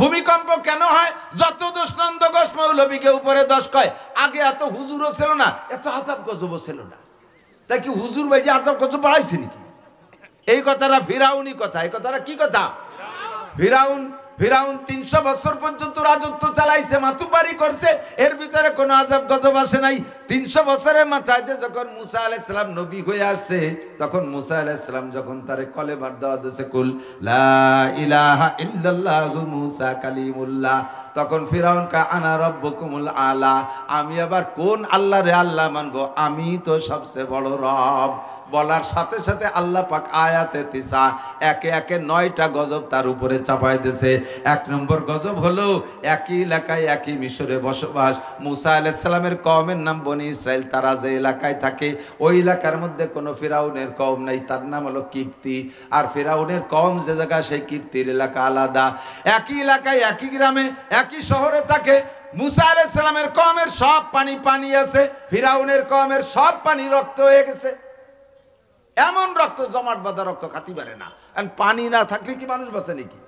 ভূমিকম্প কেন হয়? যত দোষ নন্দ ঘোষ মৌলবীকে উপরে দোষ কয়। আগে এত হুজুরও ছিল না, এত আযাব গজবও ছিল না। তাই কি হুজুর ভাই যে আযাব গজব বাড়াইছে নাকি? এই কথাটা ফিরাউনি কথা। এই কথাটা কি কথা? ফিরাউন 300 বছর পর্যন্ত রাজত্ব চালাইছে, মাতুব্বারি করছে, এর ভিতরে কোনো আযাব গজব আসে নাই। 300 বছরের মাথায় যে যখন মুসা আলাইহিস সালাম নবী হয়ে আসছে, তখন মুসা আলাইহিস সালাম যখন তারে কলেমার দাওয়াত দিয়েছে, কুল লা ইলাহা ইল্লাল্লাহু মুসা কালিমুল্লাহ, তখন ফিরাউন কা আনা রাব্বুকুমুল আলা, আমি আবার কোন আল্লাহরে আল্লাহ মানবো, আমি তো সবচেয়ে বড় রব। বলার সাথে সাথে আল্লাহ পাক আয়াতে তিসা একে একে 9টা গজব তার উপরে চাপাই দিয়েছে। 1 নম্বর গজব হলো একই এলাকায় একই মিশরে বসবাস। মুসা আলাইহিস সালামের কওমের নাম বনি ইসরাইল, তারা যে এলাকায় থাকে ওই এলাকার মধ্যে কোনো ফিরাউনের কওম নাই, তার নাম হলো কিপ্তি। আর ফিরাউনের কওম যে জায়গা, সেই কিপ্তির এলাকা আলাদা। একই এলাকায় একই গ্রামে একই শহরে থাকে। মুসা আলাইহিস সালামের কওমের সব পানি পানি আছে, ফিরাউনের কওমের সব পানি রক্ত হয়ে গেছে। এমন রক্ত, জমাট বাঁধা রক্ত খাতি পারে না। পানি না থাকলে কি মানুষ বাঁচে নাকি?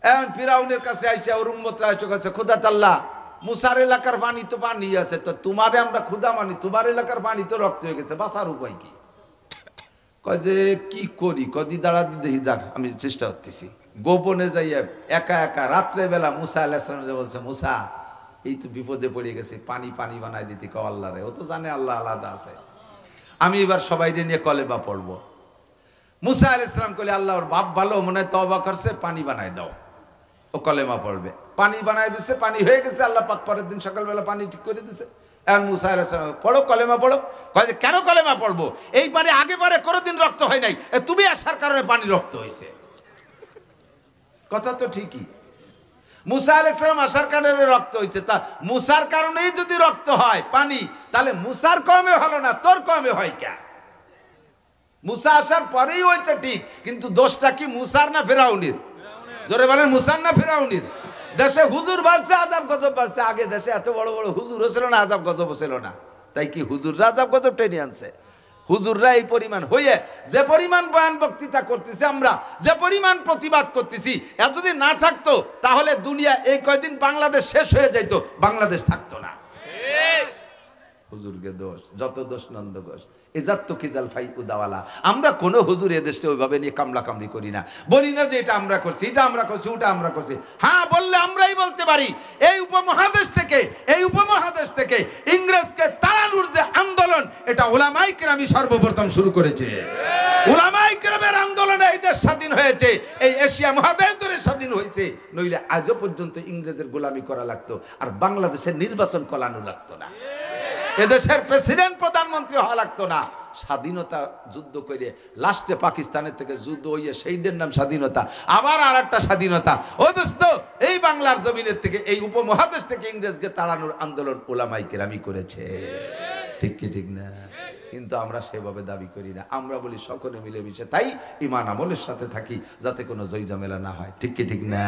এখন ফিরাউনের কাছে আইসা, ওর উম্মতরা আইসা কাছে, খোদা তাল্লাহ, মুসার এলাকার পানি তো পানি আছে, তো তোমারে আমরা ক্ষুদা মানি, তোমার এলাকার পানি তো রক্ত হয়ে গেছে, বাঁচার উপায় কি? কয় যে কি করি, কদি দাঁড়া দেখি, যাক আমি চেষ্টা করতেছি। গোপনে যাইয়া একা একা রাত্রে বেলা মুসা আলাইহিস সালাম বলছে, মুসা এই তো বিপদে পড়ে গেছে, পানি পানি বানাই দিতে কও আল্লাহ রে। ও তো জানে আল্লাহ আলাদা আছে, আমি এবার সবাইকে নিয়ে কলেমা পড়বো। মুসা আলাইহিস সালাম কইলে, আল্লাহ ওর বাপ ভালো, মনে হয় তওবা করছে, পানি বানাই দাও। ও কলেমা পড়বে, পানি বানাই দিচ্ছে, পানি হয়ে গেছে। আল্লাহ পাক পরের দিন সকালবেলা পানি ঠিক করে দিছে। এখন মুসা আলাইহিস সালাম, পড়ো কলেমা পড়ো। কয় যে কেন কলেমা পড়বো? এই পানি আগে পরে কোনোদিন রক্ত হয় নাই, তুমি আসার কারণে পানি রক্ত হয়েছে। কথা তো ঠিকই, মুসা আলাইহিস সালাম আসার কারণে রক্ত হয়েছে। তা মুসার কারণেই যদি রক্ত হয় পানি, তাহলে মুসার কমে হলো না, তোর কমে হয় কে? মুসা আসার পরেই হয়েছে ঠিক, কিন্তু দোষটা কি মুসার না ফিরাউনের? জোরে বলেন, মুসার না ফিরাউনের? দেশে হুজুর বাড়ছে, আযাব গজব বাড়ছে। আগে দেশে এত বড় বড় হুজুরও ছিল না, আযাব গজবও ছিল না। তাই কি হুজুররা আযাব গজব টেনে আনছে? হুজুররা এই পরিমাণ হইয়ে যে পরিমাণ বয়ান বক্তৃতা করতেছি, আমরা যে পরিমাণ প্রতিবাদ করতেছি, এত যদি না থাকতো তাহলে দুনিয়া এই কয়দিন বাংলাদেশ শেষ হয়ে যাইতো, বাংলাদেশ থাকতো না। হুজুরকে দোষ, যত দোষ নন্দ ঘোষ, এজাত তো কিজাল ফাই উদাওয়ালা। আমরা কোনো হুজুর এদেশে ওইভাবে নিয়ে কামলা কামলি করি না, বলি না যে এটা আমরা করছি, এটা আমরা করছি, ওটা আমরা করছি। হ্যাঁ, বললে আমরাই বলতে পারি, এই উপমহাদেশ থেকে ইংরেজকে তাড়ানোর যে আন্দোলন, এটা উলামায়ে কেরামই সর্বপ্রথম শুরু করেছে। উলামায়ে কেরামের আন্দোলনে এই দেশ স্বাধীন হয়েছে, এই এশিয়া মহাদেশ ধরে স্বাধীন হয়েছে। নইলে আজও পর্যন্ত ইংরেজের গোলামি করা লাগতো, আর বাংলাদেশের নির্বাচন করানো লাগতো না, এদেশের প্রেসিডেন্ট প্রধানমন্ত্রী হওয়া লাগতো না। স্বাধীনতা যুদ্ধ করে লাস্টে পাকিস্তানের থেকে যুদ্ধ হইয়া সেইটার নাম স্বাধীনতা, আবার আর একটা স্বাধীনতা। ও দোস্ত, এই বাংলার জমিনের থেকে, এই উপমহাদেশ থেকে ইংরেজকে তাড়ানোর আন্দোলন উলামায়ে কেরামই করেছে। ঠিক কি ঠিক না? কিন্তু আমরা সেভাবে দাবি করি না, আমরা বলি সকলে মিলেমিশে তাই ঈমান আমলের সাথে থাকি, যাতে কোনো জয় ঝামেলা না হয়। ঠিক কি ঠিক না?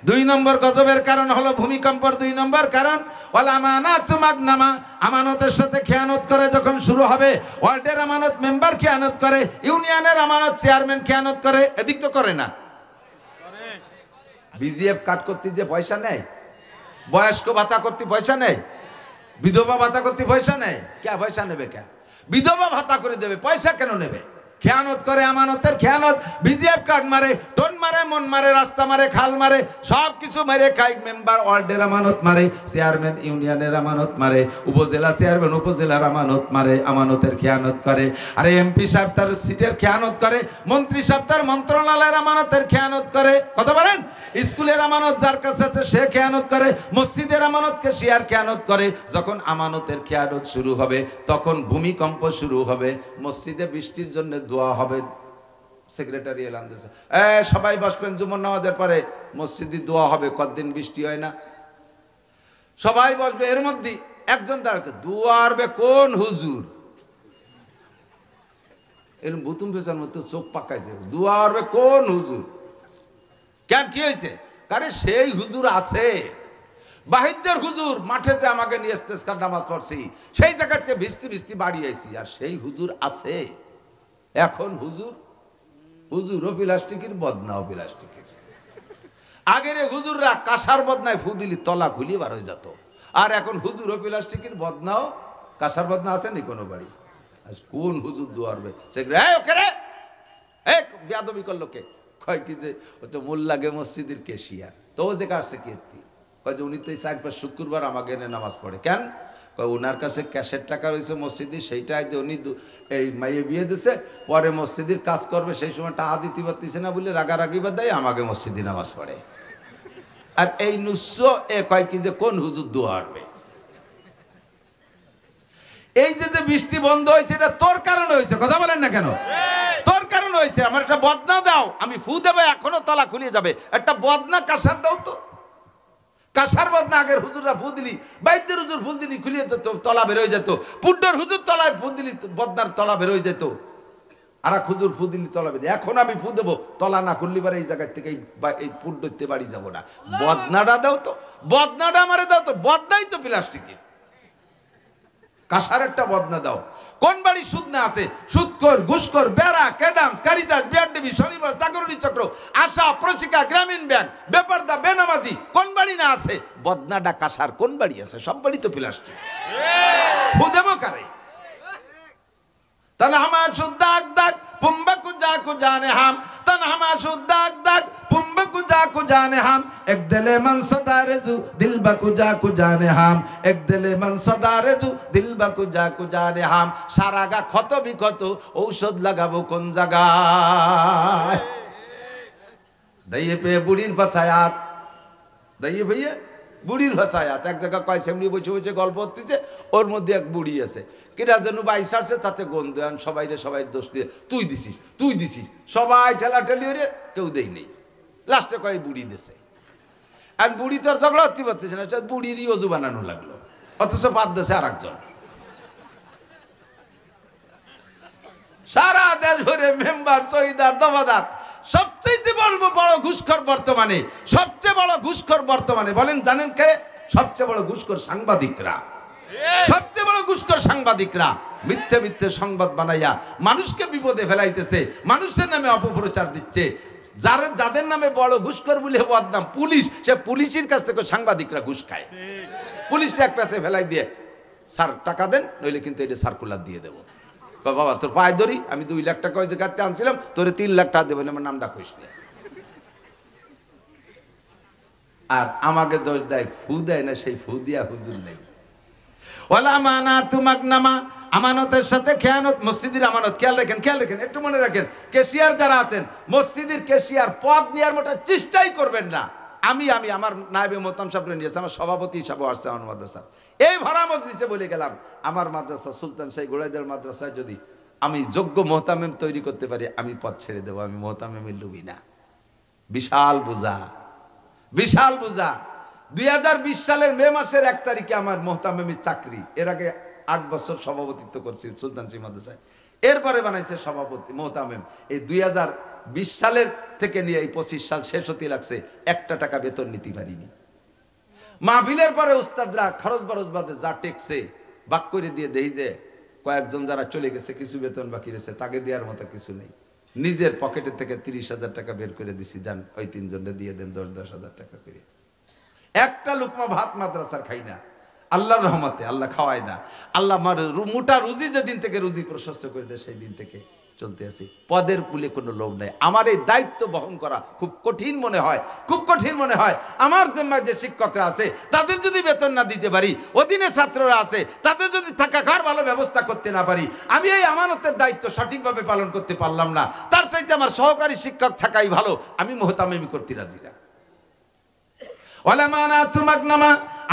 2 নম্বর গজবের কারণ হলো ভূমিকম্পর 2 নম্বর কারণ ওয়াল আমানাতু মাগনামা, আমানতের সাথে খেয়ানত করে যখন শুরু হবে। ওয়ার্ডের আমানত মেম্বার খেয়ানত করে, ইউনিয়নের আমানত চেয়ারম্যান খেয়ানত করে, এদিক তো করে না। বিজিএফ কাট করতে যে পয়সা নেয়, বয়স্ক ভাতা করতে পয়সা নেয়, বিধবা ভাতা করতে পয়সা নেয়, কে পয়সা নেবে? কে বিধবা ভাতা করে দেবে, পয়সা কেন নেবে? খেয়ানত করে, আমানতের খেয়ানত। বিজিএফ কার্ড মারে, টোন মারে, মন মারে, রাস্তা মারে, খাল মারে, সব কিছু মেরে খাই। মেম্বার ওয়ার্ডের আমানত মারে, চেয়ারম্যান ইউনিয়নের আমানত মারে, উপজেলা চেয়ারম্যান উপজেলার আমানত মারে, আমানতের খেয়ানত করে। আরে এমপি সাহেব তার সিটের খেয়ানত করে, মন্ত্রী সাহেব তার মন্ত্রণালয়ের আমানতের খেয়ানত করে। কথা বলেন, স্কুলের আমানত যার কাছে আছে সে খেয়ানত করে, মসজিদের আমানতকে সে আর খেয়ানত করে। যখন আমানতের খেয়ানত শুরু হবে, তখন ভূমিকম্প শুরু হবে। মসজিদে বৃষ্টির জন্য দোয়া হবে, সেক্রেটারি এলান দিয়েছে, সবাই বসবেন, জুমার নামাজের পরে মসজিদে দোয়া হবে। কতদিন বৃষ্টি হয় না, সবাই বসবে। এর মধ্যে একজন দাঁড়াবে, দোয়া আরবে কোন হুজুর? এরকম বুতুম ফেসার মতো চোখ পাকাইছে, দোয়া আরবে কোন হুজুর? কেন, কি হয়েছে? আরে সেই হুজুর আছে, বাহিরদের হুজুর। মাঠে যে আমাকে নিয়ে ইস্তেসকার নামাজ পড়ছি, সেই জায়গাতে ভিস্তি ভিস্তি বাড়ি আইছি, আর সেই হুজুর আছে। এখন হুজুরও প্লাস্টিকের, বদনাও প্লাস্টিকের। আগের হুজুররা কাঁসার বদনায় ফু দিলি তলা খুলিয়ে বার হয়ে যেত, আর এখন হুজুর ও প্লাস্টিকের বদনাও, কাঁসার বদনা আছে নি কোনো বাড়ি? কোন হুজুর দুয়ারবে সেগুলো ওকে রে এক বেয়াদবি করলো কে? কয় কি যে ও তো মোল্লাগে মসজিদের কেশিয়ার, তো ও যে কাটছে কীর্তি, কয় যে উনি তো এই 4-5 শুক্রবার আমাকে এনে নামাজ পড়ে। কেন? কয় ওনার কাছে ক্যাশের টাকা রয়েছে মসজিদে, সেইটাই উনি এই মাইয়ে বিয়ে দিছে, পরে মসজিদের কাজ করবে, সেই সময় টাকা দিতে পারতেছে না বলে রাগারাগি বাদ দেয় আমাকে মসজিদে নামাজ পড়ে। আর এই নুস্য এ কয় কি যে কোন হুজুর দোয়া আসবে? এই যে বৃষ্টি বন্ধ হয়েছে এটা তোর কারণে হয়েছে, কথা বলেন না কেন? তোর কারণে হয়েছে। আমার একটা বদনা দাও, আমি ফু দেবো, এখনো তলা খুলিয়ে যাবে। একটা বদনা কাঁসার দাও তো, কাঁসার বদনা আগের হুজুররা ফু দিলি, বাইদ্যের হুজুর ফুল দিলি খুলিয়ে যেত, তলা বেরোয় যেত। পুড্ডর হুজুর তলায় ফু দিলি বদনার তলা বেরোয় যেত, আর এক হুজুর ফু দিলি তলা বেরোয়। এখন আমি ফু দেবো, তলা না খুললি পারে এই জায়গার থেকে এই পুড্ডরতে বাড়ি যাবো না। বদনাটা দাও তো, বদনাটা আমারে দাও তো, বদনাই তো প্লাস্টিকের, কাঁসার একটা বদনা দাও। কোন বাড়ি সুদ না আছে? সুদখোর, ঘুষখোর, বেড়া, ক্যাডাম, কারিতাস, বিআরডিবি, শনিবার, চাকরণী চক্র, আশা, প্রশিকা, গ্রামীণ ব্যাংক, বেপারদা, বেনামাজি, কোন বাড়ি না আছে? বদনাটা কাঁসার কোন বাড়ি আছে? সব বাড়ি তো প্লাস্টিক। ফু দেবো কারে? তনহমা সুদ্দাক দাক পুম্বাকু জাকু জানে হাম, তনহমা সুদ্দাক দাক পুম্বাকু জাকু জানে হাম, এক দিলে মন সদা রেজু দিল বাকু জাকু জানে হাম, এক দিলে মন সদা রেজু দিল বাকু জাকু জানে হাম। সারা গা ক্ষত বিক্ষত, ঔষধ লাগাবো কোন জায়গায়? দাইয়ে পেয়ে বুড়ির ভাষায়াত, দাইয়ে ভাইয়া বুড়ির ভাষায়াত। এক জায়গায় কয় সেমনি বসে বসে গল্প হচ্ছে, ওর মধ্যে এক বুড়ি আছে, কিরা যেন বাইশ আসছে, তাতে গন্ধ আন, সবাই দোষ দিয়ে তুই দিছিস, তুই দিছিস, সবাই ঠেলাঠেলি হয়ে কেউ দেই নেই। লাস্টে কয় বুড়ি দেশে, আর বুড়ি তো আর ঝগড়া হতে পারতেছে না, বুড়িরই অজু বানানো লাগলো, অথচ বাদ দেশে আর একজন। সারা দেশ ভরে মেম্বার, শহীদার, দফাদার, সবচেয়ে বলবো বড় ঘুষখোর বর্তমানে, সবচেয়ে বড় ঘুষখোর বর্তমানে বলেন জানেন কে? সবচেয়ে বড় ঘুষখোর সাংবাদিকরা। সবচেয়ে বড় ঘুষখোর সাংবাদিকরা মিথ্যে মিথ্যে সংবাদ বানাইয়া মানুষকে বিপদে ফেলাইতেছে, মানুষের নামে অপপ্রচার দিচ্ছে। যাদের নামে বড় ঘুষখোর বলে বদনাম পুলিশ, সে পুলিশের কাছ থেকে সাংবাদিকরা ঘুষ খায়। পুলিশটা এক পাশে ফেলাই দিয়ে, স্যার টাকা দেন, নইলে কিন্তু এটা সার্কুলার দিয়ে দেবো। বাবা তোর পায়ে ধরি, আমি 2 লাখ টাকা যে কাটতে আনছিলাম, তোরে 3 লাখ টাকা দেবেন, আমার নামটা কইস না। আর আমাকে দোষ দেয়, ফু দেয় না, সেই ফু দিয়া হুজুর নেই। ওয়ালা মানা তুমাক নামা, আমানতের সাথে খেয়ানত, মসজিদের আমানত। খেয়াল রাখেন, একটু মনে রাখেন, কেশিয়ার যারা আছেন, মসজিদের কেশিয়ার পদ নেওয়ার মতো চেষ্টাই করবেন না। আমি আমার নায়েবে মোহতাম সাহেবরে নিয়েছে, আমার সভাপতি হিসাবে আসছে আমার মাদ্রাসা, এই ভাড়া মজলিসে বলে গেলাম, আমার মাদ্রাসা সুলতান শাহী গোড়াইদের মাদ্রাসায় যদি আমি যোগ্য মোহতামেম তৈরি করতে পারি, আমি পথ ছেড়ে দেবো, আমি মোহতামেমের লুবি না। বিশাল বোঝা, বিশাল বোঝা। 2020 সালের মে মাসের 1 তারিখে আমার মোহতামেমের চাকরি। এর আগে 8 বছর সভাপতিত্ব করছি সুলতান শাহী মাদ্রাসায়, এরপরে বানাইছে সভাপতি মোহতামেম। এই 2020 সালের থেকে নিয়ে এই 25 সাল শেষ হতে লাগছে, 1 টাকা বেতন নিতে পারিনি। মাহফিলের পরে উস্তাদরা খরচ বরচ বাদে যা টেকছে বাক করে দিয়ে দেই যে কয়েকজন যারা চলে গেছে, কিছু বেতন বাকি রয়েছে, তাকে দেওয়ার মতো কিছু নেই। নিজের পকেটের থেকে 30,000 টাকা বের করে দিছি, যান ওই 3 জনকে দিয়ে দেন 10,000 টাকা করে। একটা লুকমা ভাত মাদ্রাসার খাই না, আল্লাহর রহমতে আল্লাহ খাওয়ায় না। আল্লাহ আমার মোটা রুজি যেদিন থেকে রুজি প্রশস্ত করে দেয়, সেই দিন থেকে চলতে আছি। পদের পুলে কোনো লোভ নাই। আমার এই দায়িত্ব বহন করা খুব কঠিন মনে হয়, খুব কঠিন মনে হয়। আমার জিম্মায় যে শিক্ষকরা আছে, তাদের যদি বেতন না দিতে পারি, অধীনে ছাত্ররা আছে, তাদের যদি থাকা খাওয়ার ভালো ব্যবস্থা করতে না পারি, আমি এই আমানতের দায়িত্ব সঠিকভাবে পালন করতে পারলাম না, তার চাইতে আমার সহকারী শিক্ষক থাকাই ভালো। আমি মোহতামেমি করতে রাজি না।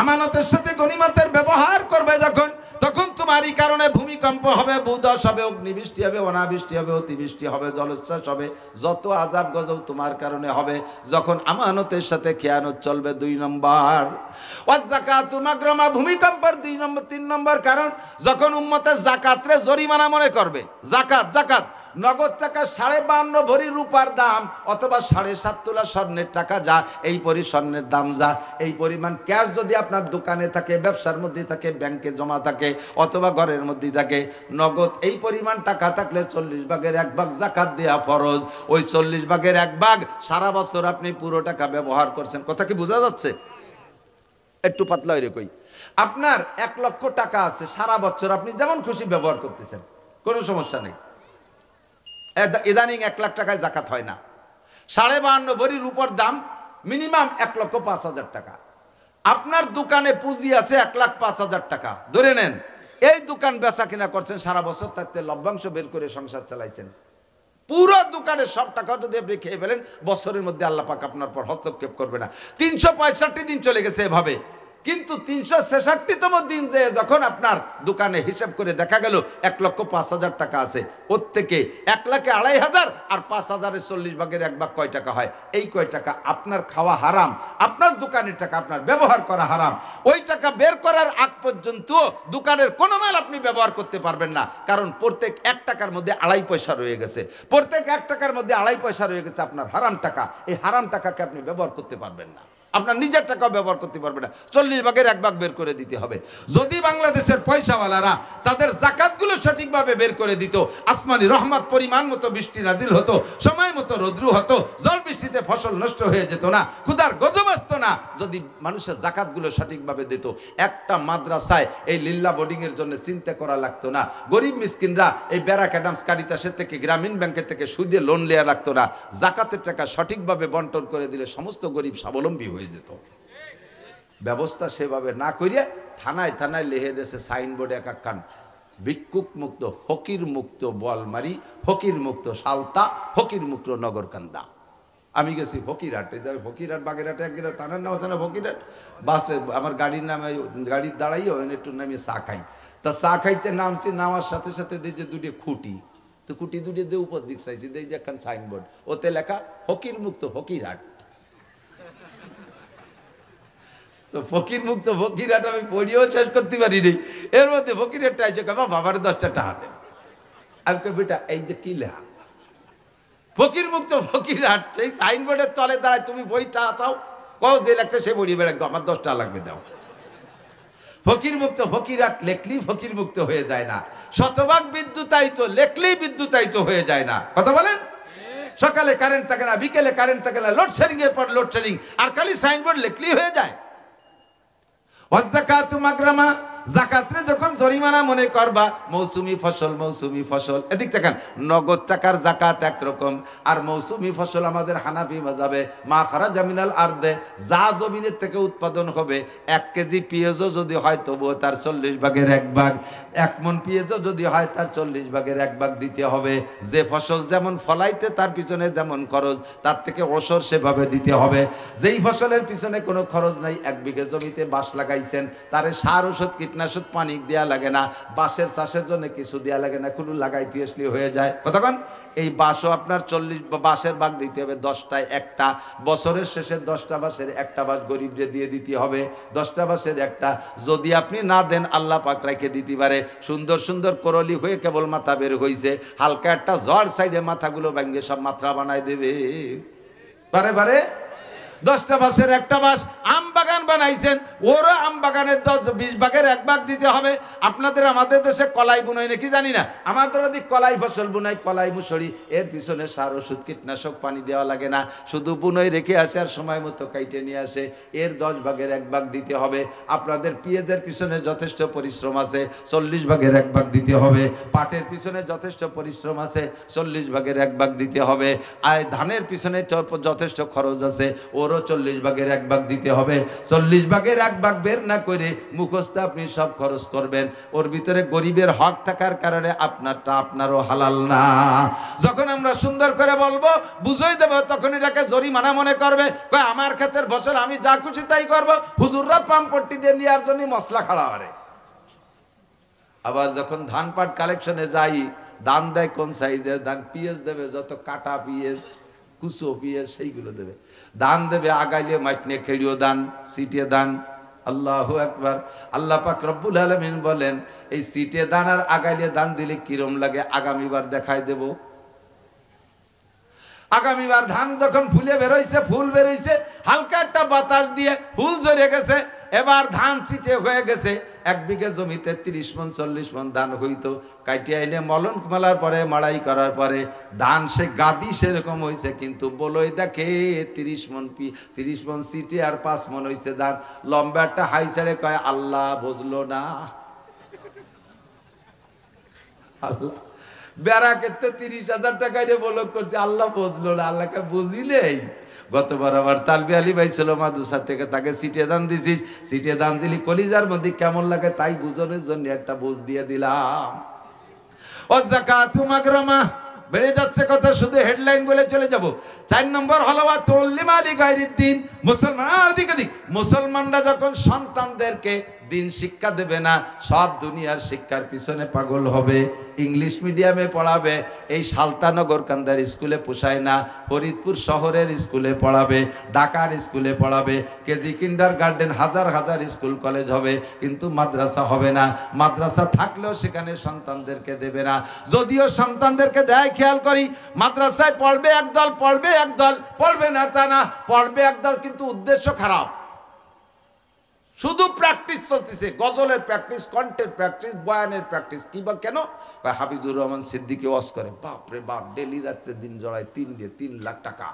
আমানতের সাথে গনিমতের ব্যবহার করবে যখন, তখন তোমারই কারণে ভূমিকম্প হবে, ভূধস হবে, অগ্নিবৃষ্টি হবে, অনাবৃষ্টি হবে, অতিবৃষ্টি হবে, জলোচ্ছ্বাস হবে, যত আযাব গজব তোমার কারণে হবে। যখন আমানতের সাথে খেয়ানত চলবে। 2 নম্বর ওয়াযাকাতু মাগরামা, ভূমিকম্পের 2 নম্বর 3 নম্বর কারণ, যখন উম্মতের যাকাতরে জরিমানা মনে করবে। যাকাত নগদ টাকা 52.5 ভরি রূপার দাম অথবা 7.5 তোলা স্বর্ণের টাকা যা, এই পরি স্বর্ণের দাম যা, এই পরিমাণ ক্যাশ যদি আপনার দোকানে থাকে, ব্যবসার মধ্যে থাকে, ব্যাংকে জমা থাকে অথবা ঘরের মধ্যে থাকে, নগদ এই পরিমাণ টাকা থাকলে 40 ভাগের 1 ভাগ যাকাত দেয়া ফরজ। ওই 40 ভাগের 1 ভাগ সারা বছর আপনি পুরো টাকা ব্যবহার করছেন। কথা কি বোঝা যাচ্ছে? একটু পাতলা হইরে কই, আপনার 1 লক্ষ টাকা আছে, সারা বছর আপনি যেমন খুশি ব্যবহার করতেছেন, কোনো সমস্যা নেই। ইদানিং 1 লাখ টাকায় যাকাত হয় না। 52.5 ভরির উপর দাম মিনিমাম 1,05,000 টাকা। আপনার দোকানে পুঁজি আছে 1,05,000 টাকা ধরে নেন, এই দোকান বেচা কিনা করছেন সারা বছর, তাতে লভ্যাংশ বের করে সংসার চালাইছেন। পুরো দোকানের সব টাকা যদি আপনি খেয়ে ফেলেন, বছরের মধ্যে আল্লাহ পাক আপনার পর হস্তক্ষেপ করবে না। 365 দিন চলে গেছে এভাবে, কিন্তু 366তম দিন যে যখন আপনার দোকানে হিসাব করে দেখা গেল 1,05,000 টাকা আছে, ওর থেকে 1,02,500 আর 5,000-এর 40 ভাগের 1 ভাগ কয় টাকা হয়? এই কয় টাকা আপনার খাওয়া হারাম, আপনার দোকানের টাকা আপনার ব্যবহার করা হারাম। ওই টাকা বের করার আগ পর্যন্ত দোকানের কোনো মাল আপনি ব্যবহার করতে পারবেন না, কারণ প্রত্যেক 1 টাকার মধ্যে 2.5 পয়সা রয়ে গেছে। প্রত্যেক 1 টাকার মধ্যে 2.5 পয়সা রয়ে গেছে আপনার হারাম টাকা। এই হারাম টাকাকে আপনি ব্যবহার করতে পারবেন না, আপনার নিজের টাকাও ব্যবহার করতে পারবে না। 40 ভাগের 1 ভাগ বের করে দিতে হবে। যদি বাংলাদেশের পয়সাওয়ালারা তাদের যাকাতগুলো সঠিকভাবে বের করে দিত, আসমানি রহমত পরিমাণ মতো বৃষ্টি নাজিল হতো, সময় মতো রৌদ্র হতো, জল বৃষ্টিতে ফসল নষ্ট হয়ে যেত না, ক্ষুধার গজব আসতো না। যদি মানুষের যাকাতগুলো সঠিকভাবে দিত, একটা মাদ্রাসায় এই লিল্লা বোর্ডিং এর জন্য চিন্তা করা লাগতো না। গরিব মিসকিনরা এই ব্যারাক অ্যাডামস কারিতাসের থেকে, গ্রামীণ ব্যাংকের থেকে সুদে লোন নেওয়া লাগতো না। যাকাতের টাকা সঠিকভাবে বন্টন করে দিলে সমস্ত গরিব স্বাবলম্বী হয়ে যেত। ব্যবস্থা সেভাবে না করিয়া থানায় থানায় লিখে দেশে সাইনবোর্ডে এক একখান ভিক্ষুক মুক্ত, ফকির মুক্ত বলমারি, ফকির মুক্ত সালতা, ফকির মুক্ত নগরকান্দা। আমি গেছি ফকিরহাটে, ফকিরহাট বাগেরহাটে এক গেলে থানার নাম আছে না ফকিরহাট, বাসে আমার গাড়ির নামে, গাড়ির দাঁড়াইও একটু নামিয়ে চা খাই। তা চা খাইতে নামছি, নামার সাথে সাথে দেখি যে 2টি খুঁটি, তো খুঁটি 2টি দিয়ে উপর দিক চাইছি, দেখি যে একখান সাইনবোর্ড, ওতে লেখা ফকির মুক্ত ফকিরহাট। তো ফকির মুক্ত ফকিরহাট আমি পড়িয়েও শেষ করতে পারিনি। এর মধ্যে ফকিরহাটটা আইছে, বাবার 10টা টাকা দেন। আমি কই বেটা এই যে কি লেখা ফকির মুক্ত ফকিরহাট, সেই সাইনবোর্ডের তলে দাঁড়ায় তুমি বইটা চাও, কও যে লাগছে সে বড়ি বেড়ে, আমার 10 টাকা লাগবে দাও। ফকির মুক্ত ফকিরহাট লেখলেই ফকির মুক্ত হয়ে যায় না, শতভাগ বিদ্যুতায়িত লেখলেই বিদ্যুতায়িত হয়ে যায় না। কথা বলেন? সকালে কারেন্ট থাকে না, বিকেলে কারেন্ট থাকে না, লোডশেডিং এর পর লোডশেডিং, আর খালি সাইনবোর্ড লেখলেই হয়ে যায়। ওয়াজ্জাকাতু মাগরামা, যাকাতরে যখন জরিমানা মনে করবা, মৌসুমি ফসল, মৌসুমি ফসল। এদিক দেখেন, নগদ টাকার যাকাত একরকম, আর মৌসুমি ফসল আমাদের হানাফি মাযহাবে মা খারাজা মিনাল আরদে, যা জমিনের থেকে উৎপাদন হবে। 1 কেজি পেঁয়াজও যদি হয় তবুও তার 40 ভাগের 1 ভাগ, 1 মণ পেঁয়াজও যদি হয় তার 40 ভাগের 1 ভাগ দিতে হবে। যে ফসল যেমন ফলাইতে তার পিছনে যেমন খরচ, তার থেকে ওসর সেভাবে দিতে হবে। যেই ফসলের পিছনে কোনো খরচ নাই, 1 বিঘা জমিতে বাঁশ লাগাইছেন, তারে সার ওষুধ কীটনাশক পানি দেয়া লাগে না, বাঁশের চাষের জন্য কিছু দেয়া লাগে না, কোনো লাগাইতে আসলে হয়ে যায়। কতক্ষণ এই বাঁশও আপনার 40 বাঁশের ভাগ দিতে হবে, 10টায় 1টা। বছরের শেষে 10টা বাঁশের 1টা বাঁশ গরিবরে দিয়ে দিতে হবে, 10টা বাঁশের 1টা। যদি আপনি না দেন, আল্লাহ পাক রেখে দিতে পারে সুন্দর সুন্দর করলি হয়ে কেবল মাথা বের হইছে, হালকা একটা ঝড় সাইডে মাথাগুলো ভেঙে সব মাথা বানাই দেবে। বারে বারে 10টা বাঁশের 1টা বাঁশ। আম বাগান বানাইছেন, ওরও আম বাগানের 20 ভাগের 1 ভাগ দিতে হবে। আপনাদের আমাদের দেশে কলাই বুনাই নাকি জানি না, আমাদের ওদিক কলাই ফসল বুনাই, কলাই মুসড়ি, এর পিছনে সার ওষুধ কীটনাশক পানি দেওয়া লাগে না, শুধু বুনই রেখে আসে আর সময় মতো কাইটে নিয়ে আসে, এর 10 ভাগের 1 ভাগ দিতে হবে। আপনাদের পেঁয়াজের পিছনে যথেষ্ট পরিশ্রম আছে, 40 ভাগের 1 ভাগ দিতে হবে। পাটের পিছনে যথেষ্ট পরিশ্রম আছে, 40 ভাগের 1 ভাগ দিতে হবে। আর ধানের পিছনে যথেষ্ট খরচ আছে, ওরও 40 ভাগের 1 ভাগ দিতে হবে। 40 ভাগের 1 ভাগ বের না করে মুখস্থ আপনি সব খরচ করবেন, ওর ভিতরে গরিবের হক থাকার কারণে আপনারটা আপনারও হালাল না। যখন আমরা সুন্দর করে বলবো, বুঝাই দেব, তখন এটাকে জরিমানা মনে করবে, কয় আমার ক্ষেতের ফসল আমি যা খুশি তাই করবো। হুজুররা পাম্পট্টি দিয়ে নেওয়ার জন্য মশলা খাড়া করে। আবার যখন ধান পাট কালেকশনে যাই, দান দেয় কোন সাইজের ধান, পিএস দেবে যত কাটা পিএস, কুচো পিএস, সেইগুলো দেবে। দান দেবে আগাইলে মাইটনে খেড়িও দান, সিটে দান। আল্লাহু আকবার। আল্লাহ পাক রব্বুল আলামিন বলেন, এই সিটে দান আর আগাইলে দান দিলে কিরম লাগে আগামীবার দেখাই দেব। আগামীবার ধান যখন ফুলে বেরোইছে, ফুল বেরোইছে, হালকা একটা বাতাস দিয়ে ফুল ঝরে গেছে, এবার ধান ছিটে হয়ে গেছে। 1 বিঘে জমিতে 30 মণ 40 মণ ধান হইতো। কাটিয়ে এনে মলন মেলার পরে, মাড়াই করার পরে ধান সে গাদি সেরকম হয়েছে, কিন্তু বলই দেখে 30 মণ সিটে আর 5 মণ হয়েছে ধান। লম্বা একটা হাই ছেড়ে কয়, আল্লাহ বুঝলো না। আল্লাহ বেড়া ক্ষেত্রে 30,000 টাকা বলক করছে, আল্লাহ বুঝলো না। আল্লাহকে বুঝিলেই গতবার আমার তালবি আলী ভাই ছিল মাদ্রাসা থেকে, তাকে সিটে দান দিছিস, সিটে দান দিলি কলিজার মধ্যে কেমন লাগে তাই বুঝনের জন্য একটা বুঝ দিয়ে দিলাম। ও যাকাতু মাগরামা বেড়ে যাচ্ছে কথা, শুধু হেডলাইন বলে চলে যাব। 4 নম্বর হলো ওয়াতুল্লিমালি গায়রিদ্দিন। মুসলমানরা যখন সন্তানদেরকে দিন শিক্ষা দেবে না, সব দুনিয়ার শিক্ষার পিছনে পাগল হবে। ইংলিশ মিডিয়ামে পড়াবে, এই সালতানগর কান্দার স্কুলে পোষায় না, ফরিদপুর শহরের স্কুলে পড়াবে, ঢাকার স্কুলে পড়াবে, কেজি কিন্ডার গার্ডেন, হাজার হাজার স্কুল কলেজ হবে, কিন্তু মাদ্রাসা হবে না। মাদ্রাসা থাকলেও সেখানে সন্তানদেরকে দেবে না। যদিও সন্তানদেরকে দেয়, খেয়াল করি, মাদ্রাসায় পড়বে একদল, পড়বে একদল, পড়বে না তা না, পড়বে একদল, কিন্তু উদ্দেশ্য খারাপ। শুধু প্র্যাকটিস চলতেছে, গজলের প্র্যাকটিস, কন্টেন্ট প্র্যাকটিস, বয়ানের প্র্যাকটিস। কি বা কেন? হাফিজুর রহমান সিদ্দিকী ওয়াজ করে, বাপরে বাপ, ডেলি রাত্রে দিন জড়ায় 3 লাখ টাকা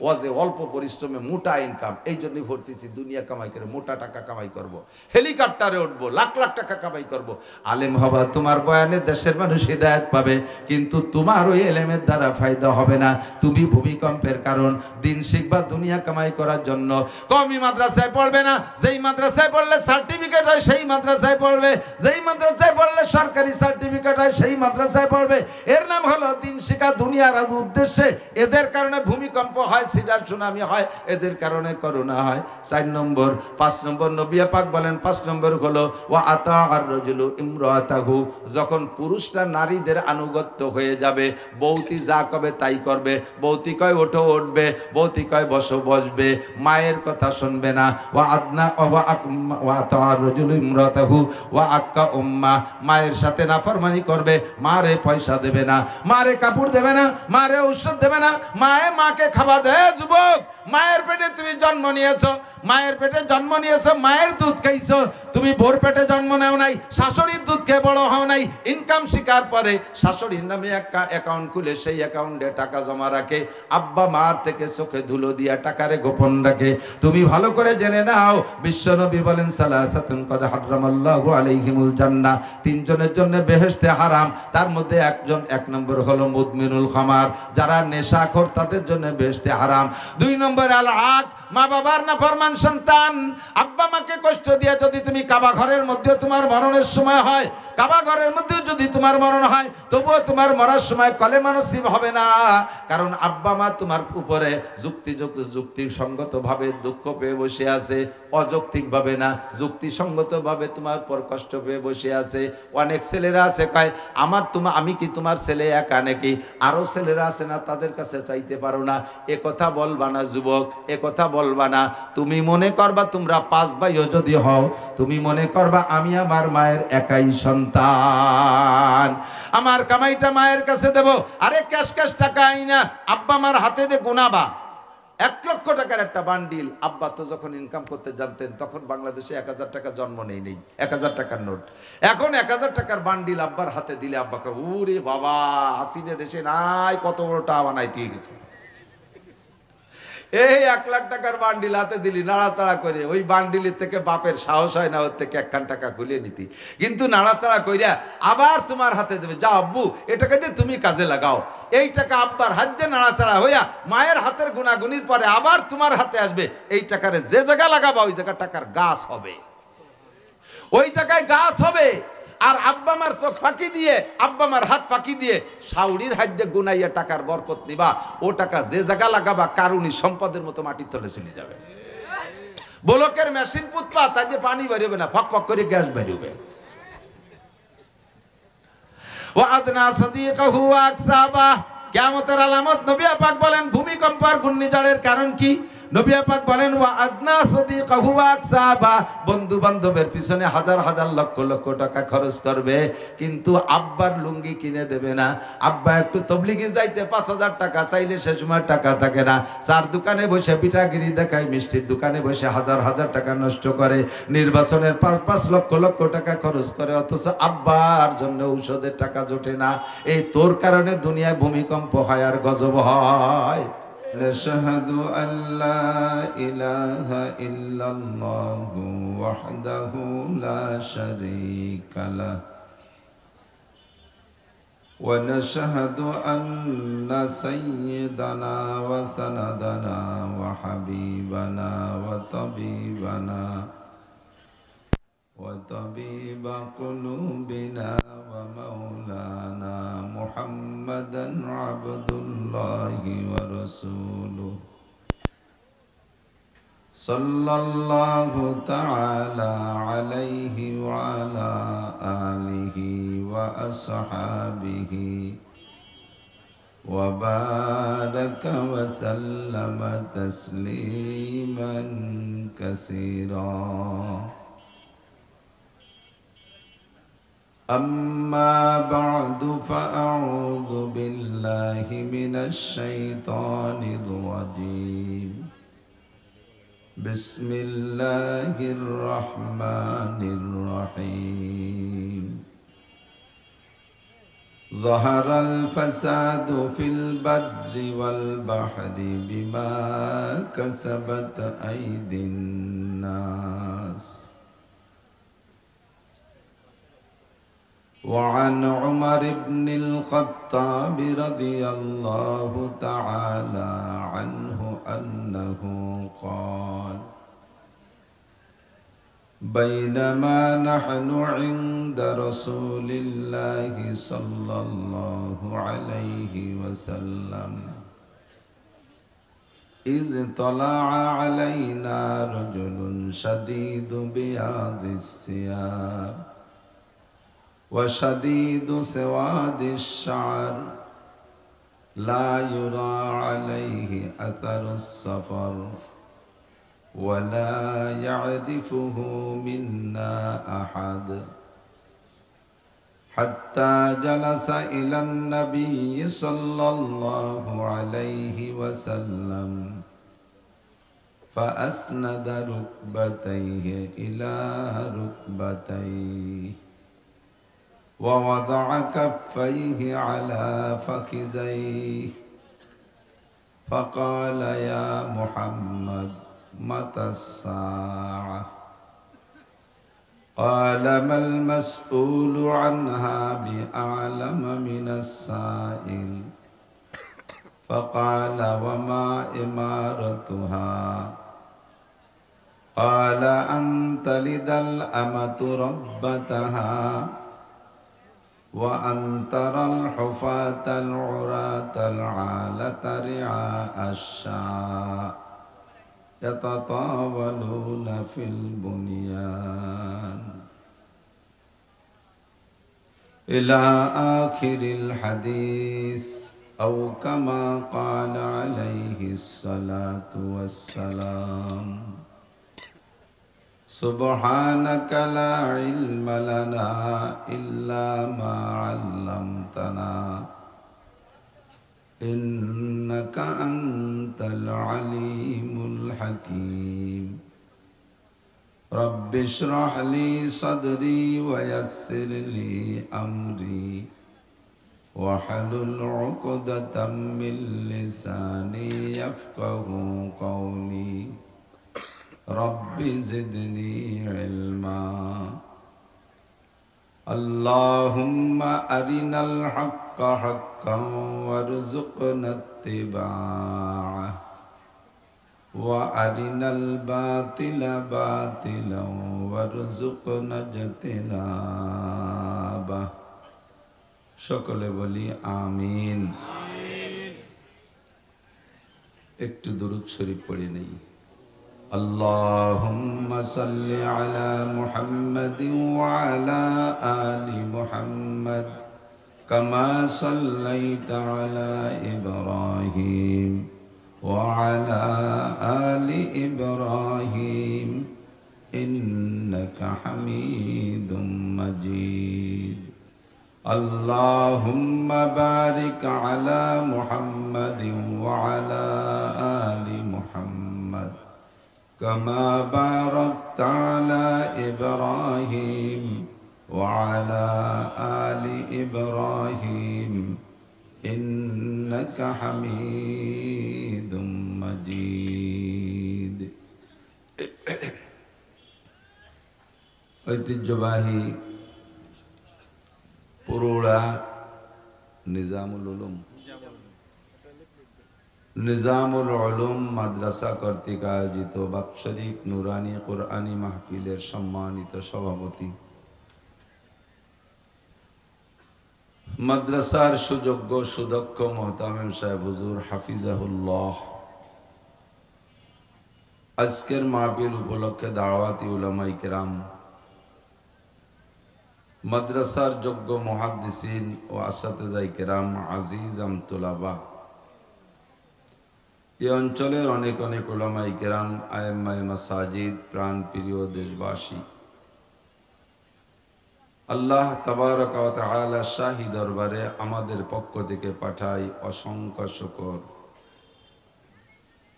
ওয়াজে, অল্প পরিশ্রমে মোটা ইনকাম। এই জন্যই ভর্তিছি, দুনিয়া কামাই করে মোটা টাকা কামাই করব, হেলিকপ্টারে উঠবো, লাখ লাখ টাকা কামাই করব। আলেম হবা, তোমার বয়ানে দেশের মানুষ হিদায়াত পাবে, কিন্তু তোমার ওই এলেমের দ্বারা ফায়দা হবে না। তুমি ভূমিকম্পের কারণ। দিন শিখবা দুনিয়া কামাই করার জন্য। কওমি মাদ্রাসায় পড়বে না, যেই মাদ্রাসায় পড়লে সার্টিফিকেট হয় সেই মাদ্রাসায় পড়বে, যেই মাদ্রাসায় পড়লে সরকারি সার্টিফিকেট হয় সেই মাদ্রাসায় পড়বে। এর নাম হলো দিন শিক্ষা, দুনিয়ার উদ্দেশ্যে। এদের কারণে ভূমিকম্প হয়, সিডার সুনামি হয়, এদের কারণে করোনা হয়। 4 নম্বর। 5 নম্বর নবী পাক বলেন, 5 নম্বর হলো ওয়া আতাআর রাজুলু ইমরাতাহু। যখন পুরুষরা নারীদের আনুগত্য হয়ে যাবে, বৌতি যা কবে তাই করবে, বৌতি কয় ওঠো উঠবে, বৌতি কয় বসো বসবে, মায়ের কথা শুনবে না। ওয়া আদনা ওয়া আতাআর রাজুলু ইমরাতাহু ওয়া আক্কা উম্মা। মায়ের সাথে নাফরমানি করবে, মারে পয়সা দেবে না, মারে কাপড় দেবে না, মারে ঔষধ দেবে না, মাকে খাবার দেয়। যুবক, মায়ের পেটে তুমি জন্ম নিয়েছো, মায়ের পেটে জন্ম নিয়েছো, মায়ের দুধ খাইছো, তুমি বোর পেটে জন্ম নেও নাই, শাশুড়ির দুধ খেয়ে বড় হও নাই। ইনকাম শিকার পরে শাশুড়ির নামে একটা অ্যাকাউন্ট খুলে সেই অ্যাকাউন্টে টাকা জমা রাখে, আব্বা মার থেকে চোখে ধুলো দিয়া টাকারে গোপন রাখে। তুমি ভালো করে জেনে নাও, বিশ্বনবী বলেন সালাসাতুন কদ হারামাল্লাহু আলাইহিমুল জান্নাহ, 3 জনের জন্য বেহেশতে হারাম। তার মধ্যে 1 নম্বর হলো মুদমিনুল খামার, যারা নেশাখোর, তাদের জন্য বেহেশতে হারাম। 2 নম্বর আল আক, মা বাবার নাফরমান সন্তান। আব্বা মাকে কষ্ট দিয়ে যদি তুমি কাবা ঘরের মধ্যে তোমার মরণের সময় হয়, কাবা ঘরের মধ্যে যদি তোমার মরণ হয়, তবুও তোমার মরার সময় কলেমা নসিব হবে না। কারণ আব্বা মা তোমার উপরে যুক্তিসঙ্গত ভাবে দুঃখ পেয়ে বসে আছে, অযৌক্তিক ভাবে না, যুক্তিসঙ্গত ভাবে তোমার পর কষ্ট পেয়ে বসে আছে। অনেক ছেলেরা আছে কয়, আমি কি তোমার ছেলে একা নাকি? আরো ছেলেরা আছে না, তাদের কাছে চাইতে পারো না। এ কথা বলবা না যুবক, এ কথা বলবা না। তুমি মনে করবা তোমরা 5 ভাইও যদি হও, তুমি মনে করবা আমি আমার মায়ের একাই সন্তান, আমার কামাইটা মায়ের কাছে দেব। আরে ক্যাশ টাকা আইনা আব্বা মার হাতে দে গুনাবা। 1 লক্ষ টাকার একটা বান্ডিল। আব্বা তো যখন ইনকাম করতে জানতেন, তখন বাংলাদেশে 1000 টাকা জন্ম নেই 1000 টাকার নোট। এখন 1000 টাকার বান্ডিল আব্বার হাতে দিলে আব্বাকে, ওরে বাবা, হাসিনে দেশে নাই, কত বড় টাকা বানাইতে গেছে। এই 1 লাখ টাকার বান্ডিল হাতে দিলি, নাড়াচাড়া করে, ওই বান্ডিলের থেকে বাপের সাহস হয় না ওর থেকে 1 টাকা খুলে নিতি, কিন্তু নাড়াচাড়া কইরা আবার তোমার হাতে দেবে, যাও আব্বু এটাকে দিয়ে তুমি কাজে লাগাও। এই টাকা আব্বার হাত দিয়ে নাড়াচাড়া হইয়া মায়ের হাতের গুনাগুনির পরে আবার তোমার হাতে আসবে। এই টাকারে যে জায়গা লাগাবা ওই জায়গা টাকার গাছ হবে, ওই টাকায় গাছ হবে। আর আব্বা মার চোখ ফাঁকি দিয়ে, আব্বা মার হাত ফাঁকি দিয়ে শাউরির হাত দিয়ে গুনাইয়া টাকার বরকত নিবা, ও টাকা যে জায়গা লাগাবা কারুনি সম্পদের মতো মাটির তলে চলে যাবে। ব্লকের মেশিন পুতপা, তাই যে পানি বেরোবে না, ফক ফক করে গ্যাস বেরোবে। ওয়াদনা সাদিকাহু আকসাবা, কিয়ামতের আলামত নবী পাক বলেন, ভূমিকম্প আর ঘূর্ণিঝড়ের কারণ কি? নবী পাক বলেন ওয়া আদনা সাদিকাহু ওয়া আকসাবা, বন্ধু বান্ধবের পিছনে হাজার হাজার লক্ষ লক্ষ টাকা খরচ করবে কিন্তু আব্বার লুঙ্গি কিনে দেবে না। আব্বা একটু তবলিগে যাইতে 5,000 টাকা চাইলে সে সময় টাকা থাকে না, চার দোকানে বসে পিঠাগিরি দেখায়, মিষ্টির দোকানে বসে হাজার হাজার টাকা নষ্ট করে, নির্বাচনের 5 লক্ষ লক্ষ টাকা খরচ করে, অথচ আব্বার জন্য ঔষধের টাকা জোটে না। এই তোর কারণে দুনিয়ায় ভূমিকম্প হয় আর গজব হয়। নাশহাদু আল্লা ইলাহা ইল্লাল্লাহু ওয়াহদাহু লা শারীকা লাহ ওয়া নাশহাদু আন্না সাইয়্যিদানা ওয়া সানাদানা ওয়া হাবিবানা ওয়া তাবিবানা وطبيب قلوبنا ومولانا محمدا عبد الله ورسوله صلى الله تعالى عليه وعلى آله وأصحابه وبارك وسلم تسليما كثيرا أما بعد فأعوذ بالله من الشيطان الرجيم بسم الله الرحمن الرحيم ظهر الفساد في البر والبحر بما كسبت أيدي الناس وعن عمر بن الخطاب رضي الله تعالى عنه أنه قال بينما نحن عند رسول الله صلى الله عليه وسلم إذ طلع علينا رجل شديد بياض الثياب وشديد سواد الشعر لا يرى عليه أثر السفر ولا يعرفه منا أحد حتى جلس إلى النبي صلى الله عليه وسلم فأسند ركبتيه إلى ركبتيه ووضع كفيه على فخذيه فقال يا محمد متى الساعة قال ما المسؤول عنها بأعلم من السائل فقال وما إمارتها قال أن تلد الأمة ربتها وأن ترى الحفاة العراة العالة رعاء الشاء يتطاولون في البنيان إلى آخر الحديث أو كما قال عليه الصلاة والسلام سبحانك لا علم لنا إلا ما علمتنا إنك أنت العليم الحكيم رب اشرح لي صدري ويسر لي أمري واحلل عقدة من لساني يفقه قولي رب زدني علما اللهم أرنا الحق حقا وارزقنا اتباعه وأرنا الباطل باطلا وارزقنا اجتنابه সকলে বলি আমিন। একটু দরুদ শরীফ পড়ে নেই। اللهم صل على محمد وعلى آل محمد كما صليت على إبراهيم وعلى آل إبراهيم إنك حميد مجيد اللهم بارك على محمد وعلى آل محمد كما باركت على إبراهيم وعلى آل إبراهيم إنك حميد مجيد ঐতিহ্যবাহী পুরোড়া নিজামুল উলুম মাদ্রাসা কর্তৃক আয়োজিত বাৎসরিক নুরানি কুরআনী মাহফিলের সম্মানিত সভাপতি, মাদ্রাসার সুযোগ্য সুদক্ষ মোহতামিম সাহেব হুজুর হাফিজাহুল্লাহ, আজকের মাহফিল উপলক্ষে দাওয়াতি উলামায়ে কেরাম, মাদ্রাসার যোগ্য মুহাদ্দিসিন ও আসাতিজায়ে কেরাম, আজিজাম তুলাবা, এই অঞ্চলের অনেক অনেক উলামায়ে কেরাম, আইম্মায়ে মাসাজিদ, প্রাণ প্রিয় দেশবাসী, আল্লাহ তাবারক ওয়া তাআলা শাহী দরবারে আমাদের পক্ষ থেকে পাঠাই অসংখ্য শুকর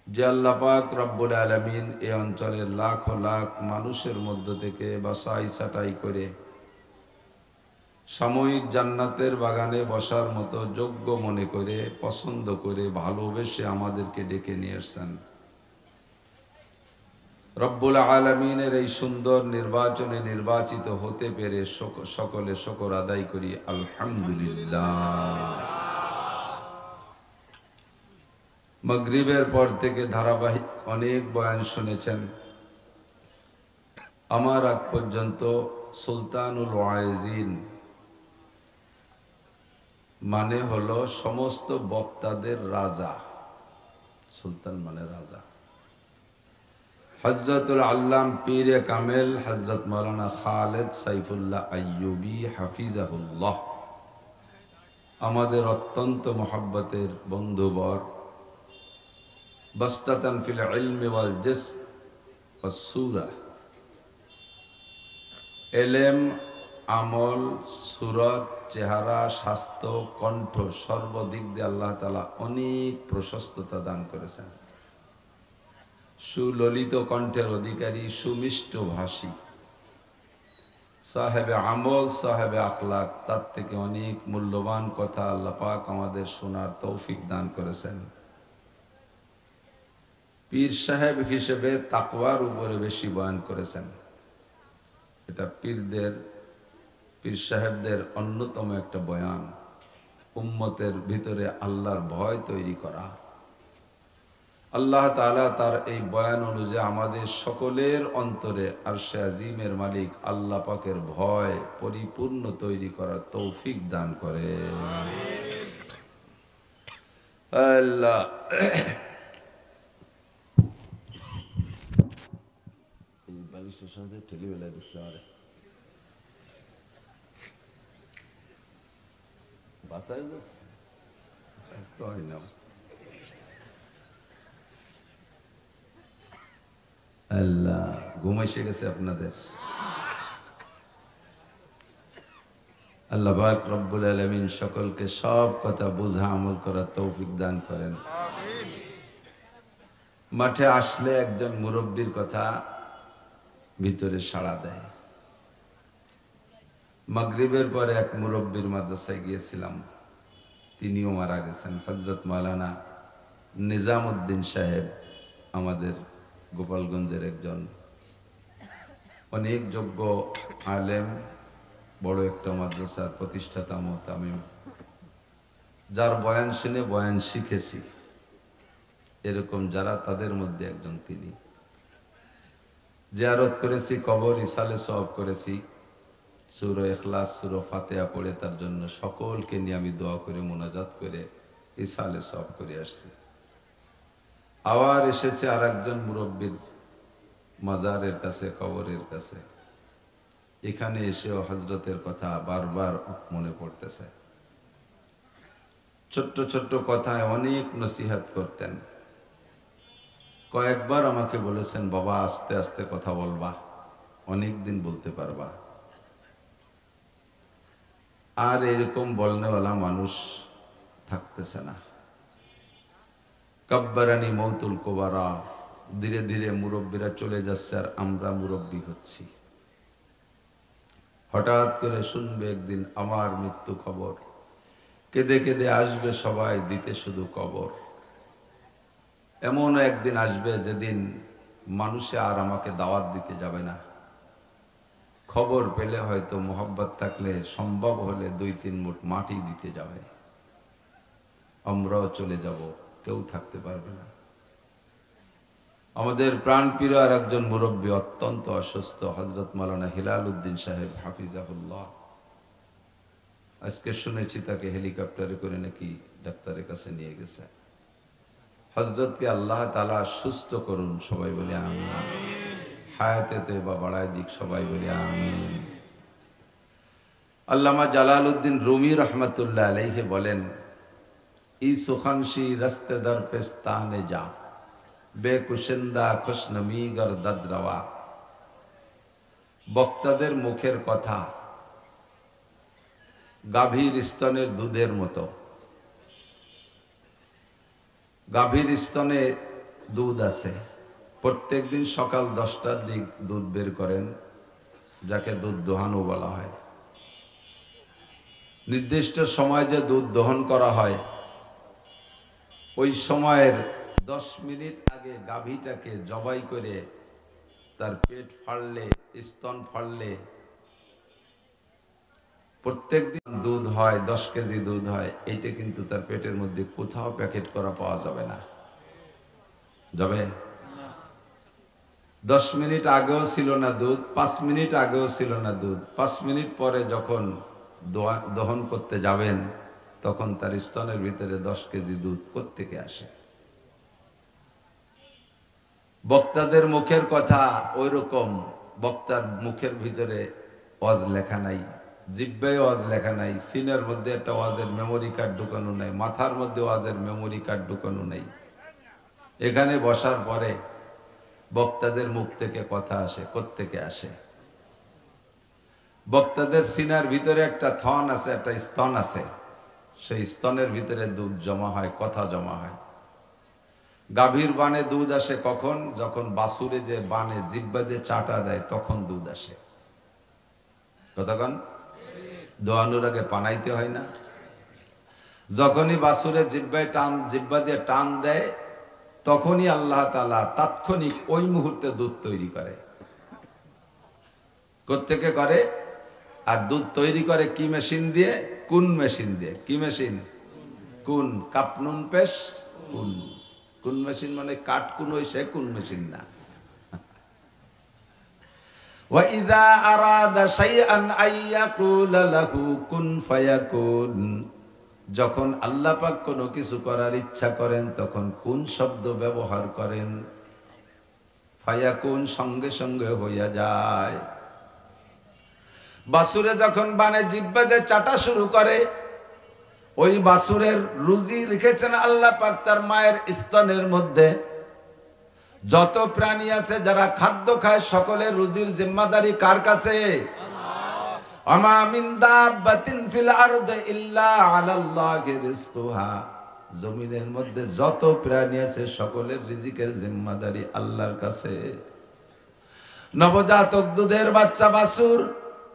যে আল্লাহ পাক রব্বুল আলামিন এই অঞ্চলের লাখ লাখ মানুষের মধ্য থেকে বাছাই ছাঁটাই করে সাময়িক জান্নাতের বাগানে বসার মতো যোগ্য মনে করে, পছন্দ করে, ভালোবেসে আমাদেরকে ডেকে নিয়ে আসছেন। রব্বুল আলামিনের এই সুন্দর নির্বাচনে নির্বাচিত হতে পেরে সকলে শুকর আদায় করি আলহামদুলিল্লাহ। মাগরিবের পর থেকে ধারাবাহিক অনেক বয়ান শুনেছেন। আমার আগ পর্যন্ত সুলতানুল ওয়াইজিন মানে হলো সমস্ত বক্তাদের রাজা, সুলতান মানে রাজা। হযরতুল আল্লাম পীরে কামেল হযরত মাওলানা খালেদ সাইফুল্লাহ আইয়ুবী হাফিজাহুল্লাহ আমাদের অত্যন্ত মহব্বতের বন্ধুবর, বাসতাতান ফিল ইলমি ওয়াল জিসম ওয়াস সূরা, এলেম, আমল, সুরত, চেহারা, স্বাস্থ্য, কণ্ঠ সর্বদিক দিয়ে আল্লাহ তাআলা অনেক প্রশস্ততা দান করেছেন। সুললিত কণ্ঠের অধিকারী, সুমিষ্ট ভাষী, সাহেবে আমল, সাহেবে আখলাক, তার থেকে অনেক মূল্যবান কথা আল্লাহ পাক আমাদের শোনার তৌফিক দান করেছেন। পীর সাহেব হিসেবে তাকওয়ার উপরে বেশি বয়ান করেছেন। এটা পীর সাহেবদের অন্যতম একটা বয়ান, উম্মতের ভিতরে আল্লাহর ভয় তৈরি করা। আল্লাহ তাআলা তার এই বয়ান অনুযায়ী আমাদের সকলের অন্তরে আরশে আজিমের মালিক আল্লাহ পাকের ভয় পরিপূর্ণ তৈরি করার তৌফিক দান করে। আল্লাহ এই বালিশের সাথে ঠেলে বেলা দিচ্ছে আরে বাতাস যাচ্ছে তো হয় না। আল্লাহ ঘুম এসে গেছে আপনাদের। আল্লাহ পাক রব্বুল আলামিন সকলকে সব কথা বুঝা আমল করার তৌফিক দান করেন। মাঠে আসলে একজন মুরব্বীর কথা ভিতরে সাড়া দেয়। মাগরিবের পরে এক মুরব্বীর মাদ্রাসায় গিয়েছিলাম, তিনিও মারা গেছেন। হযরত মাওলানা নিজামউদ্দিন সাহেব আমাদের গোপালগঞ্জের একজন অনেক যোগ্য আলেম, বড় একটা মাদ্রাসার প্রতিষ্ঠাতা মুহতামিম, যার বয়ান শুনে বয়ান শিখেছি, এরকম যারা তাদের মধ্যে একজন তিনি। জিয়ারত করেছি, কবর, ইসালে সওয়াব করেছি, সূরা ইখলাস, সূরা ফাতিহা পড়ে তার জন্য সকলকে নিয়ে আমি দোয়া করে মুনাজাত করে ইসালে সওয়াব করে আসছি। আবার এসেছে আর একজন মুরব্বীর মাজারের কাছে, কবরের কাছে। এখানে এসেও হযরতের কথা বারবার মনে পড়তেছে। ছোট্ট ছোট্ট কথায় অনেক নসিহত করতেন। কয়েকবার আমাকে বলেছেন, বাবা আস্তে আস্তে কথা বলবা, অনেক দিন বলতে পারবা। আর এরকম বলনেওয়ালা মানুষ থাকতেছে না। কাব্বারানি মৌতুল কোবারা, ধীরে ধীরে মুরব্বীরা চলে যাচ্ছে আর আমরা মুরব্বী হচ্ছি। হঠাৎ করে শুনবে একদিন আমার মৃত্যু খবর, কেঁদে কেঁদে আসবে সবাই, দিতে শুধু কবর। এমন একদিন আসবে যেদিন মানুষে আর আমাকে দাওয়াত দিতে যাবে না। খবর পেলে হয়তো মোহাব্বত থাকলে সম্ভব হলে 2-3 মুঠ মাটি দিতে যাবে। আমরাও চলে যাব, কেউ থাকতে পারবে না। আমাদের প্রাণপ্রিয় আর একজন মুরব্বী অত্যন্ত অসুস্থ, হযরত মাওলানা হিলাল উদ্দিন সাহেব হাফিজাহুল্লাহ। আজকে শুনেছি তাকে হেলিকপ্টারে করে নাকি ডাক্তারের কাছে নিয়ে গেছে। হযরতকে আল্লাহ তাআলা সুস্থ করুন, সবাই বলি আমিন। হায়াতে তয়বা বাড়ায় দিক, সবাই বলি আমিন। আল্লামা জালালউদ্দিন রুমি রহমাতুল্লাহ আলাইহি বলেন, ই সুখানশি রাস্তে দর পেস্তানে যা, বেকুশিন্দা খুশনমি গর দদরওয়া। বক্তাদের মুখের কথা গাভীর স্তনের দুধের মতো। গাভীর স্তনে দুধ আছে, প্রত্যেক দিন সকাল 10টার দিক দুধ বের করেন, যাকে দুধ দোহানো বলা হয়। নির্দিষ্ট সময় যে দুধ দহন করা হয়, ওই সময়ের 10 মিনিট আগে গাভীটাকে জবাই করে তার পেট ফাড়লে, স্তন ফাড়লে প্রত্যেক দিন দুধ হয়, 10 কেজি দুধ হয়। এইটা কিন্তু তার পেটের মধ্যে কোথাও প্যাকেট করা পাওয়া যাবে না। যাবে? 10 মিনিট আগেও ছিল না দুধ, 5 মিনিট আগেও ছিল না দুধ। 5 মিনিট পরে যখন দহন করতে যাবেন, তখন তার স্তনের ভিতরে 10 কেজি দুধ কোত্থেকে আসে? বক্তাদের মুখের কথা ওই রকম। বক্তার মুখের ভিতরে ওয়াজ লেখা নাই, জিহ্বায় ওয়াজ লেখা নাই, সিনের মধ্যে একটা ওয়াজের মেমোরি কার্ড ঢুকানো নাই, মাথার মধ্যে ওয়াজের মেমোরি কার্ড ঢুকানো নাই। এখানে বসার পরে বক্তাদের মুখ থেকে কথা আসে। কোত্থেকে আসে? বক্তাদের সিনার ভিতরে একটা থন আছে, একটা স্তন আছে, সেই স্তনের ভিতরে দুধ জমা হয়, কথা জমা হয়। গাভীর বানে দুধ আসে কখন? যখন বাছুরে যে বানে জিহ্বা দিয়ে চাটা দেয়, তখন দুধ আসে। কতক্ষণ? দোয়ানোর আগে পানাইতে হয় না? যখনই বাছুরে জিহ্বা দিয়ে টান দেয়, তখনই আল্লাহ তাআলা তাৎক্ষণিক ওই মুহূর্তে দুধ তৈরি করে। কোত্থেকে করে? আর দুধ তৈরি করে কি মেশিন দিয়ে? কুন মেশিন দিয়ে। কি মেশিন? কুন। কাপনুন পেশ কুন। কুন মেশিন মানে কাঠ কুন, হইছে কুন মেশিন না। ওয়া ইযা আরাদা শাইআন আইয়াকুলা লাহু কুন ফায়াকুন। যখন আল্লাহ পাক কোনো কিছু করার ইচ্ছা করেন, তখন কুন শব্দ ব্যবহার করেন। ফায়াকুন সঙ্গে সঙ্গে হইয়া যায়। বাছুরে যখন বানে জিহ্বা দিয়ে চাটা শুরু করে, ওই বাছুরের রুজি রেখেছেন আল্লাহ পাক তার মায়ের স্তনের মধ্যে। যত প্রাণী আছে যারা খাদ্য খায়, সকলের রুজির জিম্মাদারি কার কাছে? আল্লাহ। আমা মিন দাব্বাতিন ফিল আরদি ইল্লা আলাল্লাহি রিজকুহা। জমিনের মধ্যে যত প্রাণী আছে সকলের রিজিকের জিম্মাদারি আল্লাহর কাছে। নবজাতক দুধের বাচ্চা বাছুর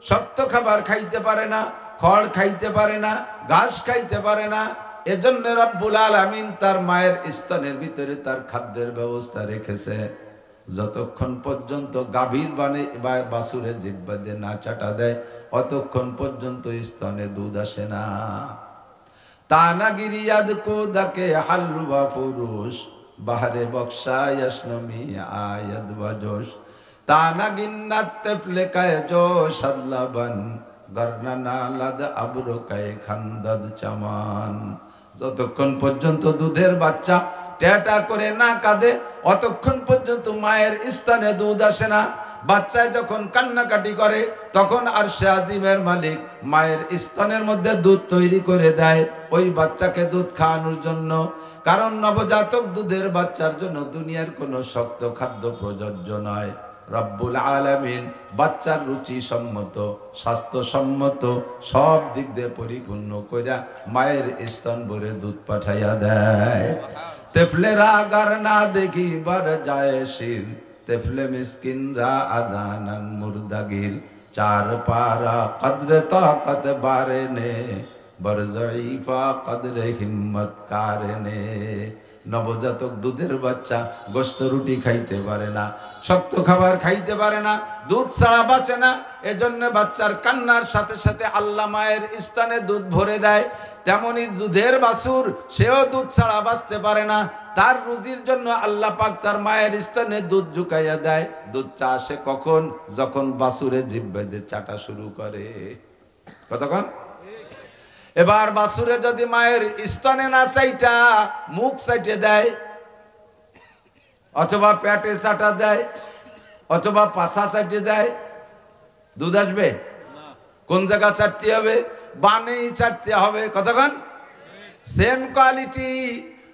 শক্ত খাবার খাইতে পারে না, খড় খাইতে পারে না, ঘাস খাইতে পারে না। এজন্য রব্বুল আলামিন তার মায়ের স্তনের ভিতরে তার খাদ্যের ব্যবস্থা রেখেছে। যতক্ষণ পর্যন্ত গাভীর বানে বা বাছুরের জিহ্বা দিয়ে না চাটা দেয়, অতক্ষণ পর্যন্ত স্তনে দুধ আসে না। তানাগিরিয়াদ কোদাকে হালওয়া ফুরুষ, বাহারে বক্সা ইয়াসনমি আয়াদ ওয়াজোশ। তানাগিন্নাত তেফলেকায় জোশ আদলাবান, গর্নানা লাদ আবরকায় খান্দাদ চামান। যতক্ষণ পর্যন্ত দুধের বাচ্চা টেটা করে না কাঁদে, অতক্ষণ পর্যন্ত মায়ের স্তনে দুধ আসে না। বাচ্চায় যখন কান্নাকাটি করে তখন আরশে আজিমের মালিক মায়ের স্তনের মধ্যে দুধ তৈরি করে দেয় ওই বাচ্চাকে দুধ খাওয়ানোর জন্য। কারণ নবজাতক দুধের বাচ্চার জন্য দুনিয়ার কোনো শক্ত খাদ্য প্রযোজ্য নয়। রব্বুল আলামিন বাচ্চার রুচি সম্মত, স্বাস্থ্যসম্মত সব দিক দিয়ে পরিপূর্ণ কইরা মায়ের স্তন ভরে দুধ পাঠাইয়া দেয়। তেফলেরা গার না দেখি বার যায় শির, তেফলে মিসকিনরা আজানান মুর্দাগির। চার পারা কদরে তাকত বারে নে, বার জঈফা কদরে হিম্মত কারনে। নবজাতক দুধের বাচ্চা গোশত রুটি খাইতে পারে না, শক্ত খাবার খাইতে পারে না, দুধ ছাড়া বাঁচে না। এজন্য বাচ্চার কান্নার সাথে সাথে আল্লাহ মায়ের স্তনে দুধ ভরে দেয়। তেমনি দুধের বাছুর, সেও দুধ ছাড়া বাঁচতে পারে না। তার রুজির জন্য আল্লাহ পাক তার মায়ের স্তনে দুধ ঢুকাইয়া দেয়। দুধটা আসে কখন? যখন বাছুরে জিহ্বা দিয়ে চাটা শুরু করে। কতক্ষণ? এবার বাছুরে যদি মায়ের স্তনে না চাইটা মুখ চাইটে দেয়, অথবা পেটে চাটা দেয়, অথবা পাছা চাইটে দেয়, দুধ আসবে? কোন জায়গা চাটতে হবে? বানেই চাটতে হবে। কতক্ষণ? Same quality.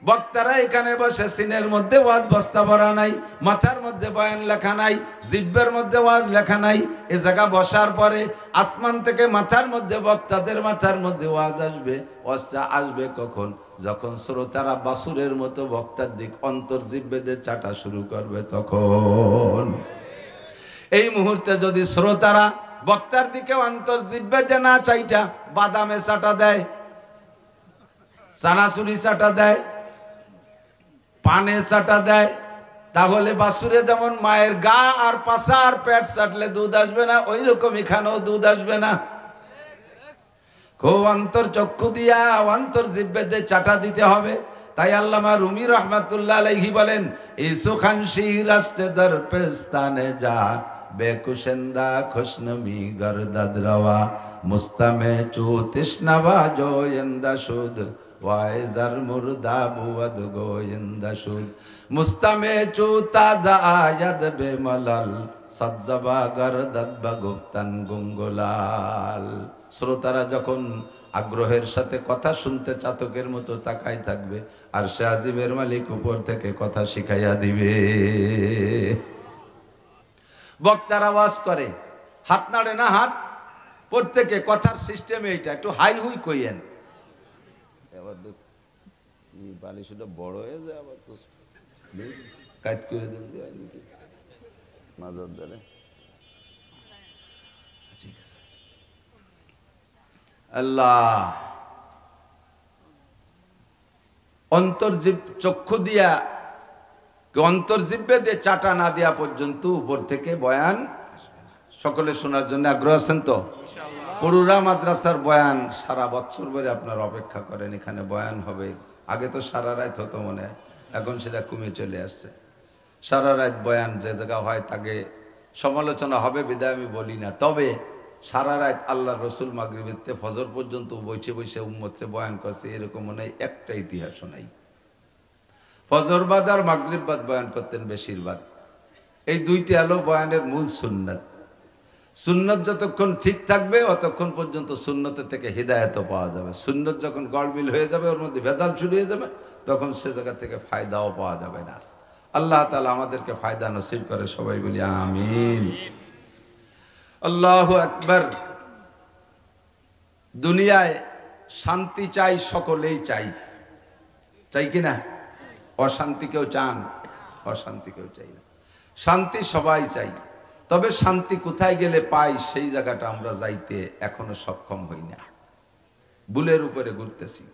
বক্তারা এখানে বসে সিনের মধ্যে ওয়াজ বস্তা ভরা নাই, মাথার মধ্যে বয়ান লেখা নাই, জিহ্বার মধ্যে ওয়াজ লেখা নাই। এ জায়গা বসার পরে আসমান থেকে মাথার মধ্যে বক্তাদের মাথার মধ্যে ওয়াজ আসবে। ওয়াজটা আসবে কখন? যখন শ্রোতারা বাসুরের মতো বক্তার দিক অন্তর জিহ্বেদের চাটা শুরু করবে তখন। এই মুহূর্তে যদি শ্রোতারা বক্তার দিকে অন্তর জিহ্বেদে না চাইটা বাদামে চাটা দেয়, চানাচুরি চাটা দেয়, পানে চাটা দেয়, তাহলে বাছুরে যেমন মায়ের গা আর পাছা আর পেট চাটলে দুধ আসবে না, ওই রকম এখানেও দুধ আসবে না। খুব অন্তর চক্ষু দিয়া অন্তর জিহ্বেদে চাটা দিতে হবে। তাই আল্লামা রুমি রহমাতুল্লাহ আলাইহি বলেন, ইসু খানশি রাস্তে দর পেস্তানে যা, বেকুশেন্দা খুশনমি গরদাদ রওয়া, মুস্তামে চু তৃষ্ণাবা জোয়েন্দা সুদ, ওয়াইজার মুর্দা বুয়াদ গোয়েন্দা সুদ, মুস্তামে চু তাজা আয়াদ বেমালাল, সজ্জবা গরদাদ বাগুপ্তান গুঙ্গুলাল। শ্রোতারা যখন আগ্রহের সাথে কথা শুনতে চাতকের মতো তাকাই থাকবে, আর সে আজিমের মালিক উপর থেকে কথা শিখাইয়া দিবে। বক্তার আওয়াজ করে, হাত নাড়ে না, হাত প্রত্যেকে কথার সিস্টেম এইটা। একটু হাই হুই কইয়েন। এবার বালিশটা বড় হয়ে যায়, আবার তো কাজ করে দেন মাজার দ্বারে। ঠিক আছে। আল্লাহ অন্তর্জীব চক্ষু দিয়া, অন্তর্জীবে দিয়ে চাটা না দেওয়া পর্যন্ত উপর থেকে বয়ান সকলে শোনার জন্য আগ্রহ আছেন তো? পুরুরা মাদ্রাসার বয়ান সারা বছর ধরে আপনারা অপেক্ষা করেন, এখানে বয়ান হবে। আগে তো সারা রাত হতো মনে হয়, এখন সেটা কমে চলে আসছে। সারা রাত বয়ান যে জায়গা হয় তাকে সমালোচনা হবে বিদায় আমি বলি না। তবে সারা রাত আল্লাহ রসুল মাগরিবেতে ফজর পর্যন্ত বসে বসে উম্মতকে বয়ান করছে, এরকম মনে হয় একটা ইতিহাস নাই। ফজর বাদ আর মাগরিব বাদ বয়ান করতেন বেশিরভাগ। এই দুইটি হলো বয়ানের মূল সুন্নাত। সুন্নত যতক্ষণ ঠিক থাকবে অতক্ষণ পর্যন্ত সুন্নতের থেকে হিদায়ত পাওয়া যাবে। সুন্নত যখন গড়বিল হয়ে যাবে, ওর মধ্যে ভেজাল শুরু হয়ে যাবে, তখন সে জায়গা থেকে ফায়দাও পাওয়া যাবে না। আল্লাহ তাআলা আমাদেরকে ফায়দা নসিব করে, সবাই বলি আমিন। আল্লাহু আকবার। দুনিয়ায় শান্তি চাই, সকলেই চাই, চাই কিনা? অশান্তি কেউ চান? অশান্তি কেউ চাই না, শান্তি সবাই চাই। তবে শান্তি কোথায় গেলে পাই, সেই জায়গাটা আমরা যাইতে এখনো সক্ষম হই না, ভুলের উপরে ঘুরতেছি।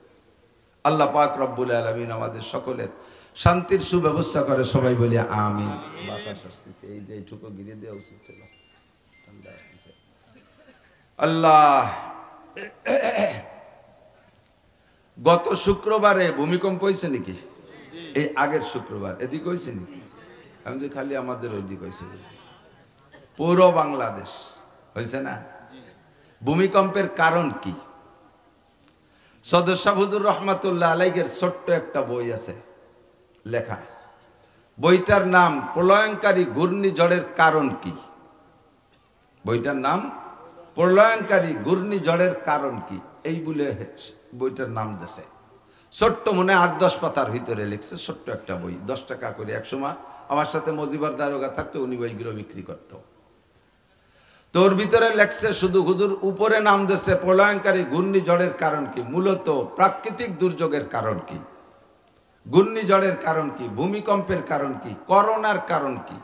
আল্লাহ পাক রব্বুল আলামিন আমাদের সকলের শান্তির সুব্যবস্থা করে, সবাই বলি আমিন। বাতাস আসতেছে, এই যে এইটুকু গিরে দেওয়া উচিত ছিল, ঠান্ডা আসতেছে। আল্লাহ, গত শুক্রবারে ভূমিকম্প হয়েছে নাকি? এই আগের শুক্রবার এদিক হয়েছে নাকি? আমি তো খালি আমাদের ওই দিক হয়েছে, পুরো বাংলাদেশ হয়েছে না? ভূমিকম্পের কারণ কি? সদস্য হুজুর রহমাতুল্লাহ আলাইহির ছোট্ট একটা বই আছে লেখা। বইটার নাম প্রলয়ঙ্কারী ঘূর্ণিঝড়ের কারণ কি। বইটার নাম প্রলয়ঙ্কারী ঘূর্ণিঝড়ের কারণ কি, এই বলে বইটার নাম দিয়েছে। ছোট্ট মনে 8-10 পাতার ভিতরে লিখছে, ছোট্ট একটা বই, 10 টাকা করে। একসময় আমার সাথে মজিবর দারোগা থাকতো, উনি বইগুলো বিক্রি করতো। তোর ভিতরে লেখছে শুধু হুজুর, উপরে নাম দিয়েছে প্রলয়ঙ্কারী ঘূর্ণিঝড়ের কারণ কি, মূলত প্রাকৃতিক দুর্যোগের কারণ কি, ঘূর্ণিঝড়ের কারণ কি, ভূমিকম্পের কারণ কি, করোনার কারণ কি,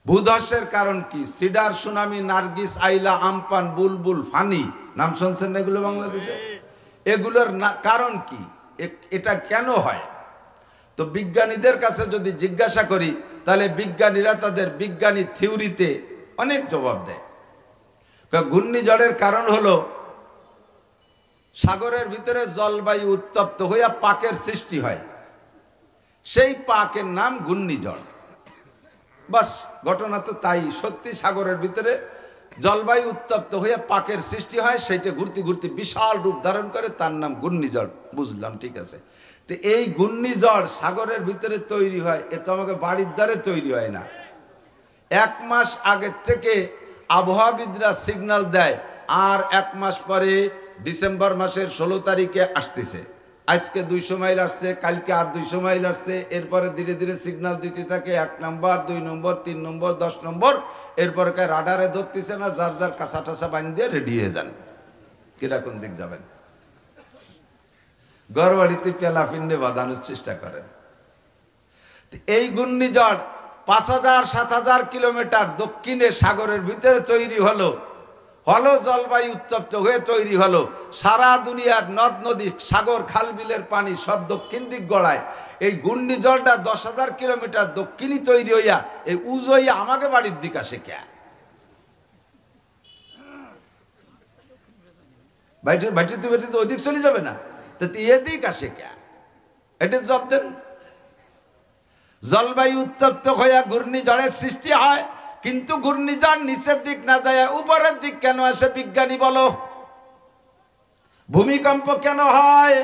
ভূধসের কারণ কি, সিডার, সুনামি, নার্গিস, আইলা, আমপান, বুলবুল, ফানি, নাম শুনছেন না এগুলো বাংলাদেশে? এগুলোর কারণ কি, এটা কেন হয়? তো বিজ্ঞানীদের কাছে যদি জিজ্ঞাসা করি, তাহলে বিজ্ঞানীরা তাদের বিজ্ঞানী থিওরিতে অনেক জবাব দেয়। ঘূর্ণিঝড়ের কারণ হলো সাগরের ভিতরে জলবায়ু উত্তপ্ত হইয়া পাকের সৃষ্টি হয়, সেই পাকের নাম ঘূর্ণিঝড়। বাস, ঘটনা তো তাই। সত্যি সাগরের ভিতরে জলবায়ু উত্তপ্ত হইয়া পাকের সৃষ্টি হয়, সেইটা ঘুরতে ঘুরতে বিশাল রূপ ধারণ করে, তার নাম ঘূর্ণিঝড়। বুঝলাম, ঠিক আছে। তো এই ঘূর্ণিঝড় সাগরের ভিতরে তৈরি হয়, এ তো আমাকে বাড়ির দ্বারে তৈরি হয় না। 1 মাস আগের থেকে আবহাওয়াবিদরা সিগন্যাল দেয়, আর 1 মাস পরে ডিসেম্বর মাসের 16 তারিখে আসতেছে। আজকে 200 মাইল আসছে, কালকে আর 200 মাইল আসছে। এরপরে ধীরে ধীরে সিগন্যাল দিতে থাকে, 1 নম্বর, 2 নম্বর, 3 নম্বর, 10 নম্বর। এরপরে রাডারে ধরতেছে না, যার যার কাঁচা টাসা বাঁধিয়ে রেডি হয়ে যান। কিরা কোন দিক যাবেন? ঘরবাড়িতে পেলা পিণ্ডে বাঁধানোর চেষ্টা করেন। এই ঘূর্ণিঝড় 5000-7000 কিলোমিটার দক্ষিণে সাগরের ভিতরে তৈরি হলো, জলবায়ু উত্তপ্ত হয়ে তৈরি হলো। সারা দুনিয়ার নদ নদী, সাগর, খাল বিলের পানি সব দক্ষিণ দিক গড়ায়। এই ঘূর্ণিঝড়টা 10,000 কিলোমিটার দক্ষিণই তৈরি হইয়া এই উজো হইয়া আমাকে বাড়ির দিক আসে কে? বাইটি তো ওদিক চলে যাবে না, তো এদিক আসে কে? এটা জব দেন। জলবায়ু উত্তপ্ত হইয়া ঘূর্ণিঝড়ের সৃষ্টি হয়, কিন্তু ঘূর্ণিঝড় নিচের দিক না যায় উপরের দিক কেন আসে? বিজ্ঞানী বলো। ভূমিকম্প কেন হয়?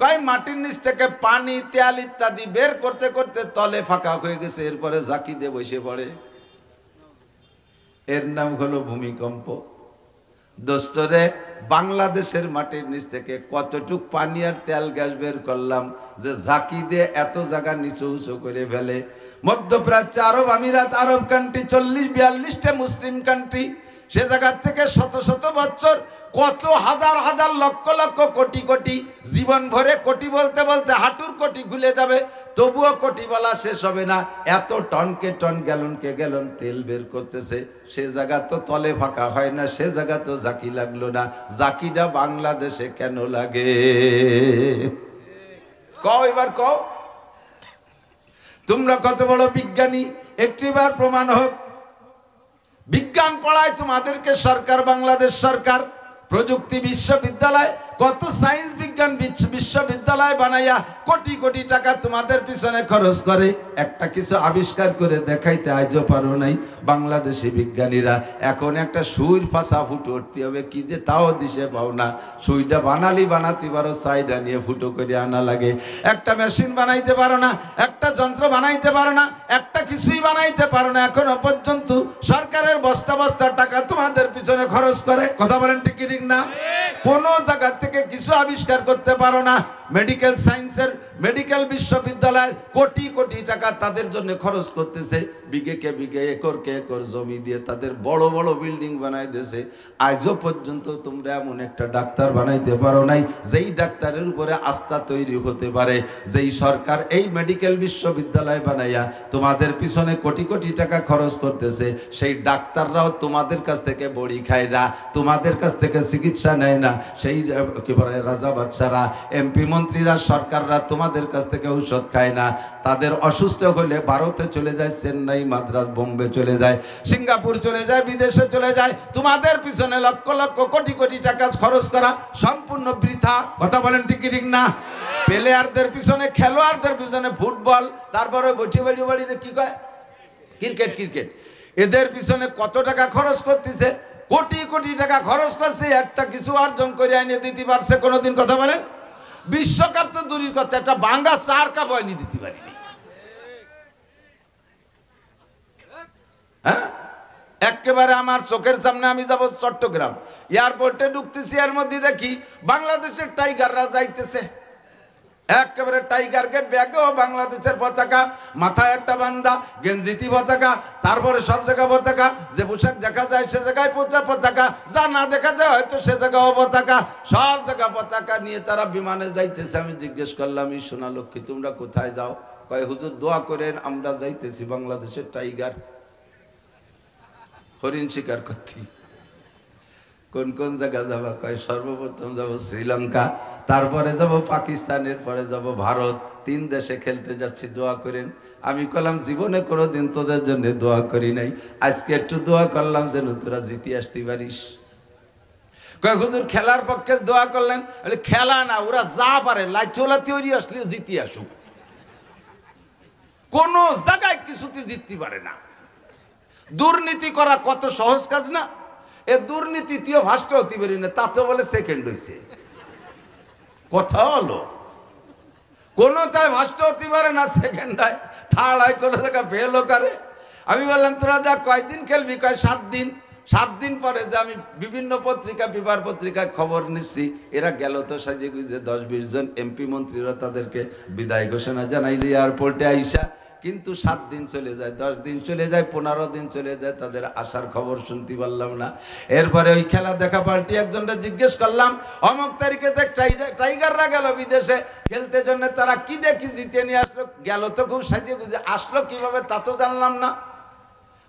কয় মাটির নিচ থেকে পানি, তেল ইত্যাদি বের করতে করতে তলে ফাঁকা হয়ে গেছে, এরপরে ঝাঁকি দিয়ে বসে পড়ে, এর নাম হলো ভূমিকম্প। দোস্তরে, বাংলাদেশের মাটির নিচ থেকে কতটুক পানি আর তেল গ্যাস বের করলাম যে ঝাঁকি দিয়ে এত জায়গা নিচু উঁচু করে ফেলে। মধ্যপ্রাচ্য, আরব আমিরাত, আরব কান্ট্রি, 40-42টা মুসলিম কান্ট্রি, সে জায়গার থেকে শত শত বছর, কত হাজার হাজার লক্ষ লক্ষ কোটি কোটি, জীবন ভরে কোটি বলতে বলতে হাঁটুর কোটি খুলে যাবে, তবুও কোটি বলা শেষ হবে না। এত টনকে টন, গ্যালনকে গ্যালন তেল বের করতেছে, সে জায়গা তো তলে ফাঁকা হয় না, সে জায়গা তো জাকি লাগলো না। জাকিটা বাংলাদেশে কেন লাগে? কও এবার, কও। তোমরা কত বড় বিজ্ঞানী, একটিবার প্রমাণ হোক। বিজ্ঞান পড়ায় তোমাদেরকে সরকার, বাংলাদেশ সরকার, প্রযুক্তি বিশ্ববিদ্যালয়, কত সায়েন্স বিজ্ঞান বিশ্ববিদ্যালয় বানাইয়া কোটি কোটি টাকা তোমাদের পিছনে খরচ করে, একটা কিছু আবিষ্কার করে দেখাইতে আজও পারো নাই বাংলাদেশি বিজ্ঞানীরা। এখন একটা সুইর ফাঁসা ফুটো উঠতে হবে, কি যে তাও দিশে পাও না। সুইটা বানাতে পারো, সাইডা নিয়ে ফুটো করে আনা লাগে। একটা মেশিন বানাইতে পারো না, একটা যন্ত্র বানাইতে পারো না, একটা কিছুই বানাইতে পারো না। এখনো পর্যন্ত সরকারের বস্তা বস্তা টাকা তোমাদের পিছনে খরচ করে। কথা বলেন ঠিক ঠিক না? কোন জায়গা থেকে কিছু আবিষ্কার করতে পারো না। মেডিকেল সায়েন্সের মেডিকেল বিশ্ববিদ্যালয়ের কোটি কোটি টাকা তাদের জন্য খরচ করতেছে, বিঘেকে বিঘে, একরকে একর জমি দিয়ে তাদের বড় বড় বিল্ডিং বানাই দিয়েছে। আজও পর্যন্ত তোমরা এমন একটা ডাক্তার বানাইতে পারো নাই যেই ডাক্তারের উপরে আস্থা তৈরি হতে পারে। যেই সরকার এই মেডিকেল বিশ্ববিদ্যালয় বানাইয়া তোমাদের পিছনে কোটি কোটি টাকা খরচ করতেছে, সেই ডাক্তাররাও তোমাদের কাছ থেকে বড়ি খায় না, তোমাদের কাছ থেকে চিকিৎসা নেয় না। সেই কি বলে রাজা বাচ্চারা, এমপি মন্ত্রীরা, সরকাররা তোমাদের কাছ থেকে ঔষধ খায় না। তাদের অসুস্থ হলে ভারতে চলে যায়, চেন্নাই, মাদ্রাজ, বোম্বে চলে যায়, সিঙ্গাপুর চলে যায়, বিদেশে চলে যায়। তোমাদের পিছনে লক্ষ লক্ষ কোটি কোটি টাকা খরচ করা সম্পূর্ণ বৃথা। কথা বলেন ঠিক ঠিক না? প্লেয়ারদের পিছনে, খেলোয়াড়দের পিছনে ফুটবল, তারপরে বটি বাড়ি বাড়িতে কি কয় ক্রিকেট, এদের পিছনে কত টাকা খরচ করতেছে? কোটি কোটি টাকা খরচ করছে, একটা কিছু অর্জন করে এনে দিতে পারছে কোনোদিন? কথা বলেন। বিশ্বকাপ তো দূরের কথা, একটা বাঙ্গা 4 কাপ এনে দিতে পারিনি। হ্যাঁ, 1 একেবারে আমার চোখের সামনে আমি যাব চট্টগ্রাম এয়ারপোর্টে ঢুকতেছি, এর মধ্যে দেখি বাংলাদেশের টাইগাররা যাইতেছে। একেবারে টাইগারকে ব্যাগেও বাংলাদেশের পতাকা, মাথায় একটা বান্দা, গেঞ্জিতি পতাকা, তারপরে সব জায়গায় পতাকা, যে পোশাক দেখা যায় সে জায়গায় পতাকা, যা না দেখা যায় হয়তো সে জায়গাও পতাকা, সব জায়গা পতাকা নিয়ে তারা বিমানে যাইতেছে। আমি জিজ্ঞেস করলাম, এই সোনা লক্ষ্মী তোমরা কোথায় যাও? কয় হুজুর দোয়া করেন, আমরা যাইতেছি বাংলাদেশের টাইগার হরিণ শিকার করতে। কোন কোন জায়গা যাবো? কয় সর্বপ্রথম যাব শ্রীলঙ্কা, তারপরে যাব পাকিস্তানের, পরে যাব ভারত। 3 দেশে খেলতে যাচ্ছি, দোয়া করেন। আমি কলাম জীবনে কোনোদিন তোদের জন্য দোয়া করি নাই, আজকে একটু দোয়া করলাম যেন তোরা জিতে আসতে পারিস। কয় হুজুর খেলার পক্ষে দোয়া করলেন? খেলা না, ওরা যা পারে লাইচোলা তৈরি আসলে জিতে আসুক, কোন জায়গায় কিছুতে জিততে পারে না। দুর্নীতি করা কত সহজ কাজ না? এ দুর্নীতি তুইও ফার্স্ট হতে পারি না, তাতে বলে সেকেন্ড হয়েছে। কথা হলো কোনটায় ফার্স্ট হতে পারে না, সেকেন্ড হয়, থার্ড হয়, কোনো জায়গায় ফেলও করে। আমি বললাম তোরা যা কয়দিন খেলবি? কয় 7 দিন। 7 দিন পরে যে আমি বিভিন্ন পত্রিকা, পেপার পত্রিকায় খবর নিচ্ছি, এরা গেল তো সাজে গুজে 10-20 জন এমপি মন্ত্রীরা তাদেরকে বিদায় ঘোষণা জানাইলি এয়ারপোর্টে আইসা। কিন্তু 7 দিন চলে যায়, 10 দিন চলে যায়, 15 দিন চলে যায়, তাদের আসার খবর শুনতে পারলাম না। এরপরে ওই খেলা দেখা পাল্টি একজনটা জিজ্ঞেস করলাম, অমুক তারিখে যে টাইগাররা গেল বিদেশে খেলতে জন্য, তারা কি দেখি জিতে নিয়ে আসলো? গেল তো খুব সাজিয়ে গুজে, আসলো কিভাবে তা তো জানলাম না।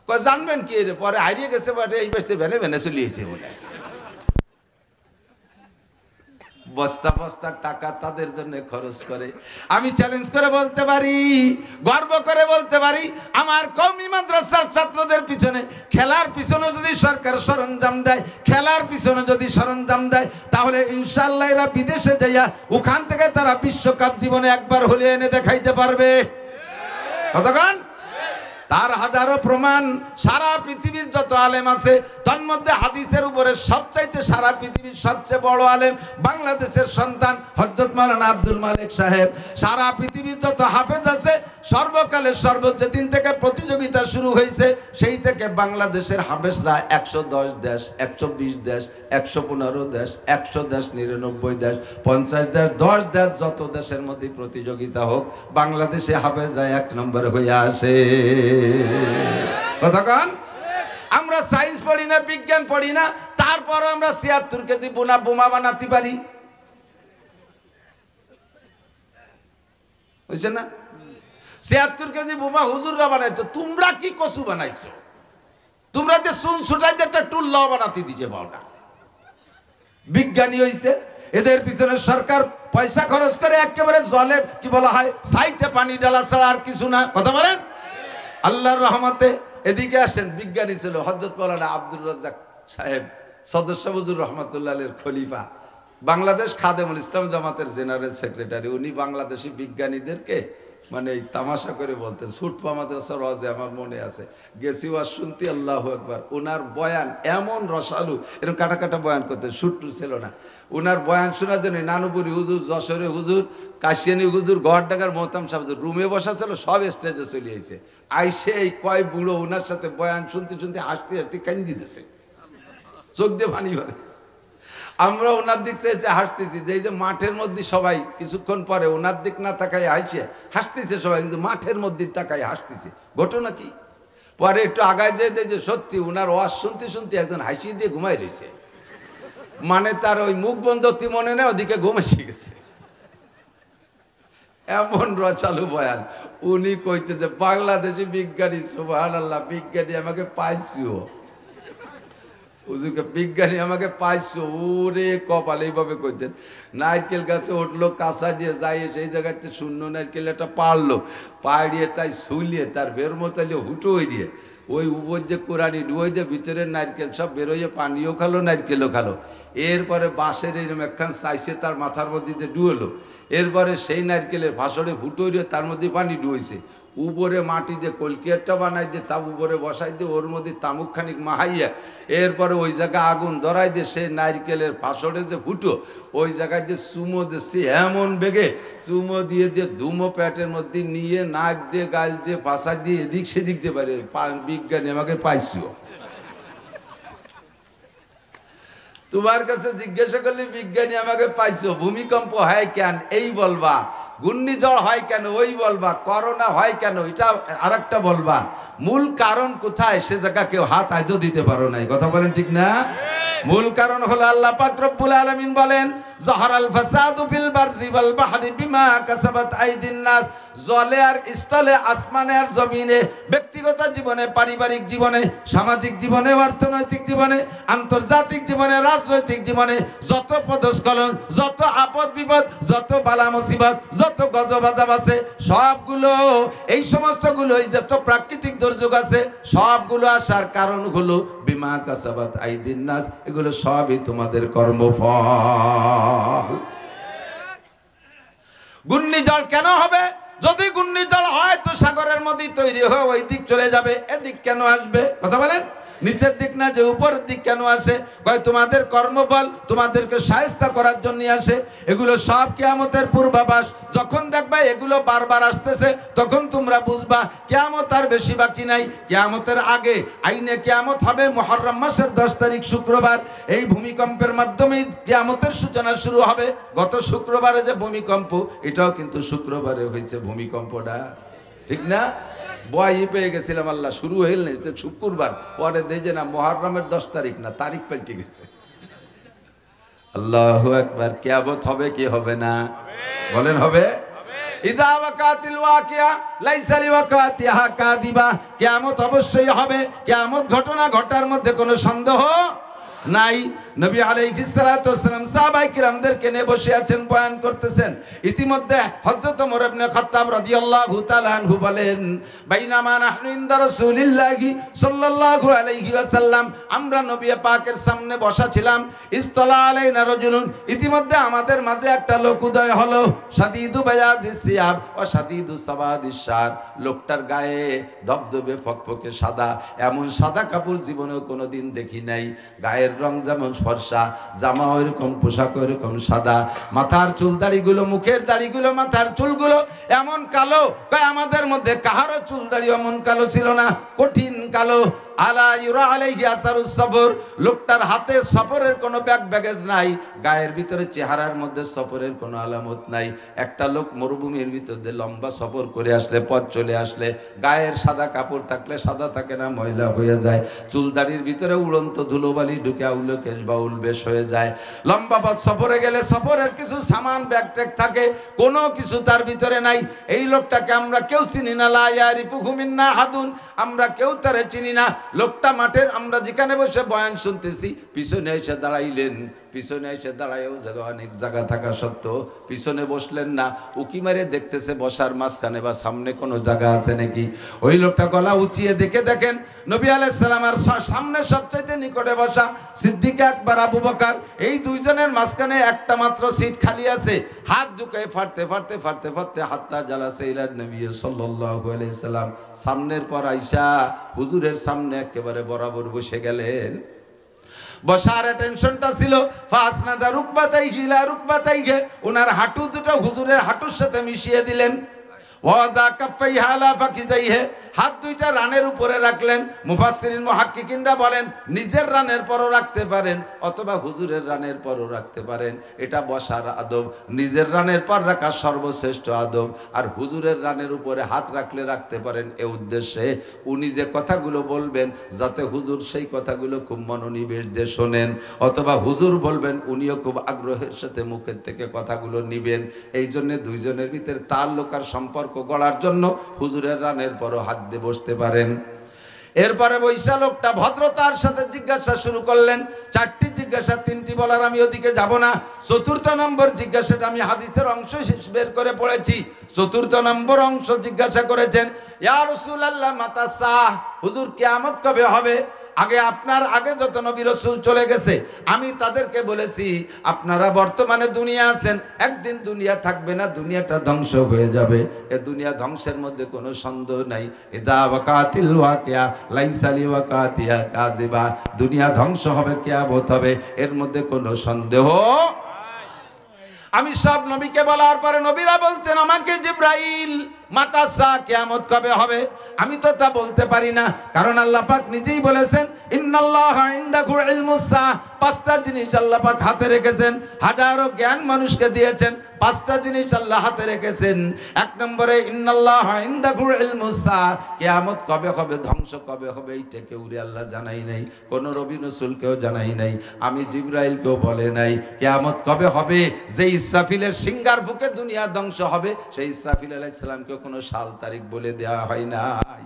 কয় জানবেন কি, রে পরে হারিয়ে গেছে, বাট এই বেসতে ভেনে ভেনে চলিয়েছে বলে। বস্তা বস্তা টাকা তাদের জন্য খরচ করে। আমি চ্যালেঞ্জ করে বলতে পারি, গর্ব করে বলতে পারি, আমার কওমি মাদ্রাসার ছাত্রদের পিছনে, খেলার পিছনে যদি সরকার সরঞ্জাম দেয়, খেলার পিছনে যদি সরঞ্জাম দেয়, তাহলে ইনশাআল্লাহ এরা বিদেশে যাইয়া ওখান থেকে তারা বিশ্বকাপ জীবনে একবার হলে এনে দেখাইতে পারবে। কতক্ষণ? তার হাজারো প্রমাণ। সারা পৃথিবীর যত আলেম আছে, তার মধ্যে হাদিসের উপরে সবচাইতে সারা পৃথিবীর সবচেয়ে বড় আলেম বাংলাদেশের সন্তান হযরত মাওলানা আব্দুল মালিক সাহেব। সারা পৃথিবীর যত হাফেজ আছে, সর্বকালের যেদিন থেকে প্রতিযোগিতা শুরু হয়েছে, সেই থেকে বাংলাদেশের হাফেজরা 110 দেশ, 120 দেশ, 115 দেশ, 100 দেশ, 99 দেশ, 50 দেশ, 10 দেশ, যত দেশের মধ্যে প্রতিযোগিতা হোক, বাংলাদেশে হাফেজরা 1 নম্বরে হয়ে আসে। কতক্ষণ? আমরা সায়েন্স পড়ি না, বিজ্ঞান পড়ি না, তারপর আমরা 76 কেজি বোমা বানাতে পারি। বুঝছেন না? 76 কেজি বোমা হুজুররা বানাইতো, তোমরা কি কচু বানাইছো? তোমরা যে চুন ছুটাইতে একটা টুল্লাও বানাতে দিছে বাউটা। বিজ্ঞানী হইছে, এদের পিছনে সরকার পয়সা খরচ করে একেবারে জলে কি বলা হয়, সাইতে পানি ডালা ছাড়া আর কিছু না। কথা বলেন? আল্লাহর রহমতে এদিকে আসেন, বিজ্ঞানী ছিল হযরত মাওলানা আব্দুর রাজ্জাক সাহেব, সদস্য হুজুর রহমাতুল্লাহের খলিফা, বাংলাদেশ খাদেমুল ইসলাম জামাতের জেনারেল সেক্রেটারি। উনি বাংলাদেশি বিজ্ঞানীদেরকে মানে তামাশা করে বলতেন। সুটপা মাদ্রাসার ওয়াজে আমার মনে আছে, গেছি ওয়াজ শুনতে, আল্লাহু আকবার। ওনার বয়ান এমন রসালু, এরকম কাটা কাটা বয়ান করতেন, সুট্টু ছিল না। ওনার বয়ান শোনার জন্য নানুপুরি হুজুর, যশোরে হুজুর, কাশিয়ানি হুজুর, গড়ডাঙ্গার মোহতাম সাহেব রুমে বসা ছিল, সব স্টেজে চলে আইছে। আইসে এই কয় বুড়ো ওনার সাথে বয়ান শুনতে শুনতে হাসতে হাসতে কান্দি দিতেছে, চোখ দিয়ে পানি ভরে। আমরা ওনার দিক চেয়ে হাসতেছি, যে এই যে মাঠের মধ্যে সবাই কিছুক্ষণ পরে ওনার দিক না তাকায় হাসতেছে সবাই, কিন্তু মাঠের মধ্যে তাকায় হাসতেছে। ঘটনা কি? পরে একটু আগায় যেয়ে যে সত্যি ওনার ওয়াজ শুনতে শুনতে একজন হাসি দিয়ে ঘুমাই রয়েছে, মানে তার ওই মুখ বন্ধ মনে নেই, ওদিকে ঘুম এসে গেছে। এমন রচালু বয়ান। উনি কইতে যে বাংলাদেশি বিজ্ঞানী, সুবহানাল্লাহ, বিজ্ঞানী আমাকে পাইছিও, হুজুরকে বিজ্ঞানী আমাকে পাইছো, ওরে কপাল। এইভাবে কইতেন। নারকেল গাছে উঠলো, কাঁচা দিয়ে যাই, সেই জায়গাতে শূন্য নারকেল একটা পারলো, পাড়িয়ে তাই শুলিয়ে তার বের মতাইলে হুটো হয়ে দিয়ে ওই উপর যে কোরআনি ডুয়ে দিয়ে ভিতরের নারকেল সব বেরোয়, পানিও খালো, নারকেলও খালো। এরপরে বাঁশের এরকম একখান চাইছে তার মাথার মধ্যে দিয়ে ডুয়েলো। এরপরে সেই নারকেলের ভাসরে ফুটো হয়ে তার মধ্যে পানি ডুয়েছে। উপরে মাটি দিয়ে কলকিয়ারটা বানাই দিয়ে তা উপরে বসাই দিয়ে ওর মধ্যে তামুক খানিক মাহাইয়া, এরপরে ওই জায়গায় আগুন ধরাই দিয়ে সেই নারকেলের ফাঁসড়ে যে ফুটো, ওই জায়গায় দিয়ে চুমো দিচ্ছে এমন বেগে, চুমো দিয়ে দিয়ে ধুমো প্যাটের মধ্যে নিয়ে নাক দিয়ে গাল দিয়ে ফাঁসা দিয়ে এদিক সেদিক দিয়ে পারে। বিজ্ঞানী আমাকে পাইছিও। তোমার কাছে জিজ্ঞাসা করলে বিজ্ঞানী আমাকে পাইছো, ভূমিকম্প হয় কেন এই বলবা, ঘূর্ণিঝড় হয় কেন ওই বলবা, করোনা হয় কেন এটা আরেকটা বলবা, মূল কারণ কোথায় সে জায়গা কেউ হাত আজও দিতে পারো নাই। কথা বলেন ঠিক না? মূল কারণ হলো আল্লাহ পাক রব্বুল আলামিন বলেন যাহারাল ফাসাদু ফিল বাররি ওয়াল বাহরি বিমা কাসাবাত আইদিন নাস। জলে আর স্থলে, আসমানে আর জমিনে, ব্যক্তিগত জীবনে, পারিবারিক জীবনে, সামাজিক জীবনে, অর্থনৈতিক জীবনে, আন্তর্জাতিক জীবনে, রাজনৈতিক জীবনে যত পদস্খলন, যত আপদ বিপদ, যত বালা মুসিবত, যত গজব আযাব আছে সবগুলো, এই সমস্তগুলো, যত প্রাকৃতিক দুর্যোগ আছে সবগুলো আসার কারণ হলো বিমা কাসাবাত আইদিন নাস। এগুলো সবই তোমাদের কর্মফল। ঘূর্ণিঝড় কেন হবে? যদি ঘূর্ণিঝড় হয় তো সাগরের মধ্যে তৈরি হয়ে ওই দিক চলে যাবে, এদিক কেন আসবে? কথা বলেন। নিচের দিক না যে উপরের দিক কেন আসে? কয় তোমাদের কর্মফল তোমাদেরকে শায়েস্তা করার জন্য আসে। এগুলো সব কিয়ামতের পূর্বাভাস। যখন দেখবা এগুলো বারবার আসতেছে তখন তোমরা বুঝবা কিয়ামত আর বেশি বাকি নাই। কিয়ামতের আগে আইনে কিয়ামত হবে মুহররম মাসের 10 তারিখ শুক্রবার। এই ভূমিকম্পের মাধ্যমেই কিয়ামতের সূচনা শুরু হবে। গত শুক্রবারে যে ভূমিকম্প, এটাও কিন্তু শুক্রবারে হয়েছে ভূমিকম্পটা, ঠিক না? বয়ই পেয়ে গেছিলাম, আল্লাহ শুরু হইল না শুক্রবার, পরে দেখে না মুহররমের 10 তারিখ না, তারিখ পাল্টে গেছে। আল্লাহু আকবার। কিয়ামত হবে কি হবে না? বলেন হবে। ইদা ওয়াকাতিল ওয়াকিয়া লাইসা লিওয়াকাতিহা কাযিবা। কিয়ামত অবশ্যই হবে। কিয়ামত ঘটনা ঘটার মধ্যে কোনো সন্দেহ নাই। নবী আলাইহিস সালাতু ওয়াস সালাম সাহাবায়ে কিরামদেরকে নিয়ে বসে আছেন, বয়ান করতেছেন। ইতিমধ্যে হযরত ওমর ইবনে খাত্তাব রাদিয়াল্লাহু তাআলা আনহু বলেন, বাইনামা নাহনু ইনদা রাসূলিল্লাহি সাল্লাল্লাহু আলাইহি ওয়াসাল্লাম, আমরা নবী পাকের সামনে বসা ছিলাম। ইসতালা আলাইনা রাজুলুন, ইতিমধ্যে আমাদের মাঝে একটা লোক উদয় হলো। শাদীদু বায়াজিস সিয়াব ওয়া শাদীদু সাওয়াদিস শার, লোকটার গায়ে ধবধবে ফকফকে সাদা, এমন সাদা কাপড় জীবনেও কোনোদিন দেখি নাই। গায়ের রং যেমন ফর্সা, জামা ওইরকম, পোশাক ওইরকম সাদা, মাথার চুল দাড়িগুলো, মুখের দাড়িগুলো, মাথার চুলগুলো এমন কালো, আমাদের মধ্যে কাহারও চুল দাড়ি এমন কালো ছিল না, কঠিন কালো। আলা ইউরা আলাইহি আসারুস সফর, লোকটার হাতে সফরের কোনো ব্যাগেজ নাই, গায়ের ভিতরে চেহারার মধ্যে সফরের কোনো আলামত নাই। একটা লোক মরুভূমির ভিতরে লম্বা সফর করে আসলে, পথ চলে আসলে, গায়ের সাদা কাপড় থাকলে সাদা থাকে না, ময়লা হয়ে যায়। চুল দাড়ির ভিতরে উড়ন্ত ধুলোবালি ঢুকে আউলো কেশ বাউল বেশ হয়ে যায়। লম্বা পথ সফরে গেলে সফরের কিছু সামান ব্যাগ ট্যাগ থাকে, কোনো কিছু তার ভিতরে নাই। এই লোকটাকে আমরা কেউ চিনি না, লা ইয়ারিফুহু মিন্না হাদুন, আমরা কেউ তারে চিনি না। লোকটা মাঠের, আমরা যেখানে বসে বয়ান শুনতেছি, পিছনে এসে দাঁড়াইলেন। পিছনে এসে দাঁড়ায়ও জায়গা, অনেক জায়গা থাকা সত্ত্বেও পিছনে বসলেন না, উকি মারে দেখতেছে বসার মাঝখানে বা সামনে কোনো জায়গা আছে নাকি। ওই লোকটা গলা উঁচিয়ে দেখেন নবী আলাইহিস সালামের সামনে সবচাইতে নিকটে বসা সিদ্দিক আকবর, আবু বকর, এই দুইজনের মাঝখানে একটা মাত্র সিট খালি আছে। হাত ঝুঁকে ফাড়তে হাত্তা জালাসা ইলা নবী সাল্লাল্লাহু আলাইহি সাল্লাম, সামনের পর আইসা হুজুরের সামনে একেবারে বরাবর বসে গেলেন। বসার টেনশনটা ছিল, ফাসনাদা রুকবাতাইহি ইলা রুকবাতাইহি, ওনার হাঁটু দুটো হুজুরের হাঁটুর সাথে মিশিয়ে দিলেন। ওয়াজা কাফাইহি আলা ফাকিজাইহি, হাত দুইটা রানের উপরে রাখলেন। মুফাসসিরিন মুহাক্কিকিনরা বলেন নিজের রানের পরও রাখতে পারেন অথবা হুজুরের রানের পরও রাখতে পারেন, এটা বসার আদব। নিজের রানের পর রাখা সর্বশ্রেষ্ঠ আদব, আর হুজুরের রানের উপরে হাত রাখলে রাখতে পারেন এ উদ্দেশ্যে উনি যে কথাগুলো বলবেন যাতে হুজুর সেই কথাগুলো খুব মনোনিবেশ দিয়ে শোনেন, অথবা হুজুর বলবেন উনিও খুব আগ্রহের সাথে মুখের থেকে কথাগুলো নিবেন। এই জন্য দুইজনের ভিতরে তাল্লুক আর সম্পর্ক গড়ার জন্য হুজুরের রানের পরও হাত দিয়ে বসতে পারেন। এরপরে বৈশা লোকটা ভদ্রতার সাথে জিজ্ঞাসা শুরু করলেন। 4টি জিজ্ঞাসা, 3টি বলার আমি ওদিকে যাব না। 4র্থ নম্বর জিজ্ঞাসাটা আমি হাদিসের অংশ বের করে পড়েছি। 4র্থ নম্বর অংশ জিজ্ঞাসা করেছেন, ইয়া রাসূলুল্লাহ মাতা সাহ, হুজুর কিয়ামত কবে হবে? আপনার আগে যত নবী রাসূল চলে গেছে আমি তাদেরকে বলেছি আপনারা বর্তমানে দুনিয়া আছেন, একদিন দুনিয়া থাকবে না, দুনিয়াটা ধ্বংস হয়ে যাবে। এ দুনিয়া ধ্বংসের মধ্যে কোনো সন্দেহ নাই। ইদা ওয়াকাতিল ওয়াকিয়া লাইসা লিওয়াকাতিহা কাযিবা, দুনিয়া ধ্বংস হবে, কিয়ামত হবে, এর মধ্যে কোনো সন্দেহ। আমি সব নবীকে বলার পরে নবীরা বলতেন আমাকে জিবরাইল মাতাসা কিয়ামত কবে হবে আমি তো তা বলতে পারি না, কারণ আল্লাহ পাক নিজেই বলেছেন ইন্নাল্লাহা ইনদাহু ইলমুস সাআ, পাঁচটা জিনিস আল্লাহ পাক হাতে রেখেছেন। হাজারো জ্ঞান মানুষকে দিয়েছেন, পাঁচটা জিনিস আল্লাহ হাতে রেখেছেন। এক নম্বরে ইন্নাল্লাহা ইনদাহু ইলমুস সাআ, কিয়ামত কবে হবে, ধ্বংস কবে হবে, এইটা কেউরে আল্লাহ জানাই নাই, কোন নবী রাসূলকেও জানাই নাই, আমি জিবরাইলকেও বলে নাই। কিয়ামত কবে হবে, যে ইসরাফিলের সিংহার বুকে দুনিয়া ধ্বংস হবে, সেই ইসরাফিল আলাইহিস সালামকে কোনো সাল তারিখ বলে দেওয়া হয় নাই।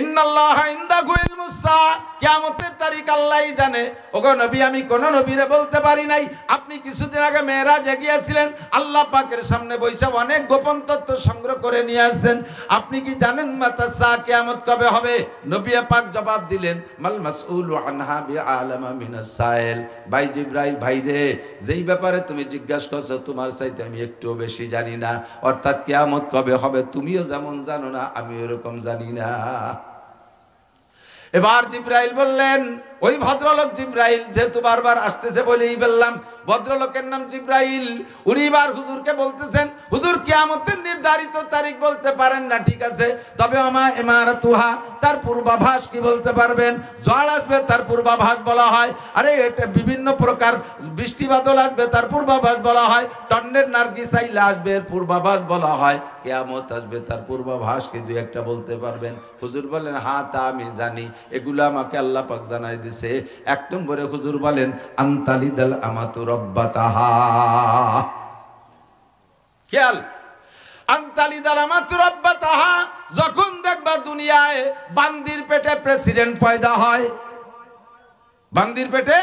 ইন্নাল্লাহা ইনদাহু ইলমুস সাআ, কিয়ামতের তারিখ আল্লাহই জানে। ওগো নবী, আমি কোন নবীরে বলতে পারি নাই। আপনি কিছুদিন আগে মেরাজে গিয়েছিলেন, আল্লাহ পাকের সামনে বসে অনেক গোপন তথ্য সংগ্রহ করে নিয়ে আসছেন। আপনি কি জানেন মাতাসা, কিয়ামত কবে হবে? নবী পাক জবাব দিলেন, মাল মাসউলু আনহা বিআলামা মিনাস সাইল। ভাই জিবরাইল, ভাই রে, যেই ব্যাপারে তুমি জিজ্ঞাসা করছো তোমার চাইতে আমি একটু বেশি জানি না। অর্থাৎ কিয়ামত কবে হবে তুমিও যেমন জানো না, আমি এরকম জানি না। এবার জিবরাইল বললেন, ওই ভদ্রলোক জিবরাইল, যেহেতু বারবার আসতেছে বলেই বললাম, ভদ্রলোকের নাম জিবরাইল। উনি এবার হুজুরকে বলতেছেন, হুজুর কিয়ামতের নির্ধারিত তারিখ বলতে পারেন না, ঠিক আছে, তবে আমা ইমারাতুহা, তার পূর্বাভাস কি বলতে পারবেন? ঝড় আসবে তার পূর্বাভাস বলা হয়, আরে এটা বিভিন্ন প্রকার বৃষ্টি বাদল আসবে তার পূর্বাভাস বলা হয়, টন্ডের নার্গিসাইল আসবে এর পূর্বাভাস বলা হয়, কিয়ামত আসবে তার পূর্বাভাস কি দুই একটা বলতে পারবেন? হুজুর বলেন, হ্যাঁ তা আমি জানি, এগুলো আমাকে আল্লাহ পাক জানাই দিয়েছে। এক নম্বরে হুজুর বলেন, আনতালিদাল আমাতু রাব্বাতাহা। খেয়াল, আনতালিদাল আমাতু রাব্বাতাহা, যখন দেখবা দুনিয়ায় বান্দির পেটে প্রেসিডেন্ট পয়দা হয়, বান্দির পেটে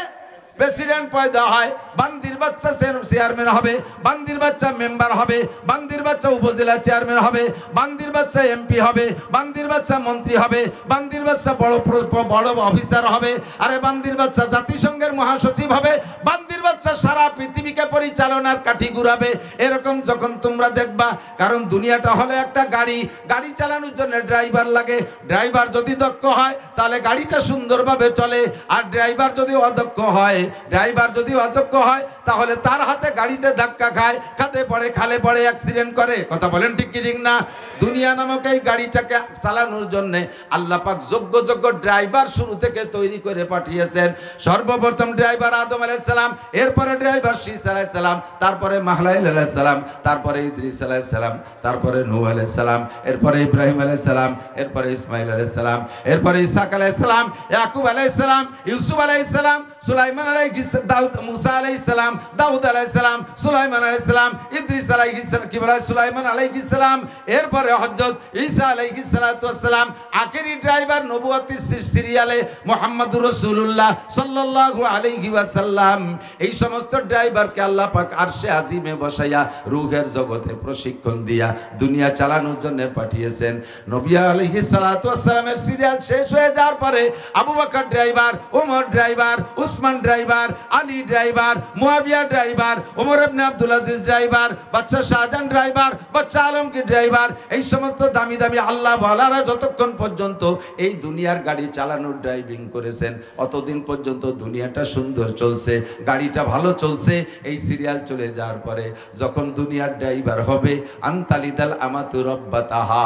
প্রেসিডেন্ট পয়দা হয়, বান্দির বাচ্চা চেয়ারম্যান হবে, বান্দির বাচ্চা মেম্বার হবে, বান্দির বাচ্চা উপজেলা চেয়ারম্যান হবে, বান্দির বাচ্চা এমপি হবে, বান্দির বাচ্চা মন্ত্রী হবে, বান্দির বাচ্চা বড় অফিসার হবে, আরে বান্দির বাচ্চা জাতিসংঘের মহাসচিব হবে, বান্দির বাচ্চা সারা পৃথিবীকে পরিচালনার কাঠি ঘুরাবে। এরকম যখন তোমরা দেখবা, কারণ দুনিয়াটা হলো একটা গাড়ি, গাড়ি চালানোর জন্য ড্রাইভার লাগে, ড্রাইভার যদি দক্ষ হয় তাহলে গাড়িটা সুন্দরভাবে চলে, আর ড্রাইভার যদি অদক্ষ হয়, ড্রাইভার যদি অযোগ্য হয় তাহলে তার হাতে গাড়িতে ধাক্কা খায়, খাতে পড়ে, খালে পড়ে, অ্যাক্সিডেন্ট করে। কথা বলেন ঠিক কি ঠিক না? দুনিয়া নামক এই গাড়িটাকে চালানোর জন্য আল্লাহ পাক যোগ্য যোগ্য ড্রাইভার শুরু থেকে তৈরি করে পাঠিয়েছেন। সর্বপ্রথম ড্রাইভার আদম আলাইহিস সালাম, এরপরে ড্রাইভার শীস আলাইহিস সালাম, তারপরে মাহলাইল আলাইহিস সালাম, তারপরে ইদ্রিস আলাইহিস সালাম, তারপরে নূহ আলাইহিস সালাম, এরপরে ইব্রাহিম আলাইহিস সালাম, এরপরে ইসমাইল আলাইহিস সালাম, এরপরে ইসহাক আলাইহিস সালাম, ইয়াকুব আলাইহিস সালাম, ইউসুফ আলাইহিস সালাম, সুলাইমান আলাইহিস দাউদ, মুসা আলাইহিস সালাম, দাউদ আলাইহিস সালাম, সুলাইমান আলাইহিস সালাম, ইদ্রিস আলাইহিস সালাম, কি বলে সুলাইমান আলাইহিস সালাম, এরপরে হযরত ঈসা আলাইহিস সালাতু ওয়াস সালাম, আখেরি ড্রাইভার নবুয়তের সিরিয়ালে মুহাম্মদুর রাসূলুল্লাহ সাল্লাল্লাহু আলাইহি ওয়াসাল্লাম। এই সমস্ত ড্রাইভারকে আল্লাহ পাক আরশে আজিমে বসাইয়া রূহের জগতে প্রশিক্ষণ দিয়া দুনিয়া চালানোর জন্য পাঠিয়েছেন। নবী আলাইহিস সালাতু ওয়াস সালামের সিরিয়াল শেষ হয়ে যাওয়ার পরে Abu Bakr driver, Omar driver, Usman driver, Ali driver, Muawiya driver, Omar ibn Abdul Aziz driver, বাদশা শাহজাহান ড্রাইভার, বাদশা আলমগীর ড্রাইভার, এই সমস্ত দামি দামি আল্লাহ ওয়ালারা যতক্ষণ পর্যন্ত এই দুনিয়ার গাড়ি চালানোর ড্রাইভিং করেছেন, অতদিন পর্যন্ত দুনিয়াটা সুন্দর চলছে, গাড়িটা ভালো চলছে। এই সিরিয়াল চলে যাওয়ার পরে যখন দুনিয়ার ড্রাইভার হবে, আনতালিদাল আমাতু রাব্বাতাহা,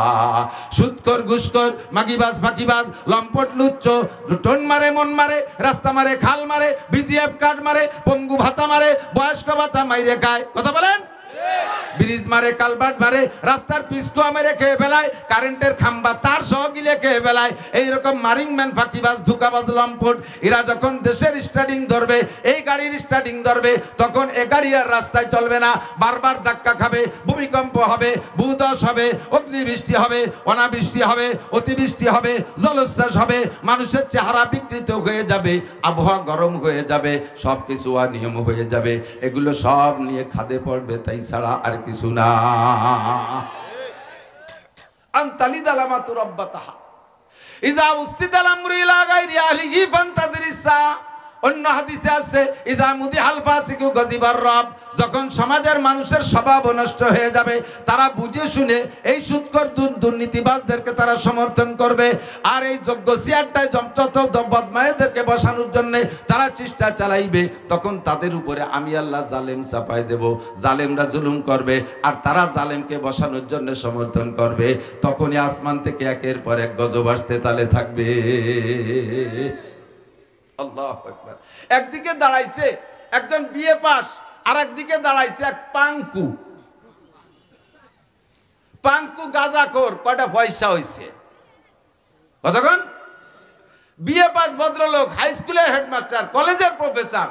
সুদখোর, ঘুষখোর, মাগিবাজ, ফাঁকিবাজ, লম্পট, লুচ্চ, টোন মারে, মন মারে, রাস্তা মারে, খাল মারে, বিজিএফ কার্ড মারে, পঙ্গু ভাতা মারে, বয়স্ক ভাতা মাইরে খায়। কথা বলেন? ব্রিজ মারে, কালভার্ট মারে, রাস্তার পিসকো মেরে খেয়ে ফেলায়, কারেন্টের খাম্বা তার সহ গিলে খেয়ে ফেলায়। এইরকম মারিং ম্যান, ফাঁকিবাজ, ধোঁকাবাজ, লম্পট, এরা যখন দেশের স্টার্টিং ধরবে, এই গাড়ির স্টার্টিং ধরবে, তখন এ গাড়ি আর রাস্তায় চলবে না, বারবার ধাক্কা খাবে, ভূমিকম্প হবে, ভূধস হবে, অগ্নিবৃষ্টি হবে, অনাবৃষ্টি হবে, অতিবৃষ্টি হবে, জলোচ্ছ্বাস হবে, মানুষের চেহারা বিকৃত হয়ে যাবে, আবহাওয়া গরম হয়ে যাবে, সব কিছু অনিয়ম হয়ে যাবে। এগুলো সব নিয়ে খাদে পড়বে, তাই ছাড়া আর কিছু না। আনতালিদাল আমাতু রাব্বাতাহা, ইযা উসিদাল আমরু ইলা গায়রি আহলিহি ফান্তাযিরিস সাআ অন্য হাদিসে আছে ইদা মুদিহাল ফাসিকু গজিবার রব, যখন সমাজের মানুষের স্বভাব নষ্ট হয়ে যাবে তারা বুঝে শুনে এই সুদখোর দুর্নীতিবাজদেরকে তারা সমর্থন করবে, আর এই যোগ্য চেয়ারটায় যত বদমাইশদেরকে বসানোর জন্য তারা চেষ্টা চালাইবে, তখন তাদের উপরে আমি আল্লাহ জালেম চাপাই দেব, জালেমরা জুলুম করবে আর তারা জালেমকে বসানোর জন্য সমর্থন করবে। তখনই আসমান থেকে একের পর এক গজব আসতে তালে থাকবে। আল্লাহু আকবার। একদিকে দাঁড়াইছে একজন বিএ পাস, আর একদিকে দাঁড়াইছে এক পাঙ্কু। পাঙ্কু গাঁজাখোর, কয়টা পয়সা হইছে কতক্ষণ? বিএ পাস ভদ্রলোক, হাই স্কুলের হেডমাস্টার, কলেজের প্রফেসর,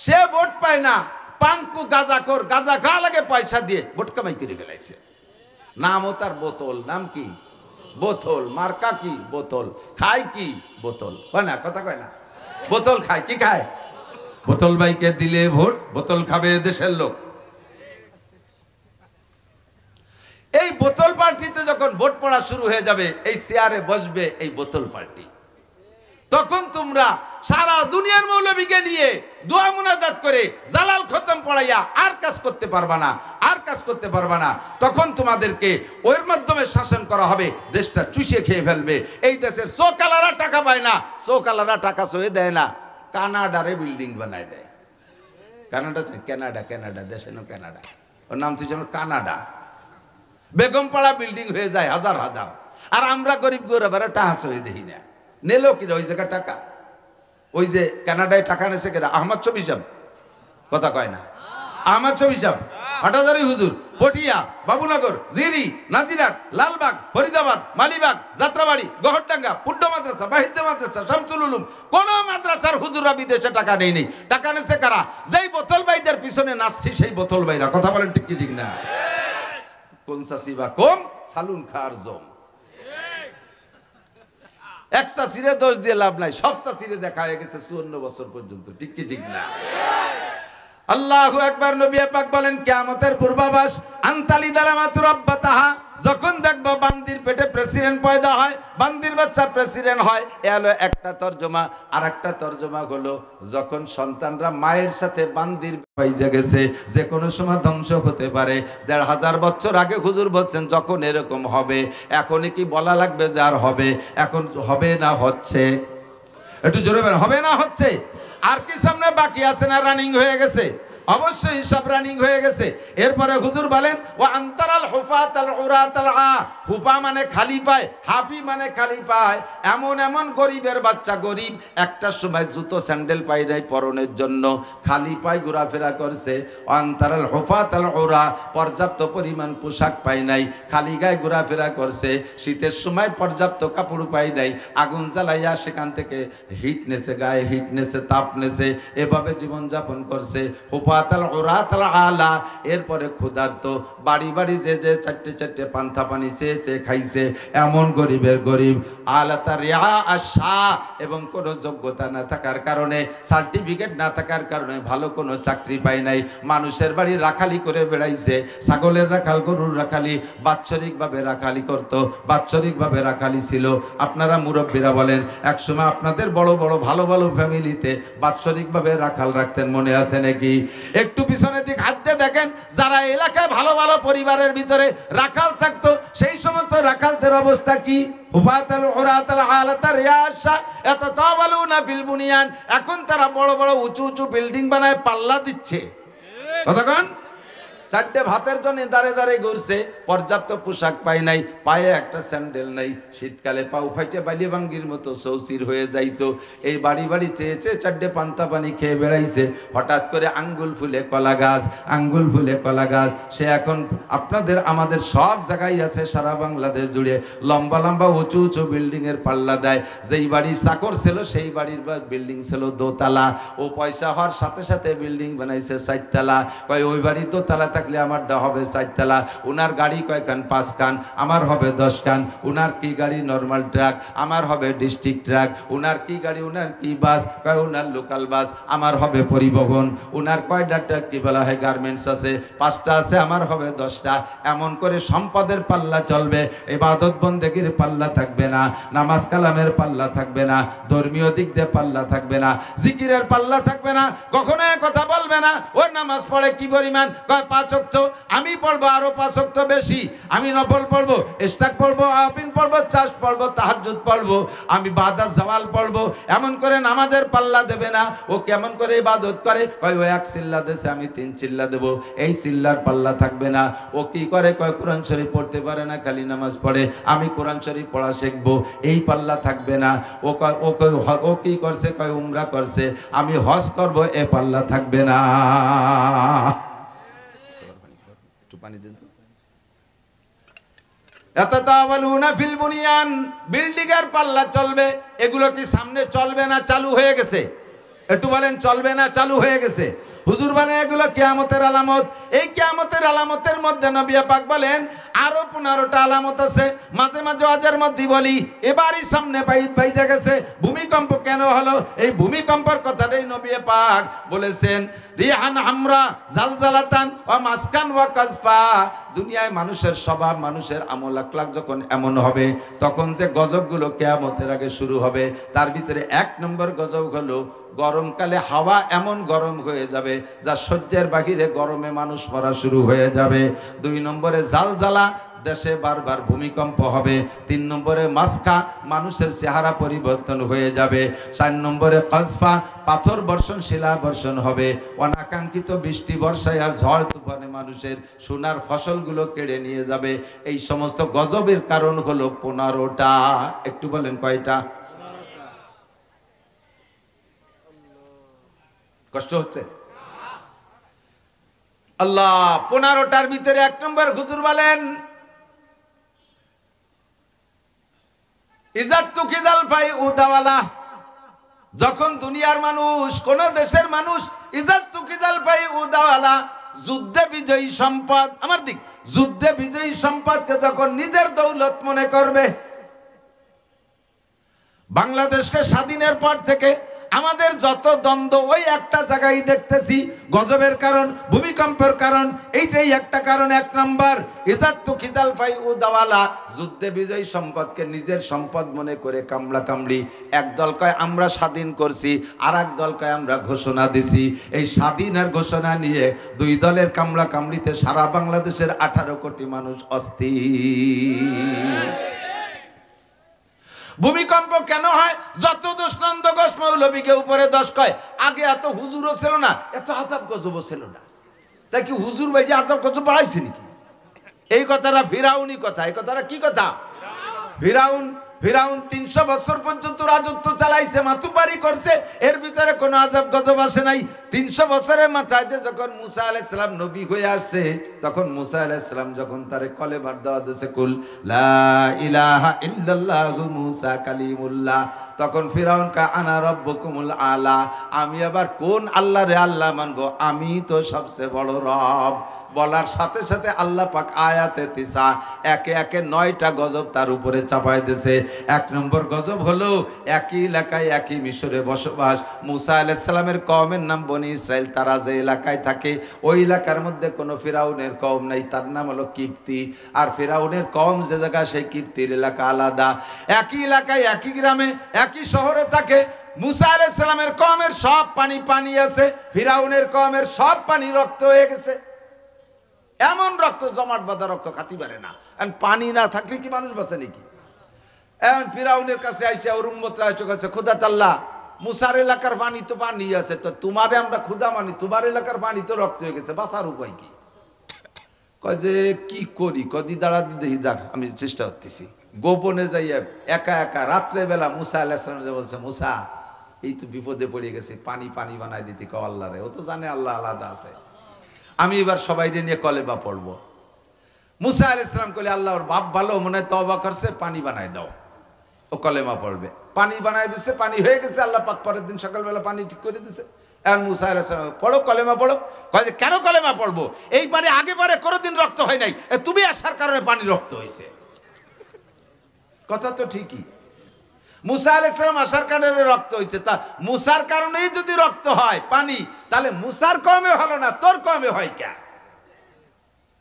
সে ভোট পায় না। পাঙ্কু গাঁজাখোর, গাঁজা খাওয়া লাগে পয়সা দিয়ে, ভোট কামাই করে ফেলাইছে। নামও তার বোতল। নাম কি? বোতল। মার্কা কি? বোতল। খায় কি? বোতল। কয় না, কথা কয় না। বোতল খায়। কি খায়? বোতল। বাইকে দিলে ভোট, বোতল খাবে দেশের লোক। এই বোতল পার্টিতে যখন ভোট পড়া শুরু হয়ে যাবে, এই চেয়ারে বসবে এই বোতল পার্টি। তখন তোমরা সারা দুনিয়ার মৌলবীকে নিয়ে দোয়া মুনাজাত করে জালাল খতম পড়াইয়া আর কাজ করতে পারবা না, আর কাজ করতে পারবা না। তখন তোমাদেরকে ওর মাধ্যমে শাসন করা হবে, দেশটা চুষে খেয়ে ফেলবে। এই দেশের চোকালারা টাকা পায় না, চোকালারা টাকা সয়ে দেয় না, কানাডারে বিল্ডিং বানায় দেয়। কানাডা, কানাডা, কানাডা দেশে না, কানাডা, ওর নাম তুই যেন কানাডা। বেগমপাড়া বিল্ডিং হয়ে যায় হাজার হাজার, আর আমরা গরিব গরিবেরা টাকা সয়ে দেখি না। নেলো কিনা ওই জায়গায় টাকা? ওই যে কানাডায় টাকা নেছে কিনা? আহমদ ছবি সাহেব, কথা কয় না। আহমদ ছবি সাহেব, হাটাজারি হুজুর, পটিয়া, বাবুনগর, জিরি, নাজিরাট, লালবাগ, ফরিদাবাদ, মালিবাগ, যাত্রাবাড়ি, গহরডাঙ্গা, পুড্ড মাদ্রাসা, বাহিদ্য মাদ্রাসা, শামসুল উলুম, কোন মাদ্রাসার হুজুররা বিদেশে টাকা নেই। টাকা নেছে কারা? যেই বোতল ভাইদের পিছনে নাচছি সেই বোতল ভাইরা। কথা বলেন ঠিক কি ঠিক না? কোন চাষি বা কম সালুন খার জম। এক চাষিরে দোষ দিয়ে লাভ নাই, সব চাষিরে দেখা হয়ে গেছে 54 বছর পর্যন্ত। ঠিক কি ঠিক না? আল্লাহু আকবার। নবী পাক বলেন কিয়ামতের পূর্বাভাস, আনতালি দালামাতু রাব্বাতাহা, যখন দেখবো বান্দির পেটে প্রেসিডেন্ট পয়দা হয়, বান্দির বাচ্চা প্রেসিডেন্ট হয়। এ হলো একটা তরজমা। আর একটা তরজমা হলো যখন সন্তানরা মায়ের সাথে বান্দির পয়দা গেছে, যে কোনো সময় ধ্বংস হতে পারে। 1500 বছর আগে হুজুর বলছেন যখন এরকম হবে, এখনই কি বলা লাগবে যে আর হবে? এখন হবে না হচ্ছে? একটু জোরে বলেন, হবে না হচ্ছে? আর কি সামনে বাকি আছে না রানিং হয়ে গেছে? অবশ্যই সব রানিং হয়ে গেছে। এরপরে হুজুর বলেন ও আন্তারাল হুফাতাল উরাতাল আ, হুফা মানে খালি পায়, হাফি মানে খালি পায়। এমন এমন গরিবের বাচ্চা, গরিব একটা সময় জুতো স্যান্ডেল পায় নাই পরনের জন্য, খালি পায় ঘোরাফেরা করছে। আন্তারাল হুফাতাল উরা, পর্যাপ্ত পরিমাণ পোশাক পায় নাই, খালি গায়ে ঘোরাফেরা করছে। শীতের সময় পর্যাপ্ত কাপড় পায় নাই, আগুন জ্বালাইয়া সেখান থেকে হিট নেছে, গায়ে হিট নেছে, তাপ নেছে, এভাবে জীবনযাপন করছে। হুফা আলা। এরপরে ক্ষুধার্ত, বাড়ি বাড়ি যে যে চারটে চারটে পান্থা পানি চেয়েছে খাইছে, এমন গরিবের গরিব। আলা তার আশা, এবং কোনো যোগ্যতা না থাকার কারণে, সার্টিফিকেট না থাকার কারণে ভালো কোনো চাকরি পায় নাই, মানুষের বাড়ি রাখালি করে বেড়াইছে। ছাগলের রাখাল, গরুর রাখালি, বাৎসরিকভাবে রাখালি করত, বাৎসরিকভাবে রাখালি ছিল। আপনারা মুরব্বীরা বলেন, একসময় আপনাদের বড় বড় ভালো ভালো ফ্যামিলিতে বাৎসরিকভাবে রাখাল রাখতেন, মনে আছে নাকি? একটু পিছনের দিক হাত দিয়ে দেখেন, যারা এলাকায় ভালো ভালো পরিবারের ভিতরে রাখাল থাকতো, সেই সমস্ত রাখালদের অবস্থা কি? এখন তারা বড় বড় উঁচু উঁচু বিল্ডিং বানায়, পাল্লা দিচ্ছে। কতক্ষণ? চারটে ভাতের জন্য দাঁড়ে দাঁড়ে ঘুরছে, পর্যাপ্ত পোশাক পায় নাই, পায়ে একটা স্যান্ডেল নাই, শীতকালে পাউ ফাইটে বালি ভাঙ্গির মতো সৌসির হয়ে যাইতো। এই বাড়ি বাড়ি চেয়েছে, চারটে পান্তা পানি খেয়ে বেড়াইছে। হঠাৎ করে আঙ্গুল ফুলে কলা গাছ, আঙ্গুল ফুলে কলা গাছ। সে এখন আপনাদের আমাদের সব জায়গায় আছে, সারা বাংলাদেশ জুড়ে লম্বা লম্বা উঁচু উঁচু বিল্ডিং এর পাল্লা দেয়। যেই বাড়ির চাকর ছিল সেই বাড়ির বিল্ডিং ছিল দোতলা, ও পয়সা হওয়ার সাথে সাথে বিল্ডিং বানাইছে 4 তলা। ওই বাড়ির দোতলা থাকলে আমারটা হবে 4 তলা, উনার গাড়ি কয়খান 5 খান, আমার হবে 10 খান, উনার কি গাড়ি নরমাল ট্রাক, আমার হবে ডিস্ট্রিক্ট ট্রাক, উনার কি গাড়ি, উনার কি বাস, কয় উনার লোকাল বাস, আমার হবে পরিবহন, উনার কয়টা ট্রাক কি বলা হয় গার্মেন্টস আছে 5টা আছে, আমার হবে 10টা। এমন করে সম্পদের পাল্লা চলবে, ইবাদত বন্দেগীর পাল্লা থাকবে না, নামাজ কালামের পাল্লা থাকবে না, ধর্মীয় দিক দিয়ে পাল্লা থাকবে না, জিকিরের পাল্লা থাকবে না। কখনো কথা বলবে না ও নামাজ পড়ে কি পরিমাণ, কয় 5 ওয়াক্ত, আমি পড়বো আরো 5 ওয়াক্ত বেশি, আমি নফল পড়বো, ইশরাক পড়বো, আবিন পড়বো, চাষ পড়বো, তাহাজ্জুদ পড়বো, আমি বাদাত জাওয়াল পড়বো। এমন করে নামাজের পাল্লা দেবে না। ও কেমন করে ইবাদত করে, কয় ও 1 চিল্লা দেছে আমি 3 চিল্লা দেব, এই চিল্লার পাল্লা থাকবে না। ও কি করে, কয় কোরআন শরীফ পড়তে পারে না, খালি নামাজ পড়ে, আমি কোরআন শরীফ পড়া শিখবো, এই পাল্লা থাকবে না। ও কি করছে, কয় উমরা করছে, আমি হজ করব, এ পাল্লা থাকবে না। একটু পানি দেন। ইয়াতাতাওয়ালুনা ফিল বুনিয়ান, বিল্ডিং এর পাল্লা চলবে। এগুলো কি সামনে চলবে না চালু হয়ে গেছে? একটু বলেন, চলবে না চালু হয়ে গেছে? হুজুর বলেন এগুলো কিয়ামতের আলামত। এই কিয়ামতের আলামতের মধ্যে নবী পাক বলেন আরো 15টা আলামত আছে। মাঝে মাঝে ওয়াজের মধ্যে বলি, এবারই সামনে বাইতে গেছে। ভূমিকম্প কেন হলো? এই ভূমিকম্পের কথাটাই নবী পাক বলেছেন, রিহান হামরা জালজালাতান ওয়া মাসকান ওয়া কাজফা। দুনিয়ায় মানুষের স্বভাব, মানুষের আমল আখলাক যখন এমন হবে, তখন যে গজবগুলো কিয়ামতের আগে শুরু হবে, তার ভিতরে 1 নম্বর গজব হলো গরমকালে হাওয়া এমন গরম হয়ে যাবে যা সহ্যের বাহিরে, গরমে মানুষ মরা শুরু হয়ে যাবে। 2 নম্বরে জালজালা, দেশে বারবার ভূমিকম্প হবে। 3 নম্বরে মাসকা, মানুষের চেহারা পরিবর্তন হয়ে যাবে। 4 নম্বরে কাজফা, পাথর বর্ষণ, শিলা বর্ষণ হবে। অনাকাঙ্ক্ষিত বৃষ্টি বর্ষায় আর ঝড় তুফানে মানুষের সোনার ফসলগুলো কেড়ে নিয়ে যাবে। এই সমস্ত গজবের কারণ হলো 15টা। একটু বলেন কয়টা? কষ্ট হচ্ছে? আল্লাহ 15টার ভিতরে 1 নম্বর হুজুর বলেন ইজাত্তু কিদাল ফাই উদাওয়ালা। যখন দুনিয়ার মানুষ, কোন দেশের মানুষ, ইজাত্তু কিদাল ফাই উদাওয়ালা, যুদ্ধে বিজয়ী সম্পদ, আমার দিক, যুদ্ধে বিজয়ী সম্পদকে যখন নিজের দৌলত মনে করবে। বাংলাদেশকে স্বাধীনের পর থেকে আমাদের যত দ্বন্দ্ব, ওই একটা জায়গায় দেখতেছি, গজবের কারণ, ভূমিকম্পের কারণ, এইটাই একটা কারণ। 1 নম্বর ইজাত্তু কিদাল ফাই উদাওয়ালা, যুদ্ধে বিজয়ী সম্পদকে নিজের সম্পদ মনে করে কামড়া কামড়ি। এক দল কয় আমরা স্বাধীন করছি, আর এক দল কয় আমরা ঘোষণা দিছি। এই স্বাধীন আর ঘোষণা নিয়ে 2 দলের কামড়া কামড়িতে সারা বাংলাদেশের 18 কোটি মানুষ অস্থির। ভূমিকম্প কেন হয়? যত দোষনন্দ গোস মৌলবীকে উপরে 10 কয়। আগে এত হুজুরও ছিল না, এত আযাব গজবও ছিল না। তাই কি হুজুর ভাই যে আযাব গজব বাড়াইছে নাকি? এই কথাটা ফিরাউনি কথা। এই কথাটা কি কথা? ফিরাউন 300 বছর পর্যন্ত রাজত্ব চালাইছে, মাতুবাড়ি করছে, এর ভিতরে কোনো আযাব গজব আসে নাই। 300 বছরের মাথায় যে যখন মুসা আলাইহিস সালাম নবী হয়ে আসছে, তখন মুসা আলাইহিস সালাম যখন তারে কলেমার দাওয়াত দিয়েছে, কুল লা ইলাহা ইল্লাল্লাহু মুসা কালিমুল্লাহ, তখন ফিরাউন কা আনা রাব্বুকুমুল আলা, আমি আবার কোন আল্লাহরে আল্লাহ মানবো, আমি তো সবচেয়ে বড় রব। বলার সাথে সাথে আল্লাহ পাক আয়াতে 9 একে একে 9টা গজব তার উপরে চাপায় দিয়েছে। 1 নম্বর গজব হলো একই এলাকায়, একই মিশরে বসবাস। মুসা আলাইহিস সালামের কওমের নাম বনি ইসরাইল। তারা যে এলাকায় থাকে, ওই এলাকার মধ্যে কোনো ফিরাউনের কওম নাই, তার নাম হলো কিপ্তি। আর ফিরাউনের কওম যে জায়গা, সেই কিপ্তির এলাকা আলাদা। একই এলাকায়, একই গ্রামে, একই শহরে থাকে। মুসা আলাইহিস সালামের কওমের সব পানি পানি আছে, ফিরাউনের কওমের সব পানি রক্ত হয়ে গেছে। এমন রক্ত, জমাট বাঁধা রক্ত, খাতি পারে না। পানি না থাকলে কি মানুষ বাঁচে নাকি? এখন ফিরাউনের কাছে আইছে, ওর উম্মতরা আইছে, কাছে খোদা তাল্লাহ, মুসার এলাকার পানি তো পানি আছে, তো তোমারে আমরা ক্ষুদা মানি, তোমার এলাকার পানি তো রক্ত হয়ে গেছে, বাঁচার উপায় কি? কয় যে কি করি, কদি দাঁড়া দেখি, যাক আমি চেষ্টা করতেছি। গোপনে যাইয়া একা একা রাত্রেবেলা মুসা আলাইহিস সালাম বলছে, মুসা এই তো বিপদে পড়ে গেছে, পানি পানি বানাই দিতে কও আল্লাহ রে। ও তো জানে আল্লাহ আলাদা আছে, আমি এবার সবাই নিয়ে কলেমা পড়বো। মুসা আলাইহিস সালাম কইলে, আল্লাহর বাপ ভালো, মনে হয় তওবা করছে, পানি বানাই দাও। ও কলেমা পড়বে, পানি বানাই দিছে, পানি হয়ে গেছে। আল্লাহ পাক পরের দিন সকালবেলা পানি ঠিক করে দিছে। আর মুসা আলাইহিস সালাম পড়ো কলেমা পড়ো, কয় যে কেন কলেমা পড়বো, এই পানি আগে পরে কোনোদিন রক্ত হয় নাই, তুমি আসার কারণে পানি রক্ত হয়েছে। কথা তো ঠিকই, মুসা আলাইহিস সালাম আসার কারণে রক্ত হয়েছে, তা মুসার কারণেই যদি রক্ত হয় পানি, তাহলে মুসার কমে হলো না, তোর কমে হয় কে?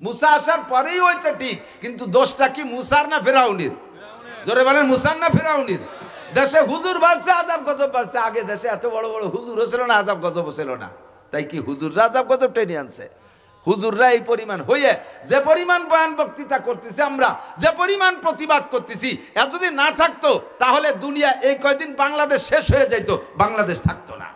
মুসা আসার পরেই হয়েছে ঠিক, কিন্তু দোষটা কি মুসার না ফেরাউনির? জোরে বলেন, মুসার না ফেরাউনির? দেশে হুজুর বাড়ছে, আজাব গজব বাড়ছে। আগে দেশে এত বড় বড় হুজুর ছিল না, আজাব গজব ছিল না, তাই কি হুজুররা আজাব গজব টেনে আনছে? হুজুররা এই পরিমাণ হইয়ে যে পরিমাণ বয়ান বক্তৃতা করতেছি, আমরা যে পরিমাণ প্রতিবাদ করতেছি, এত যদি না থাকতো তাহলে দুনিয়া এই কয়দিন বাংলাদেশ শেষ হয়ে যাইতো, বাংলাদেশ থাকতো না।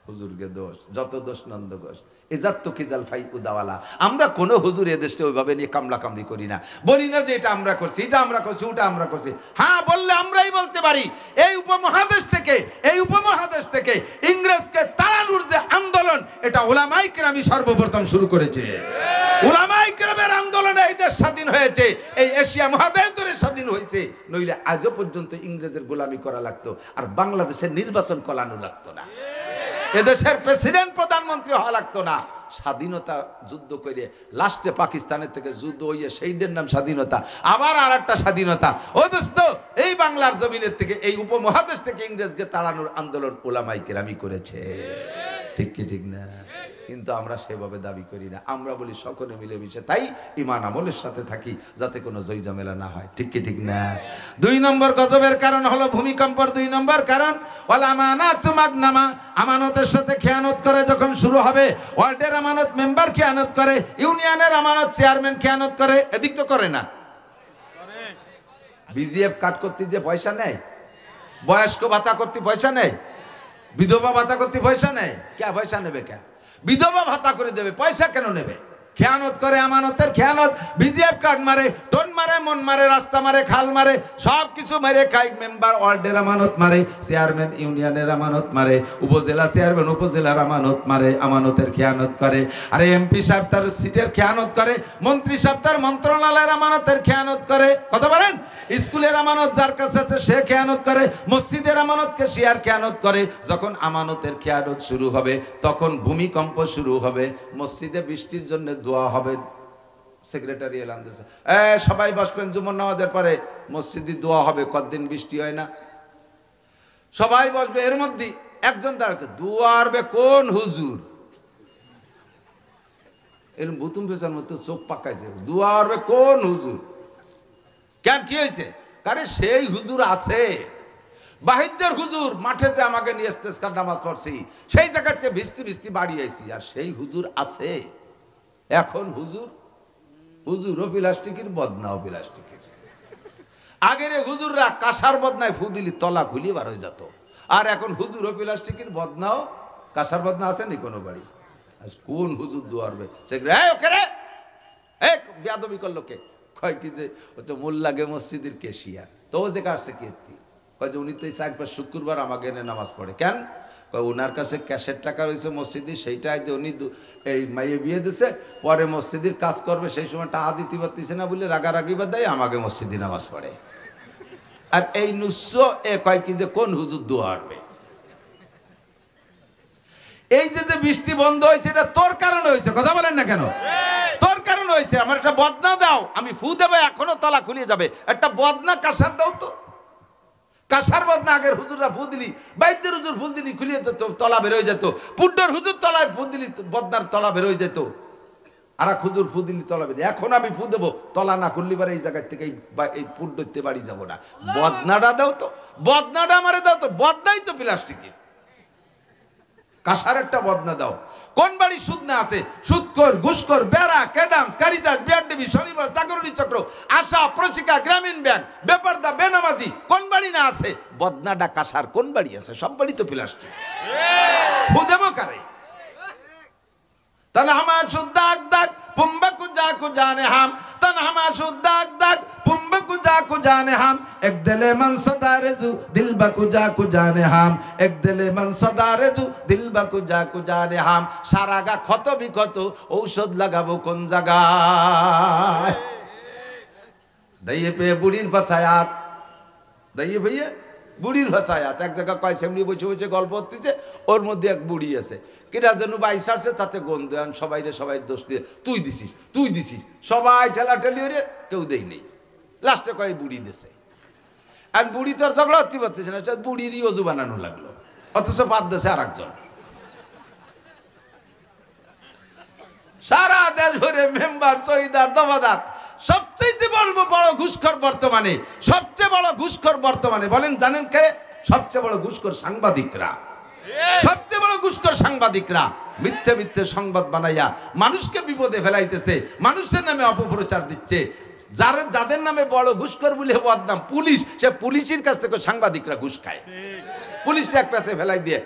হুজুরকে দোষ, যত দোষ নন্দ ঘোষ, ইজাত তো কিজাল ফাই উদাওয়ালা। আমরা কোনো হুজুর এদেশে ওইভাবে নিয়ে কামলা কামলি করি না, বলি না যে এটা আমরা করছি, এটা আমরা করছি, ওটা আমরা করছি। হ্যাঁ, বললে আমরাই বলতে পারি, এই উপমহাদেশ থেকে ইংরেজকে তাড়ানোর যে আন্দোলন, এটা উলামায়ে কেরামই সর্বপ্রথম শুরু করেছে। উলামায়ে কেরামের আন্দোলনে এই দেশ স্বাধীন হয়েছে, এই এশিয়া মহাদেশ ধরে স্বাধীন হয়েছে, নইলে আজও পর্যন্ত ইংরেজের গোলামি করা লাগতো, আর বাংলাদেশের নির্বাচন করানো লাগতো না, এদেশের প্রেসিডেন্ট প্রধানমন্ত্রী হওয়া লাগতো না। স্বাধীনতা যুদ্ধ করে লাস্টে পাকিস্তানের থেকে যুদ্ধ হইয়া সেইটার নাম স্বাধীনতা, আবার আর একটা স্বাধীনতা। ও দোস্ত, এই বাংলার জমিনের থেকে, এই উপমহাদেশ থেকে ইংরেজকে তাড়ানোর আন্দোলন উলামায়ে কেরামই করেছে, ঠিক কি ঠিক না? কিন্তু আমরা সেভাবে দাবি করি না, আমরা বলি সকলে মিলেমিশে তাই ঈমান আমলের সাথে থাকি, যাতে কোনো জয়ঝামেলা না হয়, ঠিক কি ঠিক না? 2 নম্বর গজবের কারণ হলো ভূমিকম্পর 2 নম্বর কারণ ওয়াল আমানাতু মাগনামা, আমানতের সাথে খেয়ানত করে যখন শুরু হবে। ওয়ার্ডের আমানত মেম্বার খেয়ানত করে, ইউনিয়নের আমানত চেয়ারম্যান খেয়ানত করে, এদিক তো করে না। বিজিএফ কাট করতে যে পয়সা নেয়, বয়স্ক ভাতা করতে পয়সা নেয়, বিধবা ভাতা করতে পয়সা নেয়, কে পয়সা নেবে? কে বিধবা ভাতা করে দেবে, পয়সা কেন নেবে? খেয়ানত করে, আমানতের খেয়ানত। বিজিএফ কার্ড মারে, টোন মারে, মন মারে, রাস্তা মারে, খাল মারে, সব কিছু মারে খাই। মেম্বার ওয়ার্ডের আমানত মারে, চেয়ারম্যান ইউনিয়নের আমানত মারে, উপজেলা চেয়ারম্যান উপজেলার আমানত মারে, আমানতের খেয়ানত করে। আরে এমপি সাহেব তার সিটের খেয়ানত করে, মন্ত্রী সাহেব তার মন্ত্রণালয়ের আমানতের খেয়ানত করে। কথা বলেন, স্কুলের আমানত যার কাছে আছে সে খেয়ানত করে, মসজিদের আমানতকে সে আর খেয়ানত করে। যখন আমানতের খেয়ানত শুরু হবে, তখন ভূমিকম্প শুরু হবে, মসজিদে বৃষ্টির জন্য দোয়া হবে। সেক্রেটারি এলান দিয়েছে, সবাই বসবেন, জুমার নামাজের পরে মসজিদে দোয়া হবে, কতদিন বৃষ্টি হয় না, সবাই বসবে। এর মধ্যে একজন দাঁড়াকে দোয়া আরবে কোন হুজুর, এরকম বুতুম ফেসার মতো চোখ পাকাইছে, দোয়া আরবে কোন হুজুর? কেন, কি হয়েছে? কারে সেই হুজুর আছে, বাহিরদের হুজুর মাঠে যে আমাকে নিয়ে ইস্তেসকার নামাজ পড়ছি, সেই জায়গাতে ভিস্তি ভিস্তি বাড়ি আইছি, আর সেই হুজুর আছে। এখন হুজুরও প্লাস্টিকের, বদনাও প্লাস্টিকের। আগের হুজুররা কাঁসার বদনায় ফু দিলি তলা খুলি বার হয়ে যেত, আর এখন হুজুরও প্লাস্টিকের, বদনাও কাঁসার বদনা আছে নি কোনো বাড়ি? কোন হুজুর দোয়ারবে? ওকে রে, এক বেয়াদবি করলো কে? কয় কি যে ও তো মোল্লাগে মসজিদের কেশিয়ার, তো ও যে কাছে কীর্তি, কয় যে উনি তো এই 4-5 শুক্রবার আমাকে এনে নামাজ পড়ে। কেন? ওনার কাছে ক্যাশের টাকা রয়েছে মসজিদে, সেইটাই উনি এই মাইয়ে বিয়ে দিছে, পরে মসজিদের কাজ করবে, সেই সময় টাকা দিতে পারতেছে না বলে রাগারাগি বাদ দেয়, আমাকে মসজিদে নামাজ পড়ে। আর এই নুস্য এ কয় কি যে কোন হুজুর দোয়া আসবে? এই যে বৃষ্টি বন্ধ হয়েছে, এটা তোর কারণে হয়েছে। কথা বলেন না কেন? তোর কারণে হয়েছে। আমার একটা বদনা দাও, আমি ফু দেবো, এখনো তলা খুলিয়ে যাবে। একটা বদনা কাঁসার দাও তো, কাঁসার বদনা আগের হুজুররা ফু দিলি, বাইদ্যের হুজুর ফুল দিলি খুলিয়ে যেত, তলা বেরোয় যেত। পুড্ডর হুজুর তলায় ফু দিলি, বদনার তলা বেরোয় যেত। আর এক হুজুর ফু দিলি, তলা বেরোয়। এখন আমি ফু দেবো, তলা না খুললি পারে এই জায়গার থেকে এই পুড্ডতে বাড়ি যাবো না। বদনাটা দাও তো, বদনাটা আমারে দাও তো, বদনাই তো প্লাস্টিকের। কাঁসার একটা বদনা দাও। কোন বাড়ি সুদ না আছে? সুদখোর, ঘুষখোর, বেড়া, ক্যাডাম, কারিদাস, বিআরডিবি, শনিবার, জাগরণী চক্র, আশা, প্রশিকা, গ্রামীণ ব্যাংক, বেপারদা, বেনামাজি, কোন বাড়ি না আছে? বদনাটা কাঁসার কোন বাড়ি আছে? সব বাড়ি তো প্লাস্টিক। দেবো কারে? তনহমা সুদ্দাক দাক পুম্বা কুজা কুজানে হাম, তনহমা সুদ্দাক দাক পুম্বা কুজা কুজানে হাম, এক দিলে মন সদা রেজু দিল বা কুজা কুজানে হাম, এক দিলে মন সদা রেজু দিল বা কুজা কুজানে হাম। সারা গা ক্ষত বিক্ষত, ঔষধ লাগাবো কোন জায়গায়? দাইয়ে পে বুড়ির পাশায়াত, দাইয়ে ভাইয়া বুড়ির ভাষায়াত এক জায়গায় কয় সেমনি বসে বসে গল্প হতেছে, ওর মধ্যে এক বুড়ি আছে, কিরা যেন বাইশ আসছে, তাতে গন্ধ সবাই দোষ দিয়ে তুই দিছিস, সবাই ঠেলাঠেলি হয়ে কেউ দেই নেই, লাস্টে কয় বুড়ি দেশে। আর বুড়ি তো আর ঝগড়া হতে পারতেছে না, বুড়িরই অজু বানানো লাগলো, অথচ বাদ দেশে আর একজন। সারা দেশ ভরে মেম্বার, শহীদার, দফাদার, সবচেয়ে বড় ঘুষখোর বর্তমানে, সবচেয়ে বড় ঘুষখোর বর্তমানে বলেন জানেন কে? সবচেয়ে বড় ঘুষখোর সাংবাদিকরা। সবচেয়ে বড় ঘুষখোর সাংবাদিকরা মিথ্যে সংবাদ বানাইয়া মানুষকে বিপদে ফেলাইতেছে, মানুষের নামে অপপ্রচার দিচ্ছে। যাদের নামে বড় ঘুষখোর বলে বদনাম পুলিশ, সে পুলিশের কাছ থেকে সাংবাদিকরা ঘুষ খায়। পুলিশটা এক পাশে ফেলাই দিয়ে,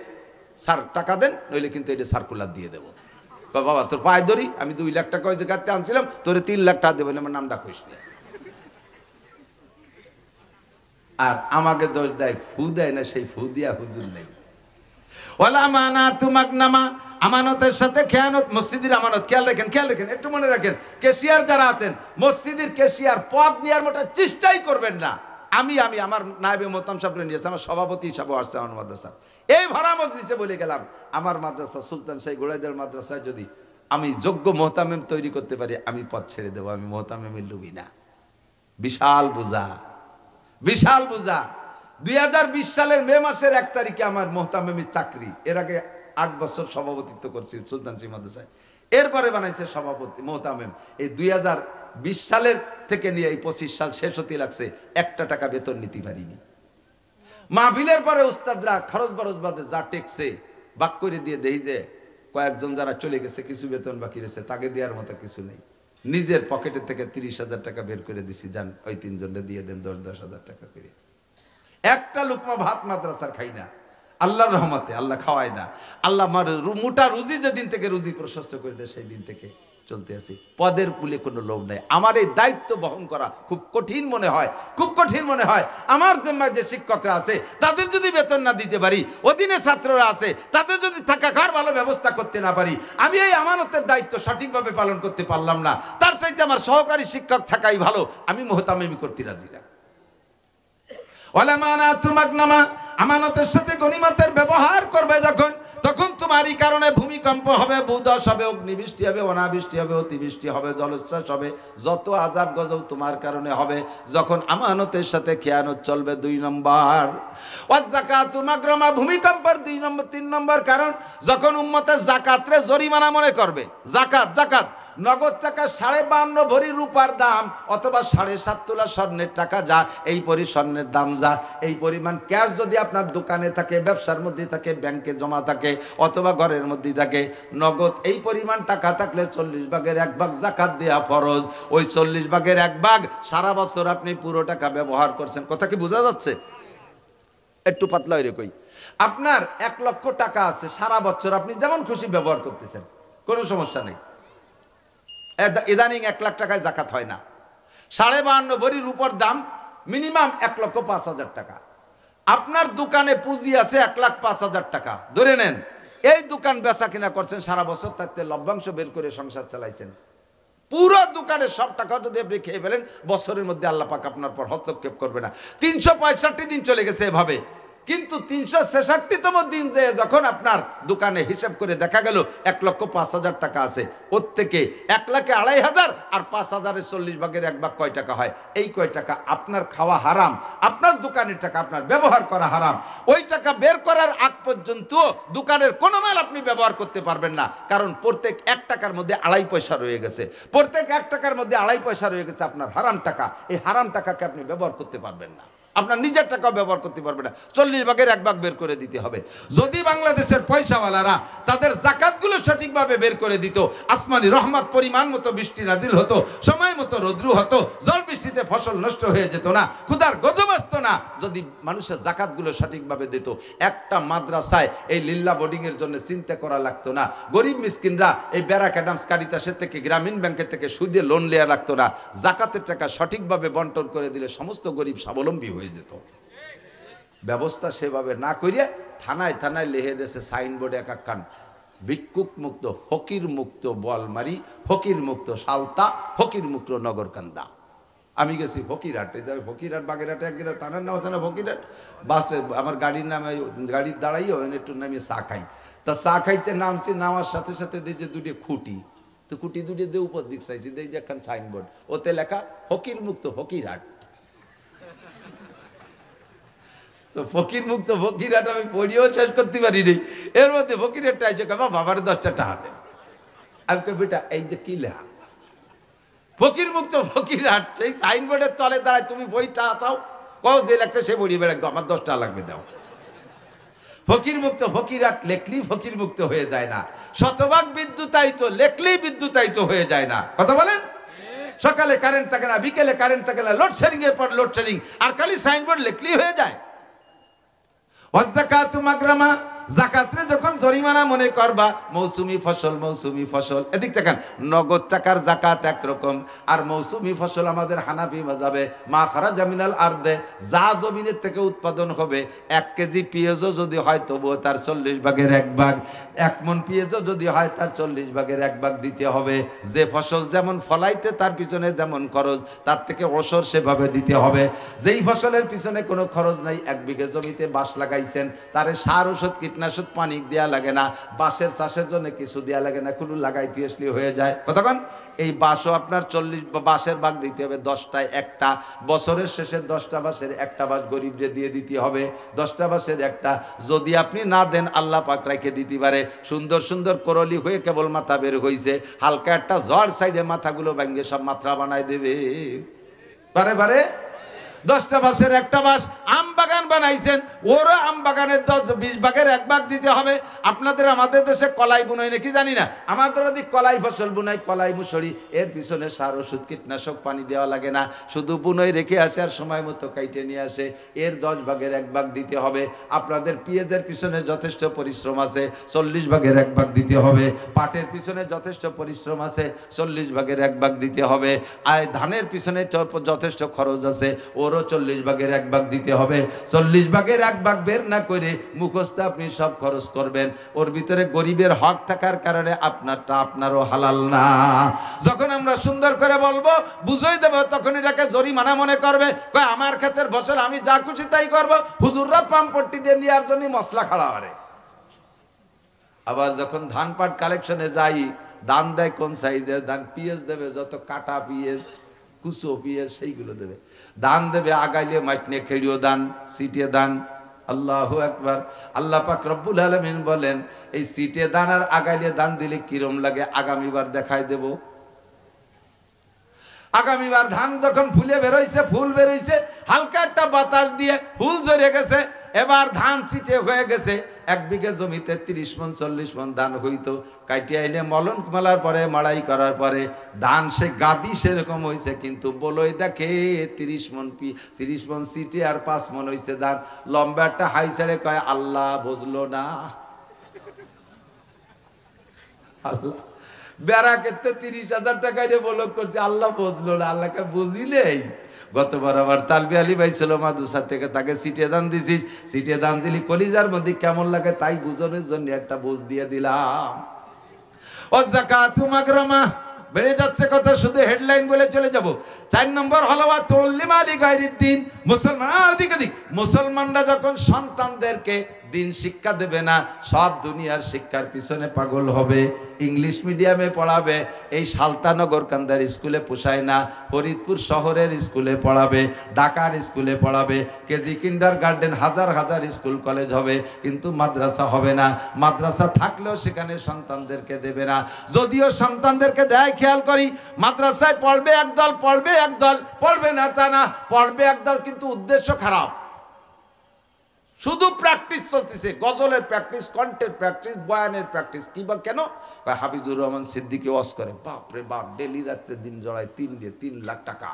স্যার টাকা দেন, নইলে কিন্তু এটা সার্কুলার দিয়ে দেবো। বাবা তোর পায়ে ধরি, আমি 2 লাখ টাকা ওই জায়গাতে আনছিলাম, তোরে 3 লাখ টাকা দেবেন, আমার নামটা কইস না। আর আমাকে দোষ দেয়, ফু দেয় না, সেই ফু দিয়া হুজুর নেই। ওয়ালা আমানাতু মাগনামা, আমানতের সাথে খেয়ানত। মসজিদের আমানত খেয়াল রাখেন, একটু মনে রাখেন। কেশিয়ার যারা আছেন, মসজিদের কেশিয়ার পদ নেওয়ার মতো চেষ্টাই করবেন না। আমি আমার নায়েবে মোহতাম সাহেব নিয়েছে, আমার সভাপতি হিসাবে আসছে আমার মাদ্রাসা, এই ভাড়া মজলিসে বলে গেলাম, আমার মাদ্রাসা সুলতান শাহী গোড়াইদের মাদ্রাসায় যদি আমি যোগ্য মোহতামেম তৈরি করতে পারি, আমি পদ ছেড়ে দেবো, আমি মোহতামেমের লুবি না। বিশাল বোঝা। 2020 সালের মে মাসের 1 তারিখে আমার মোহতামেমের চাকরি। এর আগে 8 বছর সভাপতিত্ব করছি সুলতান শাহী মাদ্রাসায়, এরপরে বানাইছে সভাপতি মোহতামেম। এই 2020 সালের থেকে নিয়ে এই 25 সাল শেষ হতে লাগছে, 1 টাকা বেতন নিতে পারিনি। মাহফিলের পরে উস্তাদরা খরচ বরচ বাদে যা টেকছে বাক করে দিয়ে দেই যে কয়েকজন যারা চলে গেছে, কিছু বেতন বাকি রয়েছে, তাকে দেওয়ার মতো কিছু নেই। নিজের পকেটে থেকে 30,000 টাকা বের করে দিছি, যান ওই 3 জনকে দিয়ে দেন 10,000 টাকা করে। একটা লুকমা ভাত মাদ্রাসার খাই না, আল্লাহর রহমতে। আল্লাহ খাওয়ায় না, আল্লাহ আমার মোটা রুজি যেদিন থেকে রুজি প্রশস্ত করে দেয় সেই দিন থেকে চলতে আছি। পদের কুলে কোনো লোভ নাই। আমার এই দায়িত্ব বহন করা খুব কঠিন মনে হয়, আমার জিম্মায় যে শিক্ষকরা আছে তাদের যদি বেতন না দিতে পারি, অধীনে ছাত্ররা আছে তাদের যদি থাকা খাওয়ার ভালো ব্যবস্থা করতে না পারি, আমি এই আমানতের দায়িত্ব সঠিকভাবে পালন করতে পারলাম না। তার চাইতে আমার সহকারী শিক্ষক থাকাই ভালো, আমি মোহতামেমি করতে রাজি না। আমানতের সাথে গনিমতের ব্যবহার করবে যখন, তখন তোমারই কারণে ভূমিকম্প হবে, ভূধস হবে, অগ্নিবৃষ্টি হবে, অনাবৃষ্টি হবে, অতিবৃষ্টি হবে, জলোচ্ছ্বাস হবে, যত আযাব গজব তোমার কারণে হবে যখন আমানতের সাথে খেয়ানত চলবে। 2 নম্বর ওয়াযাকাতু মাগরামা, ভূমিকম্পের 3 নম্বর কারণ যখন উম্মতের যাকাতরে জরিমানা মনে করবে। যাকাত নগদ টাকা 52.5 ভরি রূপার দাম, অথবা 7.5 তোলা স্বর্ণের টাকা, যা এই স্বর্ণের দাম যা, এই পরিমাণ ক্যাশ যদি আপনার দোকানে থাকে, ব্যবসার মধ্যে থাকে, ব্যাংকে জমা থাকে, অথবা ঘরের মধ্যে থাকে, নগদ এই পরিমাণ টাকা থাকলে 40 ভাগের 1 ভাগ যাকাত দেয়া ফরজ। ওই 40 ভাগের 1 ভাগ সারা বছর আপনি পুরো টাকা ব্যবহার করছেন। কথা কি বোঝা যাচ্ছে? একটু পাতলা হয়ে কই, আপনার 1 লক্ষ টাকা আছে, সারা বছর আপনি যেমন খুশি ব্যবহার করতেছেন, কোনো সমস্যা নেই। ইদানিং 1 লাখ টাকায় যাকাত হয় না। 52.5 ভরির উপর দাম মিনিমাম 1,05,000 টাকা। আপনার দোকানে পুঁজি আছে 1,05,000 টাকা ধরে নেন, এই দোকান বেচা কিনা করছেন সারা বছর, তাতে লভ্যাংশ বের করে সংসার চালাইছেন। পুরো দোকানের সব টাকা যদি আপনি খেয়ে ফেলেন, বছরের মধ্যে আল্লাহ পাক আপনার পর হস্তক্ষেপ করবে না। 365 দিন চলে গেছে এভাবে, কিন্তু 366তম দিন যে যখন আপনার দোকানে হিসাব করে দেখা গেল 1,05,000 টাকা আছে, ওর থেকে 1,02,500 আর 5,000-এর 40 ভাগের 1 ভাগ কয় টাকা হয়? এই কয় টাকা আপনার খাওয়া হারাম, আপনার দোকানের টাকা আপনার ব্যবহার করা হারাম। ওই টাকা বের করার আগ পর্যন্ত দোকানের কোনো মাল আপনি ব্যবহার করতে পারবেন না, কারণ প্রত্যেক 1 টাকার মধ্যে 2.5 পয়সা রয়ে গেছে। প্রত্যেক 1 টাকার মধ্যে 2.5 পয়সা রয়ে গেছে আপনার হারাম টাকা। এই হারাম টাকাকে আপনি ব্যবহার করতে পারবেন না, আপনার নিজের টাকা ব্যবহার করতে পারবে না। 40 ভাগের 1 ভাগ বের করে দিতে হবে। যদি বাংলাদেশের পয়সাওয়ালারা তাদের যাকাতগুলো সঠিকভাবে বের করে দিত, আসমানি রহমত পরিমাণ মতো বৃষ্টি নাজিল হতো, সময় মতো রৌদ্র হতো, জল বৃষ্টিতে ফসল নষ্ট হয়ে যেত না, ক্ষুধার গজব আসতো না। যদি মানুষের যাকাতগুলো সঠিকভাবে দিত, একটা মাদ্রাসায় এই লিল্লা বোর্ডিং এর জন্য চিন্তা করা লাগতো না। গরিব মিসকিনরা এই ব্যারাক অ্যাডামস কারিতাসের থেকে, গ্রামীণ ব্যাংকের থেকে সুদে লোন নেওয়া লাগতো না। যাকাতের টাকা সঠিকভাবে বন্টন করে দিলে সমস্ত গরিব স্বাবলম্বী হয়ে যেত। ব্যবস্থা সেভাবে না করিয়া থানায় লেহে দেশে সাইনবোর্ড একাকান, ভিক্ষুক মুক্ত, ফকির মুক্ত বলমারি, ফকির মুক্ত সালতা, ফকির মুক্ত নগরকান্দা। আমি গেছি ফকিরহাট, ফকিরহাট বাগেরহাটে একদিন তানার নাম হচ্ছে না ফকিরহাট, বাসে আমার গাড়ির নামে গাড়ির দাঁড়াইও একটু নামিয়ে চা খাই। তা চা খাইতে নামছি, নামার সাথে সাথে দেখছি দুটি খুঁটি, তো খুঁটি দুটি দিয়ে উপর দিক চাইছি, দেখছি একখান সাইনবোর্ড, ওতে লেখা ফকির মুক্ত ফকিরহাট। তো ফকির মুক্ত ফকিরহাট আমি পড়িয়েও শেষ করতে পারিনি, এর মধ্যে ফকিরহাটটা আইছে বাবার 10টা টাকা দেন। আমি কই বেটা এই যে কি লেখা ফকির মুক্ত ফকিরহাট, সেই সাইনবোর্ডের তলে দাঁড়ায় তুমি বইটা চাও, কও যে লাগছে সে বড়ি বেড়ে আমার 10 টাকা লাগবে দাও। ফকির মুক্ত ফকিরহাট লেখলেই ফকির মুক্ত হয়ে যায় না, শতভাগ বিদ্যুতায়িত লেখলেই বিদ্যুতায়িত হয়ে যায় না। কথা বলেন? সকালে কারেন্ট থাকে না, বিকেলে কারেন্ট থাকে না, লোডশেডিং এর পর লোডশেডিং, আর খালি সাইনবোর্ড লেখলেই হয়ে যায়। ওয়াযাকাতু মাগরামা, জাকাতরে যখন জরিমানা মনে করবা, মৌসুমি ফসল মৌসুমি ফসল, এদিক দেখেন নগদ টাকার জাকাত একরকম, আর মৌসুমি ফসল আমাদের হানাফি মাযহাবে মা খারাজা মিনাল আরদে, যা জমিনের থেকে উৎপাদন হবে। 1 কেজি পেঁয়াজও যদি হয় তবুও তার 40 ভাগের 1 ভাগ, 1 মণ পেঁয়াজও যদি হয় তার 40 ভাগের 1 ভাগ দিতে হবে। যে ফসল যেমন ফলাইতে তার পিছনে যেমন খরচ, তার থেকে ওসর সেভাবে দিতে হবে। যেই ফসলের পিছনে কোনো খরচ নাই, 1 বিঘে জমিতে বাঁশ লাগাইছেন, তারে সার ওষুধ কীটনাশক পানি দেয়া লাগে না, বাঁশের চাষের জন্য কিছু দেয়া লাগে না, কোনো লাগাইতে আসলে হয়ে যায়। কতক্ষণ এই বাঁশও আপনার 40 বাঁশের ভাগ দিতে হবে, 10টায় 1টা, বছরের শেষে 10টা বাঁশের 1টা বাঁশ গরিবরে দিয়ে দিতে হবে, 10টা বাঁশের 1টা। যদি আপনি না দেন আল্লাহ পাক রেখে দিতে পারে, সুন্দর সুন্দর করলি হয়ে কেবল মাথা বের হইছে, হালকা একটা ঝড় সাইডে মাথাগুলো ভেঙে সব মাথা বানায় দেবে। বারে বারে 10টা বাঁশের 1টা বাঁশ। আম বাগান বানাইছেন, ওরও আম বাগানের 10-20 ভাগের 1 ভাগ দিতে হবে। আপনাদের আমাদের দেশে কলাই বুনাই নাকি জানি না, আমাদের ওদিক কলাই ফসল বুনাই, কলাই মুসুরি, এর পিছনে সার ওষুধ কীটনাশক পানি দেওয়া লাগে না, শুধু বুনই রেখে আসে আর সময় মতো কাইটে নিয়ে আসে, এর 10 ভাগের 1 ভাগ দিতে হবে। আপনাদের পেঁয়াজের পিছনে যথেষ্ট পরিশ্রম আছে, 40 ভাগের 1 ভাগ দিতে হবে। পাটের পিছনে যথেষ্ট পরিশ্রম আছে, 40 ভাগের 1 ভাগ দিতে হবে। আর ধানের পিছনে যথেষ্ট খরচ আছে, ওরও 40 ভাগের 1 ভাগ দিতে হবে। 40 ভাগের 1 ভাগ বের না করে মুখস্থ আপনি সব খরচ করবেন, ওর ভিতরে গরিবের হক থাকার কারণে আপনারটা আপনারও হালাল না। যখন আমরা সুন্দর করে বলবো, বুঝাই দেব, তখন এটাকে জরিমানা মনে করবে, কয় আমার ক্ষেতের বছর আমি যা খুশি তাই করবো, হুজুররা পাম্পট্টি দিয়ে নেওয়ার জন্য মশলা খাড়া করে। আবার যখন ধান পাট কালেকশনে যাই, দান দেয় কোন সাইজের ধান, পিএস দেবে যত কাটা পিএস, কুচো পিএস সেইগুলো দেবে। দান দেবে আগাইলে মাইটনে খেড়িও দান, সিটিয়ে দান। আল্লাহু আকবার। আল্লাহ পাক রব্বুল আলামিন বলেন, এই সিটে দান আর আগাইলে দান দিলে কিরম লাগে আগামীবার দেখাই দেব। আগামীবার ধান যখন ফুলে বেরোইছে, ফুল বেরোইছে, হালকা একটা বাতাস দিয়ে ফুল ঝরে গেছে, এবার ধান সিটে হয়ে গেছে। 1 বিঘে জমিতে 30 মণ 40 মণ ধান হইতো, কাটিয়ে এনে মলন মেলার পরে মাড়াই করার পরে ধান সে গাদি সেরকম হয়েছে, কিন্তু বলই দেখে 30 মণ সিটে আর 5 মণ হয়েছে ধান। লম্বা একটা হাই ছেড়ে কয়, আল্লাহ বুঝলো না। আল্লাহ বেড়া ক্ষেত্রে 30,000 টাকা দিয়ে বলক করছে, আল্লাহ বুঝলো না। আল্লাহকে বুঝিলেই গতবার আমার তালবি আলী ভাই ছিল মাদ্রাসা থেকে, তাকে সিটে দান দিছিস, সিটে দান দিলি কলিজার মধ্যে কেমন লাগে তাই বুঝানোর জন্য একটা বুঝ দিয়ে দিলাম। ও যাকাতু মাগরামা, বেড়ে যাচ্ছে কথা, শুধু হেডলাইন বলে চলে যাব। 4 নম্বর হলো তুল্লিমালি গায়রিদ্দিন, মুসলমান মুসলমানরা যখন সন্তানদেরকে দিন শিক্ষা দেবে না, সব দুনিয়ার শিক্ষার পিছনে পাগল হবে, ইংলিশ মিডিয়ামে পড়াবে। এই সালতানগর কান্দার স্কুলে পোষায় না, ফরিদপুর শহরের স্কুলে পড়াবে, ঢাকার স্কুলে পড়াবে, কেজি কিন্ডার গার্ডেন, হাজার হাজার স্কুল কলেজ হবে, কিন্তু মাদ্রাসা হবে না। মাদ্রাসা থাকলেও সেখানে সন্তানদেরকে দেবে না। যদিও সন্তানদেরকে দেয়, খেয়াল করি, মাদ্রাসায় পড়বে একদল, পড়বে একদল, পড়বে না তা না, পড়বে একদল, কিন্তু উদ্দেশ্য খারাপ। শুধু প্র্যাকটিস চলতেছে, গজলের প্র্যাকটিস, কণ্ঠের প্র্যাকটিস, বয়ানের প্র্যাকটিস। কি বা কেন? হাফিজুর রহমান সিদ্দিকী ওয়াজ করে, বাপরে বাপ, ডেলি রাত্রে দিন জড়ায় 3 দিয়ে 3 লাখ টাকা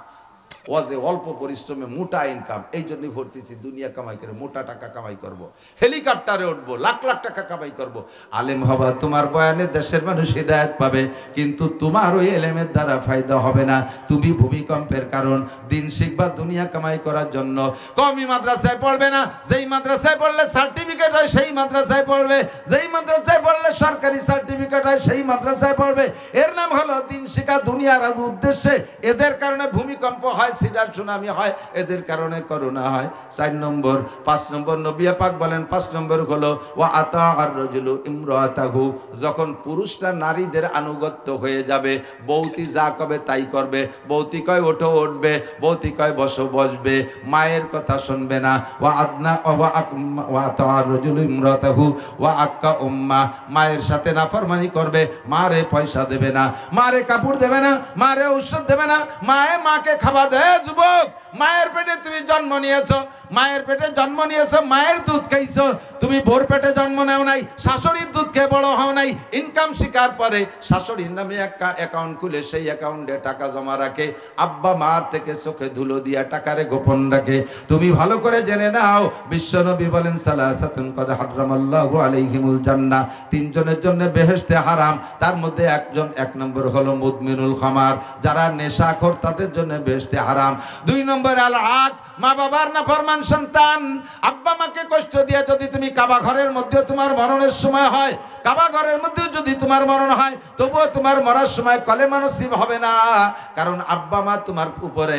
ওয়াজে, অল্প পরিশ্রমে মোটা ইনকাম। এই জন্যই ভর্তিছি, দুনিয়া কামাই করে মোটা টাকা কামাই করব, হেলিকপ্টারে উঠবো, লাখ লাখ টাকা কামাই করব। আলেম হবা, তোমার বয়ানে দেশের মানুষ হিদায়াত পাবে, কিন্তু তোমার ওই এলেমের দ্বারা ফায়দা হবে না। তুমি ভূমিকম্পের কারণ। দিন শিখবা দুনিয়া কামাই করার জন্য। কওমি মাদ্রাসায় পড়বে না, যেই মাদ্রাসায় পড়লে সার্টিফিকেট হয় সেই মাদ্রাসায় পড়বে, যেই মাদ্রাসায় পড়লে সরকারি সার্টিফিকেট হয় সেই মাদ্রাসায় পড়বে। এর নাম হলো দিন শিখা দুনিয়ার উদ্দেশ্যে। এদের কারণে ভূমিকম্প হয়, সিডার সুনামি হয়, এদের কারণে করোনা হয়। 4 নম্বর 5 নম্বর নবী পাক বলেন 5 নম্বর হলো ওয়া আতা আর রাজুলু ইমরাতাহু, যখন পুরুষরা নারীদের আনুগত্য হয়ে যাবে, বৌতি যা কবে তাই করবে, বৌতি কয় ওঠো উঠবে, বৌতি কয় বসো বসবে, মায়ের কথা শুনবে না। ওয়া আদনা ওয়া আতা আর রাজুলু ইমরাতাহু ওয়া আক্কা উম্মা, মায়ের সাথে নাফরমানি করবে, মারে পয়সা দেবে না, মারে কাপড় দেবে না, মারে ঔষধ দেবে না, মাকে খাবার দেয়। যুবক, মায়ের পেটে তুমি জন্ম নিয়েছো, মায়ের পেটে জন্ম নিয়েছো, মায়ের দুধ খাইছো, তুমি বোর পেটে জন্ম নেও নাই, শাশুড়ির দুধ খেয়ে বড় হও নাই। ইনকাম শিকার পরে শাশুড়ির নামে একটা অ্যাকাউন্ট খুলে সেই অ্যাকাউন্টে টাকা জমা রাখে, আব্বা মার থেকে চোখে ধুলো দিয়া টাকারে গোপন রাখে। তুমি ভালো করে জেনে নাও, বিশ্বনবী বলেন সালাসাতুন কদ হারামাল্লাহু আলাইহিমুল জান্নাহ, 3 জনের জন্য বেহেশতে হারাম। তার মধ্যে এক নম্বর হলো মুদমিনুল খামার, যারা নেশাখোর তাদের জন্য বেহেশতে হারাম। 2 নম্বর আল আক, মা বাবার নাফরমান সন্তান। আব্বা মাকে কষ্ট দিয়ে যদি তুমি কাবা ঘরের মধ্যে তোমার মরণের সময় হয়, কাবা ঘরের মধ্যে যদি তোমার মরণ হয়, তবুও তোমার মরার সময় কলেমা নসিব হবে না, কারণ আব্বা মা তোমার উপরে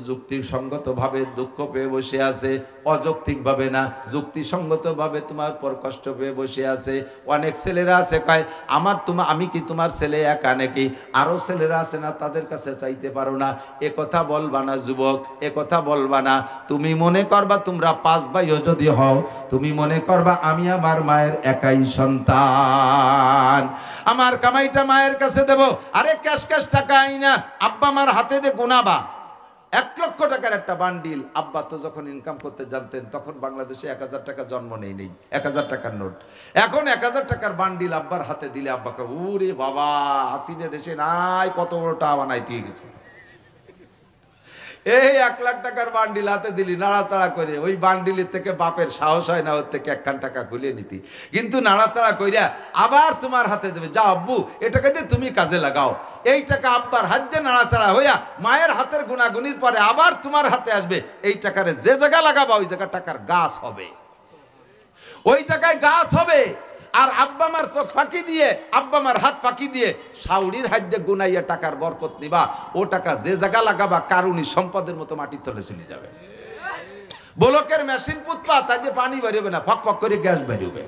যুক্তিসঙ্গতভাবে দুঃখ পেয়ে বসে আছে, অযৌক্তিকভাবে না, যুক্তিসঙ্গতভাবে তোমার পর কষ্ট পেয়ে বসে আছে। অনেক ছেলেরা আছে কয় আমি কি তোমার ছেলে একা নাকি, আরো ছেলেরা আছে না, তাদের কাছে চাইতে পারো না। এ কথা বলবা না যুবক, এ কথা বলবা না। তুমি মনে করবা তোমরা 5 ভাইও যদি হও, তুমি মনে করবা আমি আমার মায়ের একাই সন্তান, আমার কামাইটা মায়ের কাছে দেব। আরে ক্যাশ টাকা আইনা আব্বা মার হাতে দিয়ে গোনাবা। 1 লক্ষ টাকার একটা বান্ডিল, আব্বা তো যখন ইনকাম করতে জানতেন তখন বাংলাদেশে 1000 টাকা জন্ম নেই 1000 টাকার নোট। এখন 1000 টাকার বান্ডিল আব্বার হাতে দিলে আব্বাকে ওরে বাবা, হাসিনে দেশে নাই কত বড় টা বানাই দিয়ে গেছে। এই 1 লাখ টাকার বান্ডিল হাতে দিলি, নাড়াচাড়া করে ওই বান্ডিলের থেকে বাপের সাহস হয় না ওর থেকে 1 টাকা খুলে নিতি, কিন্তু নাড়াচাড়া কইরা আবার তোমার হাতে দেবে, যা আব্বু এটাকে দিয়ে তুমি কাজে লাগাও। এই টাকা আব্বার হাত দিয়ে নাড়াচাড়া হইয়া মায়ের হাতের গুণাগুনির পরে আবার তোমার হাতে আসবে। এই টাকারে যে জায়গা লাগাবা ওই জায়গা টাকার গাছ হবে, ওই টাকায় গাছ হবে। আর আব্বা মার চোখ ফাঁকি দিয়ে, আব্বা মার হাত ফাঁকি দিয়ে শাউরির হাত দিয়ে গুনাইয়া টাকার বরকত নিবা, ও টাকা যে জায়গা লাগাবা কারুনি সম্পদের মতো মাটির তলে চলে যাবে। ব্লকের মেশিন পুতপা, তাই দিয়ে পানি বেরোবে না, ফক ফক করে গ্যাস বেরোবে।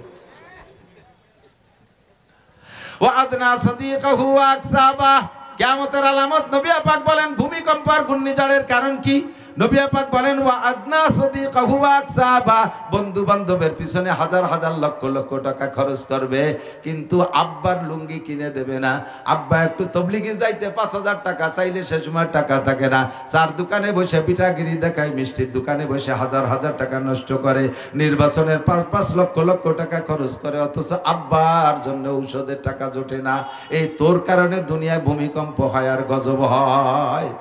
ওয়াদনা সাদিকাহু আকসাবা, কিয়ামতের আলামত নবী পাক বলেন ভূমিকম্প আর ঘূর্ণিঝড়ের কারণ কি? নবী পাক বলেন ওয়া আদনা সাদিকাহু আকসাবা, বন্ধু বান্ধবের পিছনে হাজার হাজার লক্ষ লক্ষ টাকা খরচ করবে, কিন্তু আব্বার লুঙ্গি কিনে দেবে না। আব্বা একটু তবলিগে যাইতে 5000 টাকা চাইলে সে সময় টাকা থাকে না, চার দোকানে বসে পিঠাগিরি দেখায়, মিষ্টির দোকানে বসে হাজার হাজার টাকা নষ্ট করে, নির্বাচনের 5 লক্ষ লক্ষ টাকা খরচ করে, অথচ আব্বার জন্য ঔষধের টাকা জোটে না। এই তোর কারণে দুনিয়ায় ভূমিকম্প হয় আর গজব হয়।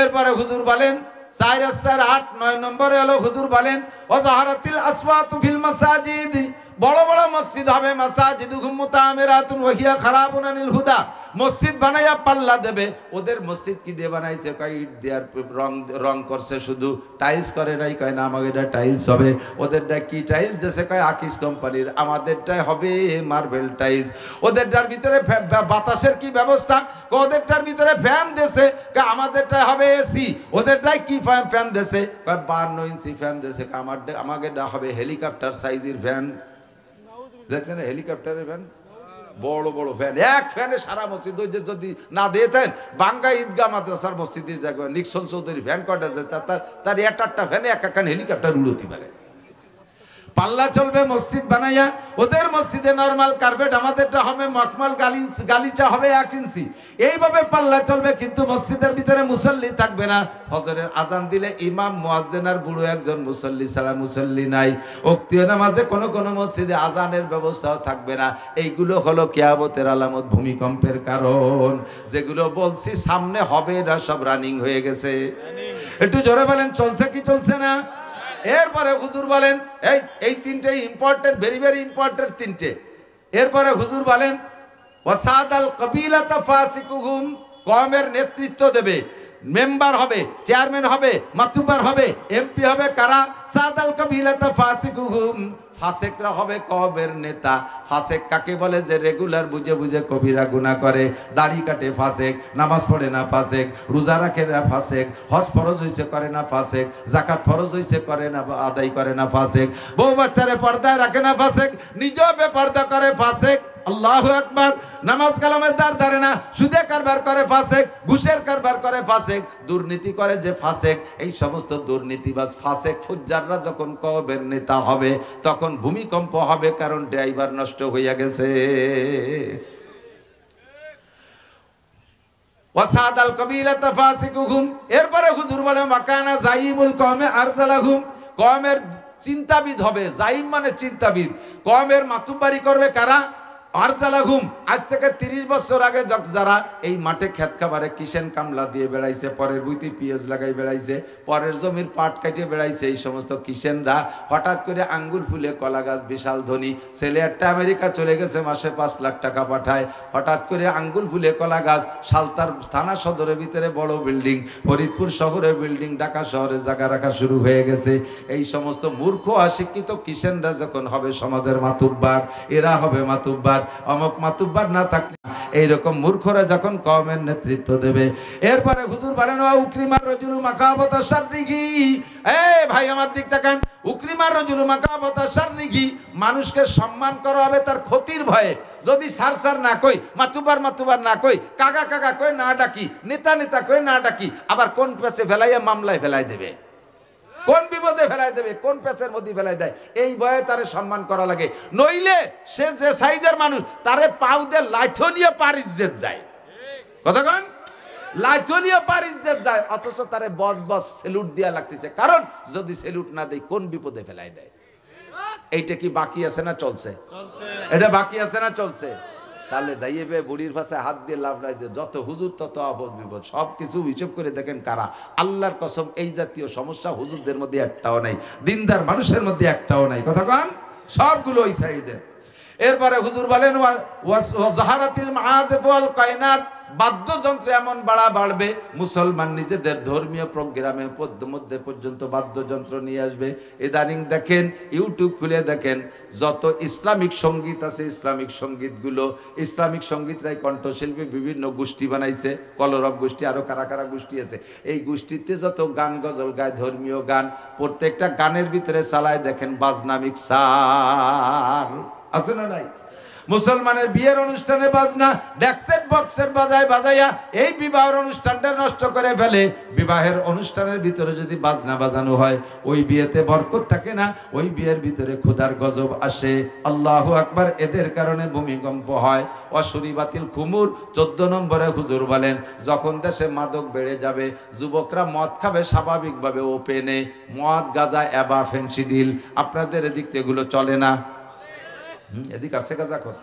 এরপরে হুজুর বলেন 4 আর 8 9 নম্বরে হলো হুজুর বলেন ওয়াজাহারাতিল আসওয়াতু ফিল মাসাজিদ, বড় বড় মসজিদ হবে, মাসাজিদুহুম মুতামিরাতুন ওয়া হিয়া খারাবুন আনিল হুদা, মসজিদ বানাইয়া পাল্লা দেবে। ওদের মসজিদ কি দিয়ে বানাইছে? কয় ইট দেয়ার রং করছে, শুধু টাইলস করে নাই। কয় না আমাদেরটা টাইলস হবে। ওদেরটা কি টাইলস দেশে? কয় আকিস কোম্পানির। আমাদেরটাই হবে মার্বেল টাইলস। ওদেরটার ভিতরে বাতাসের কি ব্যবস্থা? ওদেরটার ভিতরে ফ্যান দেশে। কয় আমাদেরটাই হবে এসি। ওদেরটাই কি ফ্যান দেশে? কয় 52 ইঞ্চি ফ্যান দেশে। আমাদেরটা হবে হেলিকপ্টার সাইজের ফ্যান। দেখছেন হেলিকপ্টারের ফ্যান, বড় বড় ফ্যান, এক ফ্যানে সারা মসজিদ। ওই যে যদি না দিতেন বাঙ্গা ঈদগাহ মাদ্রাসার মসজিদে দেখবেন নিক্সন চৌধুরী ফ্যান কয়টা, তার 1-8টা ফ্যানে এক হেলিকপ্টার উড়তে পারে। পাল্লা চলবে মসজিদ বানাইয়া। ওদের মসজিদে নরমাল কার্পেট, আমাদেরটা হবে মখমল, গালিচা হবে 1 ইঞ্চি। এইভাবে পাল্লা চলবে, কিন্তু মসজিদের ভিতরে মুসল্লি থাকবে না। ফজরের আজান দিলে ইমাম, মুয়াজ্জিন আর বুড়ো একজন মুসল্লি ছাড়া মুসল্লি নাই। ওক্তীয় নামাজে কোন কোন মসজিদে আজানের ব্যবস্থাও থাকবে না। এইগুলো হলো কিয়ামতের আলামত, ভূমিকম্পের কারণ। যেগুলো বলছি সামনে হবে না, সব রানিং হয়ে গেছে। একটু জোরে বলেন চলছে কি চলছে না? এরপরে হুজুর বলেন এই 3টে ইম্পর্টেন্ট, ভেরি ভেরি ইম্পর্টেন্ট 3টে। এরপরে হুজুর বলেন ওয়াসাদাল কবিলাতা ফাসিকুহুম, কওমের নেতৃত্ব দেবে। মেম্বার হবে, চেয়ারম্যান হবে, মাতুব্বার হবে, এমপি হবে কারা? সাদাল কাবিলাতা ফাসিকুহুম, ফাসেকরা হবে কওমের নেতা। ফাসেক কাকে বলে? যে রেগুলার বুঝে বুঝে কবিরা গুনাহ করে, দাড়ি কাটে ফাসেক, নামাজ পড়ে না ফাসেক, রোজা রাখে না ফাসেক, হজ ফরজ হইছে করে না ফাসেক, যাকাত ফরজ হইছে করে না আদায় করে না ফাসেক, বউ বাচ্চারে পর্দায় রাখে না ফাসেক, নিজেও বেপর্দা করে ফাসেক। আল্লাহু আকবার। নামাজ কালামের দ্বার ধরে না, সুদে কারবার করে ফাসেক, ঘুষের কারবার করে ফাসেক, দুর্নীতি করে যে ফাসেক। এই সমস্ত দুর্নীতিবাজ ফাসেক ফুজ্জাররা যখন কওমের নেতা হবে তখন ভূমিকম্প হবে, কারণ ড্রাইভার নষ্ট হইয়া গেছে। ওয়াসাদাল কাবিলাতা ফাসিকুহুম। এরপরে হুজুর বলে মাকানা জাইমুল কওমে আরজালাহুম, কওমের চিন্তাবিদ হবে। জাইম মানে চিন্তাবিদ। কওমের মাতুব্বারি করবে কারা? আরজালাহুম। আজ থেকে 30 বছর আগে যারা এই মাঠে ক্ষেত খাবারে কিষেন কামলা দিয়ে বেড়াইছে, পরের বুইতে পিএস লাগাই বেড়াইছে, পরের জমির পাট কাটিয়ে বেড়াইছে, এই সমস্ত কিষেনরা হঠাৎ করে আঙ্গুর ফুলে কলা গাছ, বিশাল ধনী ছেলে একটা আমেরিকা চলে গেছে, মাসে 5 লাখ টাকা পাঠায়, হঠাৎ করে আঙ্গুর ফুলে কলা গাছ, সালতার থানা সদরের ভিতরে বড় বিল্ডিং, ফরিদপুর শহরে বিল্ডিং, ঢাকা শহরে জায়গা রাখা শুরু হয়ে গেছে। এই সমস্ত মূর্খ অশিক্ষিত কিষেনরা যখন হবে সমাজের মাতুব্বার, এরা হবে মাতুব্বার। অমক মাতুব্বার না থাকলে এইরকম মূর্খরা যখন কওমের নেতৃত্ব দেবে। এরপরে হুজুর বলেন ওয়া উকরিমার রাজুলু মাকাবাতা শাররিহি। এই ভাই আমার দিক তাকান। উকরিমার রাজুলু মাকাবাতা শাররিহি, মানুষকে সম্মান করা হবে তার ক্ষতির ভয়ে। যদি সার সার না কই, মাতুব্বার মাতুব্বার না কই, কাকা কাকা কই না ডাকি, নেতা নেতা কই না ডাকি, আবার কোন পেছে ফেলাইয়া মামলায় ফেলাই দেবে, কোন বিপদে ফেলাই দেবে, কোন পেছের মধ্যে ফেলাই দেয়, এই ভয়ে তারে সম্মান করা লাগে। নইলে সে যে সাইজের মানুষ তারে পাউ দিয়ে লাইথনিয়া পারিজ্জেত যায়। কতক্ষণ লাইথনিয়া পারিজ্জেত যায়, অথচ তারে বস বস সেলুট দিয়া লাগতেছে। কারণ যদি সেলুট না দেয় কোন বিপদে ফেলাই দেয়। এইটা কি বাকি আছে না চলছে? এটা বাকি আছে না চলছে? তাহলে দাইয়েবে বুড়ির পাশে হাত দিয়ে লাভ নাই, যে যত হুজুর তত আপদ বিপদ। সব কিছু হিসাব করে দেখেন কারা। আল্লাহর কসম এই জাতীয় সমস্যা হুজুরদের মধ্যে একটাও নাই, দিনদার মানুষের মধ্যে একটাও নাই। কথা কন, সবগুলো ওই সাইজের। এরপরে হুজুর বলেন ওয়াজাহারাতিল মাআজিফ ওয়াল কায়নাত, বাদ্যযন্ত্র এমন বাড়বে, মুসলমান নিজেদের ধর্মীয় প্রোগ্রামের মধ্যে পর্যন্ত বাদ্যযন্ত্র নিয়ে আসবে। ইদানিং দেখেন, ইউটিউব খুলে দেখেন, যত ইসলামিক সঙ্গীত আছে, ইসলামিক সঙ্গীতগুলো, ইসলামিক সঙ্গীতরাই কণ্ঠশিল্পী বিভিন্ন গোষ্ঠী বানাইছে, কলরব গোষ্ঠী, আরো কারা কারা গোষ্ঠী আছে। এই গোষ্ঠীতে যত গান গজল গায়, ধর্মীয় গান, প্রত্যেকটা গানের ভিতরে চালায় দেখেন বাজনা মিক্সার আছে না নাই? মুসলমানের বিয়ের অনুষ্ঠানে বাজনা ডেক্সেট বক্সের বাজাইয়া এই বিবাহের অনুষ্ঠানটা নষ্ট করে ফেলে। বিবাহের অনুষ্ঠানের ভিতরে যদি বাজনা বাজানো হয়, ওই বিয়েতে বরকত থাকে না, ওই বিয়ের ভিতরে খোদার গজব আসে। আল্লাহু আকবার। এদের কারণে ভূমিকম্প হয়। অসুরি বাতিল খুমুর 14 নম্বরে হুজুর বলেন, যখন দেশে মাদক বেড়ে যাবে, যুবকরা মদ খাবে স্বাভাবিকভাবে ওপেনে, মদ গাঁজা এবা ফেন্সিডিল। আপনাদের এদিক থেকে এগুলো চলে না? এদিক আছে গাঁজা কর,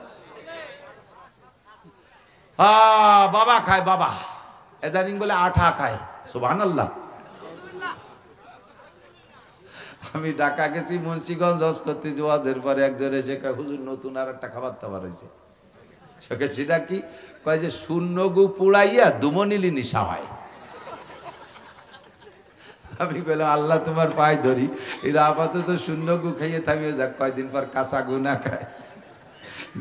বাবা খায়, বাবা এদানিং বলে আঠা খায়। সুবহানাল্লাহ। আমি ঢাকা গেছি, মুন্সিগঞ্জ হজ করতে, ওয়াজের পরে একজন এসে কয়, হুজুর নতুন আর একটা খাবার দাবার হয়েছে। সেটা কি? কয় যে শূন্য গু পুড়াইয়া দুমনিলি নিশা হয়। আমি বললাম আল্লাহ তোমার পায়ে ধরি, এরা আপাতত শূন্য গু খাইয়ে থামিয়ে যাক, কয়দিন পর কাঁচা গু না খায়,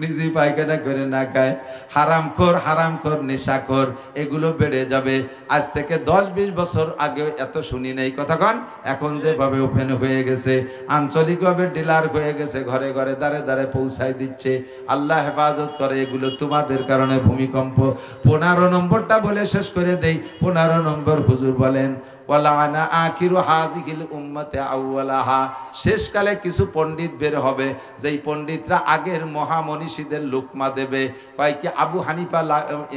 নিজে পায়খানা করে না খায়, হারামখোর নেশাখোর, এগুলো বেড়ে যাবে। আজ থেকে 10-20 বছর আগে এত শুনি নাই। কতক্ষণ এখন যেভাবে ওপেন হয়ে গেছে, আঞ্চলিকভাবে ডিলার হয়ে গেছে, ঘরে ঘরে দাঁড়ে দাঁড়ে পৌঁছায় দিচ্ছে। আল্লাহ হেফাজত করে। এগুলো তোমাদের কারণে ভূমিকম্প। 15 নম্বরটা বলে শেষ করে দেই। 15 নম্বর হুজুর বলেন, ওয়ালানা আখিরু হাযিহিল উম্মতি আউওয়ালাহা, শেষকালে কিছু পণ্ডিত বের হবে, যেই পণ্ডিতরা আগের মহামনীষীদের লুকমা দেবে। কয় কি,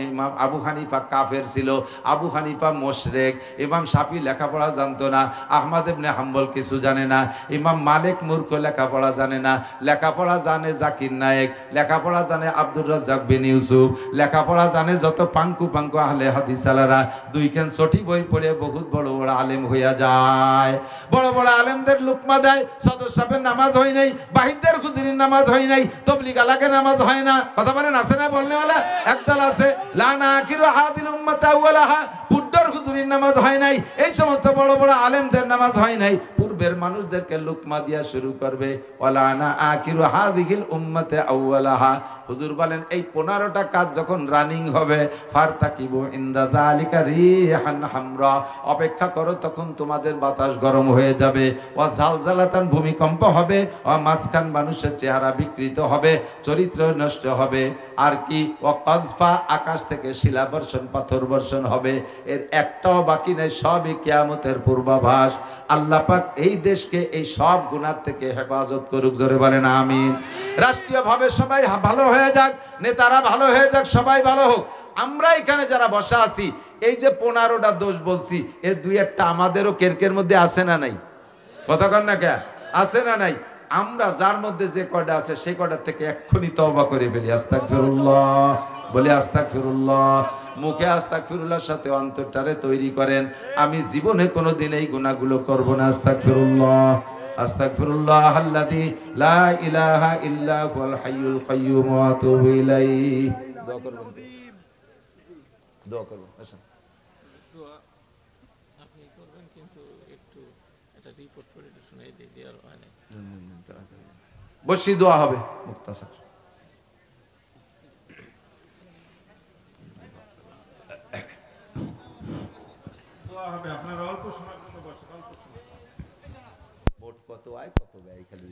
ইমাম আবু হানিফা কাফের ছিল, আবু হানিফা মুশরিক, ইমাম শাফি লেখাপড়া জানতো না, আহমদ ইবনে হাম্বল কিছু জানে না, ইমাম মালিক মূর্খ, লেখাপড়া জানে না, লেখাপড়া জানে জাকির নায়েক, লেখাপড়া জানে আব্দুর রাজ্জাক বিন ইউসুফ, লেখাপড়া জানে যত পাঙ্কু আহলে হাদিস আলারা। 2 খান সঠিক বই পড়ে বহুত বড় বড় আলেম হইয়া যায়। বড় বড় আলেমদের লুকমা দেয়, সদর সাহেবের নামাজ হয় নাই, বাহিরদের খুজুরির নামাজ হয় নাই, তবলিগ আলাকে নামাজ হয় না। কথা বলেন আছে না? বলনেওয়ালা একদল আছে। লানা আখিরু হাদিল উম্মাত আউয়ালাহা, পুড্ডর খুজুরির নামাজ হয় নাই। এই সমস্ত বড় বড় আলেমদের নামাজ হয় নাই। পূর্বের মানুষদেরকে লুকমা দিয়া শুরু করবে। ওয়ালানা আখিরু হাদিহিল উম্মাতে আউয়ালাহা। হুজুর বলেন এই 15টা কাজ যখন রানিং হবে, ফারতাকিবু ইনদা যালিকা রিহান হামরা, অপেক্ষা করো, তখন তোমাদের বাতাস গরম হয়ে যাবে। ওয়া জালজালাতান, ভূমিকম্প হবে। ওয়া মাসখান, মানুষের চেহারা বিকৃত হবে, চরিত্র নষ্ট হবে। আর কি? ওয়া কাজফা, আকাশ থেকে শিলা বর্ষণ, পাথর বর্ষণ হবে। এর একটাও বাকি নেই, সবই কিয়ামতের পূর্বাভাস। আল্লাহ পাক এই দেশকে এই সব গুনাহ থেকে হেফাজত করুক, জোরে বলেন আমিন। রাষ্ট্রীয়ভাবে সবাই ভালো হয়ে যাক, নেতারা ভালো হয়ে যাক, সবাই ভালো হোক। আমরা এখানে যারা বসা আছি, এই যে 15টা দোষ বলছি, এর 2-1টা আমাদেরও কেরকের মধ্যে আছে না নাই? কথা কন না কে? আছে না নাই? আমরা যার মধ্যে যে কয়টা আছে সেই কয়টা থেকে এক্ষুনি তওবা করে ফেলি। আস্তাগফিরুল্লাহ বলে, আস্তাগফিরুল্লাহ। মুখে আস্তাগফিরুল্লাহর সাথে অন্তরটারে তৈরি করেন, আমি জীবনে কোনোদিন এই গুনাহগুলো করব না। আস্তাগফিরুল্লাহ, আস্তাগফিরুল্লাহ আল্লাযী লা ইলাহা ইল্লা হুয়াল হাইয়ুল কাইয়্যুম ওয়া আতুবু ইলাইহি। দোয়া করবেন, দোয়া করবেন। আসেন, দোয়া আপনি করবেন, কিন্তু একটু এটা রিপোর্ট করে একটু শুনাই দিয়ে দেওয়ার হয় না। বসি দোয়া হবে মুক্তাসার। দোয়া হবে, আপনারা অল্প সময়ের জন্য বসেন, অল্প সময়। ভোট কত আয় কত ব্যয় খালি